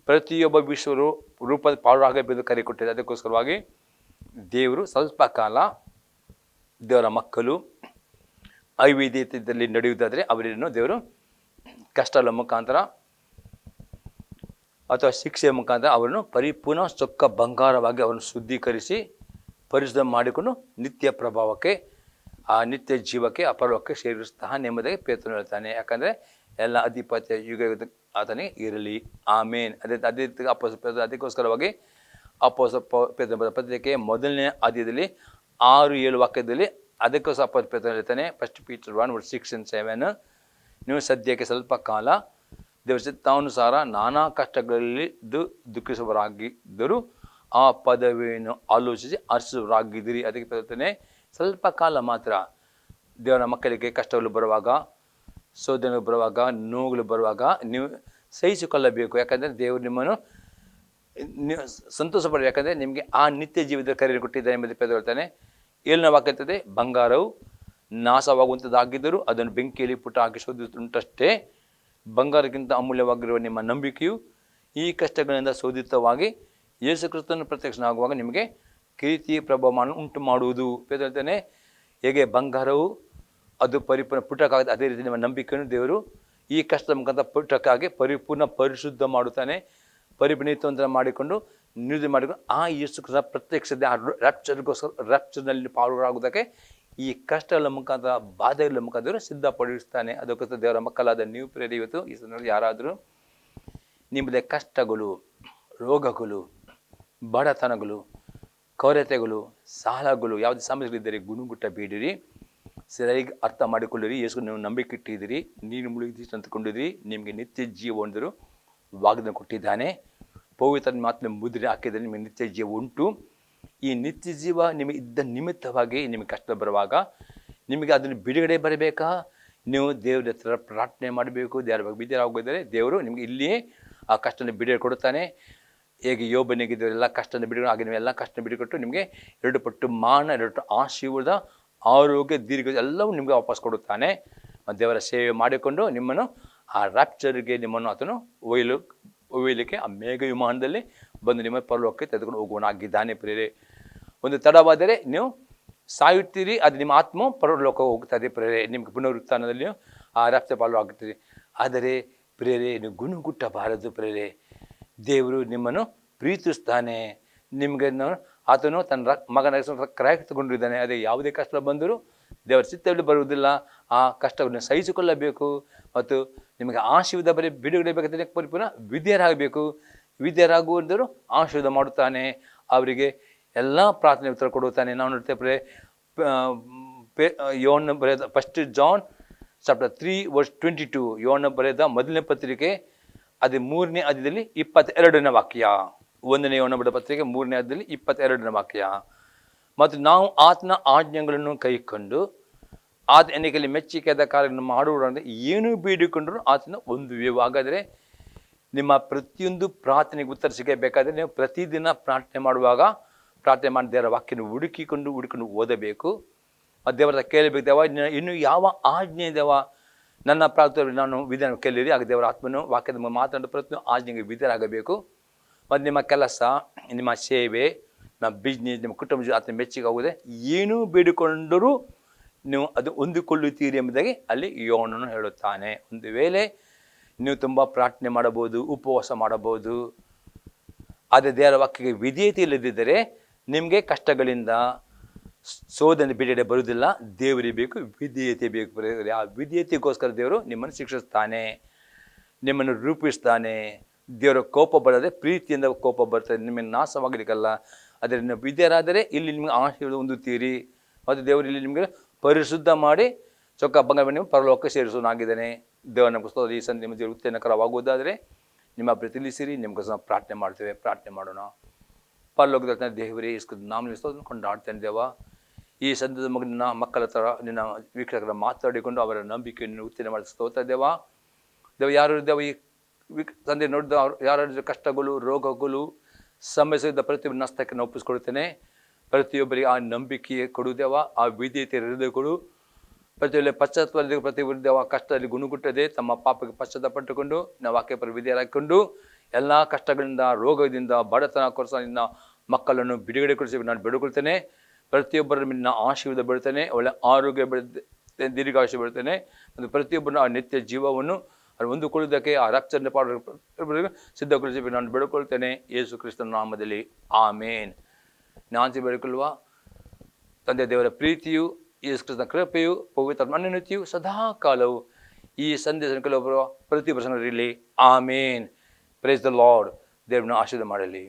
ಪ್ರತಿಯೊಬ್ಬ ವಿಶ್ವರು ರೂಪದ ಪಾಲುರಾಗಬೇಕು ಕರೆ ಕೊಟ್ಟಿದ್ದಾರೆ. ಅದಕ್ಕೋಸ್ಕರವಾಗಿ ದೇವರು ಸ್ವಲ್ಪ ಕಾಲ ದೇವರ ಮಕ್ಕಳು ಐವೇದ್ಯತೆಯಲ್ಲಿ ನಡೆಯುವುದಾದರೆ ಅವರನ್ನು ದೇವರು ಕಷ್ಟಗಳ ಮುಖಾಂತರ ಅಥವಾ ಶಿಕ್ಷೆಯ ಮುಖಾಂತರ ಅವರನ್ನು ಪರಿಪೂರ್ಣ ಚೊಕ್ಕ ಬಂಗಾರವಾಗಿ ಅವರನ್ನು ಶುದ್ಧೀಕರಿಸಿ ಪರಿಶುದ್ಧ ಮಾಡಿಕೊಂಡು ನಿತ್ಯ ಪ್ರಭಾವಕ್ಕೆ ಆ ನಿತ್ಯ ಜೀವಕ್ಕೆ ಅಪರವಕ್ಕೆ ಸೇರಿಸ್ತಾನೆ ಎಂಬುದಾಗಿ ಪೇತ್ರನು ಹೇಳ್ತಾನೆ. ಯಾಕಂದರೆ ಎಲ್ಲ ಅಧಿಪತ್ಯ ಯುಗ ಆತನಿಗೆ ಇರಲಿ, ಆಮೇನ್. ಅದಕ್ಕೋಸ್ಕರವಾಗಿ ಪೇತ್ರನ ಪತ್ರಿಕೆ 1ನೇ ಅಧ್ಯಾಯದಲ್ಲಿ 6-7 ವಾಕ್ಯದಲ್ಲಿ ಅದಕ್ಕೋಸ್ಕರ ಪೇತ್ರನು ಹೇಳ್ತಾನೆ. ಫಸ್ಟ್ ಪೀಟರ್ 1:6 and 7 ನೀವು ಸದ್ಯಕ್ಕೆ ಸ್ವಲ್ಪ ಕಾಲ ದೇವರ ಚಿತ್ತಾನುಸಾರ ನಾನಾ ಕಷ್ಟಗಳಲ್ಲಿ ದುಃಖಿಸುವವರಾಗಿದ್ದರೂ ಆ ಪದವಿಯನ್ನು ಆಲೋಚಿಸಿ ಹರ್ಷವರಾಗಿದ್ದೀರಿ. ಅದಕ್ಕೆ ಹೇಳ್ತಾನೆ, ಸ್ವಲ್ಪ ಕಾಲ ಮಾತ್ರ ದೇವರ ಮಕ್ಕಳಿಗೆ ಕಷ್ಟಗಳು ಬರುವಾಗ, ಶೋಧನೆಗಳು ಬರುವಾಗ, ನೋವುಗಳು ಬರುವಾಗ ನೀವು ಸಹಿಸಿಕೊಳ್ಳಬೇಕು. ಯಾಕಂದರೆ ದೇವರು ನಿಮ್ಮನ್ನು ನೀವು ಸಂತೋಷಪಡಬೇಕು. ಯಾಕಂದರೆ ನಿಮಗೆ ಆ ನಿತ್ಯ ಜೀವಿತ ಕರೆ ಕೊಟ್ಟಿದ್ದಾರೆ ಎಂಬುದು ಪೇತ್ರ ಹೇಳ್ತಾನೆ. 7ನೇ ವಾಕ್ಯ ಹೇಳ್ತದೆ, ಬಂಗಾರವು ನಾಶವಾಗುವಂಥದ್ದಾಗಿದ್ದರೂ ಅದನ್ನು ಬೆಂಕಿಯಲ್ಲಿ ಪುಟ ಹಾಕಿ ಶೋಧಿಸುತ್ತುಂಟಷ್ಟೇ. ಬಂಗಾರಕ್ಕಿಂತ ಅಮೂಲ್ಯವಾಗಿರುವ ನಿಮ್ಮ ನಂಬಿಕೆಯು ಈ ಕಷ್ಟಗಳಿಂದ ಶೋಧಿತವಾಗಿ ಯೇಸು ಕ್ರಿಸ್ತನ ಪ್ರತ್ಯಕ್ಷನಾಗುವಾಗ ನಿಮಗೆ ಕೀರ್ತಿ ಪ್ರಭಾವವನ್ನು ಉಂಟು ಮಾಡುವುದು. ಪೇತ್ರ ಹೇಳ್ತಾನೆ, ಹೇಗೆ ಬಂಗಾರವು ಅದು ಪರಿಪೂರ್ಣ ಪುಟಕ್ಕಾಗುತ್ತೆ, ಅದೇ ರೀತಿ ನಿಮ್ಮ ನಂಬಿಕೆಯನ್ನು ದೇವರು ಈ ಕಷ್ಟದ ಮುಖಾಂತರ ಪುಟಕ್ಕಾಗಿ ಪರಿಪೂರ್ಣ ಪರಿಶುದ್ಧ ಮಾಡುತ್ತಾನೆ. ಪರಿಪಣಿತವಂತ ಮಾಡಿಕೊಂಡು ನಿರ್ಣಯ ಮಾಡಿಕೊಂಡು ಆ ಯೇಸು ಕ್ರಿಸ್ತ ಪ್ರತ್ಯಕ್ಷತೆ ಆ ರ್ಯಾಪ್ಚರ್ನಲ್ಲಿ ಪಾಲ್ಗೊಳ್ಳಾಗುವುದಕ್ಕೆ ಈ ಕಷ್ಟಗಳ ಮುಖಾಂತರ ಬಾಧೆಗಳ ಮುಖಾಂತರ ಸಿದ್ಧಪಡಿಸ್ತಾನೆ. ಅದಕ್ಕೋಸ್ಕರ ದೇವರ ಮಕ್ಕಳಾದ ನೀವು ಪ್ರೇರಿ ಇವತ್ತು ಈ ಸಂದರ್ಭದಲ್ಲಿ ಯಾರಾದರೂ ನಿಮ್ಮದೇ ಕಷ್ಟಗಳು, ರೋಗಗಳು, ಬಡತನಗಳು, ಕೊರತೆಗಳು, ಸಾಲಗಳು, ಯಾವುದೇ ಸಮಸ್ಯೆಗಳಿದ್ದರೆ ಗುಣಗುಟ್ಟಬೇಡಿರಿ, ಸರಿಯಾಗಿ ಅರ್ಥ ಮಾಡಿಕೊಳ್ಳಿರಿ. ಯೇಸು ನೀವು ನಂಬಿಕೆ ಇಟ್ಟಿದ್ದೀರಿ, ನೀನು ಮುಳುಗಿದ್ದೀರಿ ಅಂದುಕೊಂಡಿದ್ದೀರಿ, ನಿಮಗೆ ನಿತ್ಯ ಜೀವ ಹೊಂದಿರು ವಾಗ್ದಾನ ಕೊಟ್ಟಿದ್ದಾನೆ. ಪವಿತ್ರ ಮಾತನ್ನು ಮುದ್ರೆ ಹಾಕಿದರೆ ನಿಮಗೆ ನಿತ್ಯ ಜೀವ ಉಂಟು. ಈ ನಿತ್ಯ ಜೀವ ನಿಮಗೆ ಇದ್ದ ನಿಮಿತ್ತವಾಗಿ ನಿಮಗೆ ಕಷ್ಟ ಬರುವಾಗ ನಿಮಗೆ ಅದನ್ನು ಬಿಡುಗಡೆ ಬರಬೇಕಾ, ನೀವು ದೇವರ ಹತ್ರ ಪ್ರಾರ್ಥನೆ ಮಾಡಬೇಕು. ದೇವರ ಬಗ್ಗೆ ಬಿದ್ದರಾಗೋದರೆ ದೇವರು ನಿಮಗೆ ಇಲ್ಲಿಯೇ ಆ ಕಷ್ಟನ ಬಿಡುಗಡೆ ಕೊಡುತ್ತಾನೆ. ಹೇಗೆ ಯೋಬನಿಗೆ ಎಲ್ಲ ಕಷ್ಟನ ಬಿಡುಗಡೆ ಹಾಗೆ ನೀವು ಎಲ್ಲ ಕಷ್ಟನ ಬಿಡುಗಡೆ ಕೊಟ್ಟು ನಿಮಗೆ 2 ಪಟ್ಟು ಮಾನ, 2 ಪಟ್ಟು ಆಶೀರ್ವಾದ, ಆರೋಗ್ಯ, ದೀರ್ಘ ಎಲ್ಲವೂ ನಿಮಗೆ ವಾಪಸ್ ಕೊಡುತ್ತಾನೆ. ದೇವರ ಸೇವೆ ಮಾಡಿಕೊಂಡು ನಿಮ್ಮನ್ನು ಆ ರ್ಯಾಪ್ಚರ್ಗೆ ನಿಮ್ಮನ್ನು ಆತನು ಒಯ್ಯಲಿಕ್ಕೆ ಆ ಮೇಘ ವಿಮಾನದಲ್ಲಿ ಬಂದು ನಿಮ್ಮ ಪರಲೋಕಕ್ಕೆ ತೆಗೆದುಕೊಂಡು ಹೋಗುವನಾಗಿದ್ದಾನೆ. ಪ್ರೇರೆ, ಒಂದು ತಡವಾದರೆ ನೀವು ಸಾಯುತ್ತೀರಿ, ಅದು ನಿಮ್ಮ ಆತ್ಮ ಪರಲೋಕ ಹೋಗ್ತದೆ. ಪ್ರೇರೆ, ನಿಮಗೆ ಪುನರುತ್ಥಾನದಲ್ಲಿ ಆ ರ್ಯಾಪ್ಚರ್ ಪಾಲು ಆಗುತ್ತದೆ. ಆದರೆ ಪ್ರೇರೆ, ನೀವು ಗುಣಗುಟ್ಟಬಾರದು. ಪ್ರೇರೆ, ದೇವರು ನಿಮ್ಮನ್ನು ಪ್ರೀತಿಸ್ತಾನೆ. ನಿಮಗೆ ಆತನು ತನ್ನ ಮಗನ ಕ್ರಯ ತಗೊಂಡಿದ್ದಾನೆ. ಅದೇ ಯಾವುದೇ ಕಷ್ಟ ಬಂದರೂ ದೇವರ ಚಿತ್ತದಲ್ಲಿ ಬರುವುದಿಲ್ಲ. ಆ ಕಷ್ಟವನ್ನು ಸಹಿಸಿಕೊಳ್ಳಬೇಕು ಮತ್ತು ನಿಮಗೆ ಆಶೀರ್ವಾದ ಬಿಡುಗಡೆ ಬೇಕಾದರೆ ಪರಿಪೂರ್ಣ ವಿಧೇಯರಾಗಬೇಕು. ವಿಧೇಯರಾಗುವುದರು ಆಶೀರ್ವಾದ ಮಾಡುತ್ತಾನೆ. ಅವರಿಗೆ ಎಲ್ಲ ಪ್ರಾರ್ಥನೆ ಉತ್ತರ ಕೊಡುತ್ತಾನೆ. ನಾವು ನೋಡ್ತೇವೆ ಯೋನ ಬರೆದ 1 ಜಾನ್ ಚಾಪ್ಟರ್ 3:22, ಯೋನ ಬರೆದ ಮೊದಲನೇ ಪತ್ರಿಕೆ ಅದು 3ನೇ ಅಧ್ಯಾಯದಲ್ಲಿ 22ನೇ ವಾಕ್ಯ. 1ನೇ ಯೋನ ಬರೆದ ಪತ್ರಿಕೆ 3ನೇ ಅಧ್ಯಾಯದಲ್ಲಿ 22ನೇ ವಾಕ್ಯ. ಮತ್ತು ನಾವು ಆತನ ಆಜ್ಞೆಗಳನ್ನು ಕೈಕೊಂಡು ಆತ ಎನ್ನಿಕೆಯಲ್ಲಿ ಮೆಚ್ಚಿಕೆಯಾದ ಕಾರ್ಯಗಳನ್ನು ಮಾಡುವುದರಿಂದ ಏನು ಬೇಡಿಕೊಂಡರೂ ಆತನ ಹೊಂದುವೆವು. ಹಾಗಾದರೆ ನಿಮ್ಮ ಪ್ರತಿಯೊಂದು ಪ್ರಾರ್ಥನೆಗೆ ಉತ್ತರ ಸಿಗಬೇಕಾದರೆ ನೀವು ಪ್ರತಿದಿನ ಪ್ರಾರ್ಥನೆ ಮಾಡುವಾಗ ಪ್ರಾರ್ಥನೆ ಮಾಡಿ ದೇವರ ವಾಕ್ಯನ ಹುಡುಕಿಕೊಂಡು ಓದಬೇಕು. ದೇವರ ಕೇಳಬೇಕು, ದೇವ ಇನ್ನು ಯಾವ ಆಜ್ಞೆ ದೇವ ನನ್ನ ಪ್ರಾರ್ಥನೆ ನಾನು ವಿಧಾನ ಕೇಳಿರಿ. ಆಗ ದೇವರ ಆತ್ಮನು ವಾಕ್ಯದ ಮಾತನಾಡೋ ಪ್ರತಿಯೊಂದು ಆಜ್ಞೆಗೆ ವಿಧೇಯರಾಗಬೇಕು. ಮತ್ತು ನಿಮ್ಮ ಕೆಲಸ, ನಿಮ್ಮ ಸೇವೆ, ನಿಮ್ಮ ಬಿಸ್ನೆಸ್, ನಿಮ್ಮ ಕುಟುಂಬ ಆತನ ಮೆಚ್ಚಿಗೆ ಆಗುವುದೇ ಏನೂ ಬೇಡಿಕೊಂಡರೂ ನೀವು ಅದು ಹೊಂದಿಕೊಳ್ಳುತ್ತೀರಿ ಎಂಬುದಾಗಿ ಅಲ್ಲಿ ಯೋನನು ಹೇಳುತ್ತಾನೆ. ಒಂದು ವೇಳೆ ನೀವು ತುಂಬ ಪ್ರಾರ್ಥನೆ ಮಾಡಬಹುದು, ಉಪವಾಸ ಮಾಡಬಹುದು, ಆದರೆ ದೇವರ ವಾಕ್ಯಕ್ಕೆ ವಿಧೇಯತೆ ಇಲ್ಲದಿದ್ದರೆ ನಿಮಗೆ ಕಷ್ಟಗಳಿಂದ ಶೋಧನೆ ಬಿಡುಗಡೆ ಬರುವುದಿಲ್ಲ. ದೇವರಿಗೆ ಬೇಕು, ವಿಧೇಯತೆ ಬೇಕು. ಆ ವಿಧೇಯತೆಗೋಸ್ಕರ ದೇವರು ನಿಮ್ಮನ್ನು ಶಿಕ್ಷಿಸ್ತಾನೆ, ನಿಮ್ಮನ್ನು ರೂಪಿಸ್ತಾನೆ. ದೇವರ ಕೋಪ ಬರದೆ ಪ್ರೀತಿಯಿಂದ ಕೋಪ ಬರ್ತದೆ, ನಿಮಗೆ ನಾಶವಾಗಲಿಕ್ಕಲ್ಲ. ಆದರೆ ನೀವು ವಿಧೇಯರಾದರೆ ಇಲ್ಲಿ ನಿಮಗೆ ಆಶೀರ್ವಾದ ಹೊಂದುತ್ತೀರಿ. ಮತ್ತು ದೇವರು ಇಲ್ಲಿ ನಿಮಗೆ ಪರಿಶುದ್ಧ ಮಾಡಿ ಚೊಕ್ಕ ಬಂಗಾರ ನೀವು ಪರಲೋಕ ಸೇರಿಸೋನಾಗಿದ್ದಾನೆ. ದೇವರ ನಮಗೋಸ್ಕರ ಈ ಸಂಧಿ ನಿಮ್ಮ ಜೀವ ಉತ್ತೇಜನಕರವಾಗುವುದಾದರೆ ನಿಮ್ಮ ತಿಳಿಸಿರಿ, ನಿಮಗೋಸ್ಕರ ಪ್ರಾರ್ಥನೆ ಮಾಡ್ತೇವೆ. ಪ್ರಾರ್ಥನೆ ಮಾಡೋಣ. ಪರಲೋಕದ ದೇವರೇ, ನಾಮ ಕೊಂಡಾಡ್ತೇನೆ ದೇವ. ಈ ಸಂದದ ಮಗನ ಮಕ್ಕಳ ಥರ ನಿನ್ನ ವೀಕ್ಷಕರ ಮಾತಾಡಿಕೊಂಡು ಅವರ ನಂಬಿಕೆಯನ್ನು ಉತ್ತೇಜನ ಮಾಡಿ ಸ್ತೋತ್ರ ದೇವ. ಯಾರು ದೇವ ಈ ತಂದೆ ನೋಡಿದ ಅವ್ರು ಯಾರು ಕಷ್ಟಗಳು, ರೋಗಗಳು, ಸಮಸ್ಯೆಯಿಂದ ಪ್ರತಿಯೊಬ್ಬರು ನಷ್ಟಕ್ಕೆ ನಾನು ಒಪ್ಪಿಸ್ಕೊಳ್ತೇನೆ. ಪ್ರತಿಯೊಬ್ಬರಿಗೆ ಆ ನಂಬಿಕೆ ಕೊಡುವುದೇವ, ಆ ವಿಧೇಯತೆ ಹೃದಯ ಕೊಡು. ಪ್ರತಿಯೊಬ್ಬ ಪಶ್ಚಾತ್ತಾಪ ಪ್ರತಿಯೊಬ್ಬರು ದೇವ ಕಷ್ಟದಲ್ಲಿ ಗುಣಗುಟ್ಟದೆ ತಮ್ಮ ಪಾಪಕ್ಕೆ ಪಶ್ಚಾತ್ತಾಪಟ್ಟುಕೊಂಡು ನಾವು ವಾಕ್ಯ ಪರ ವಿಧೇಯರಾಗಿಕೊಂಡು ಎಲ್ಲ ಕಷ್ಟಗಳಿಂದ, ರೋಗದಿಂದ, ಬಡತನ ಕೊರಸದಿಂದ ಮಕ್ಕಳನ್ನು ಬಿಡುಗಡೆಗೊಳಿಸಿ ನಾನು ಬೇಡಿಕೊಳ್ತೇನೆ. ಪ್ರತಿಯೊಬ್ಬರ ನಿನ್ನ ಆಶೀರ್ವಾದ ಬೀಳ್ತೇನೆ, ಒಳ್ಳೆ ಆರೋಗ್ಯ ಬೆಳೆದ ದೀರ್ಘಾಯುಷ್ಯ ಬೀಳ್ತೇನೆ. ಮತ್ತು ಪ್ರತಿಯೊಬ್ಬರನ್ನು ಆ ನಿತ್ಯ ಜೀವವನ್ನು ಅದು ಹೊಂದಿಕೊಳ್ಳುವುದಕ್ಕೆ ಆ ರಕ್ಷಣೆ ಸಿದ್ಧಗೊಳಿಸಿ ನಾನು ಬೇಡಿಕೊಳ್ತೇನೆ ಯೇಸು ಕ್ರಿಸ್ತನ ನಾಮದಲ್ಲಿ, ಆಮೇನ್. ನಾನು ಬೇಡಿಕೊಳ್ಳುವ ತಂದೆ ದೇವರ ಪ್ರೀತಿಯು, ಯೇಸು ಕ್ರಿಸ್ತನ ಕೃಪೆಯು, ಪವಿತ್ರ ಅನ್ಯೋನ್ಯತೆಯು ಸದಾ ಕಾಲವು ಈ ಸಂದೇಶ ಕೆಲವೊಬ್ಬರು ಪ್ರತಿ ವರ್ಷ ಇರಲಿ. ಆಮೇನ್. Praise the Lord. ದೇವರನ್ನು ಆಶೀರ್ವಾದ ಮಾಡಲಿ.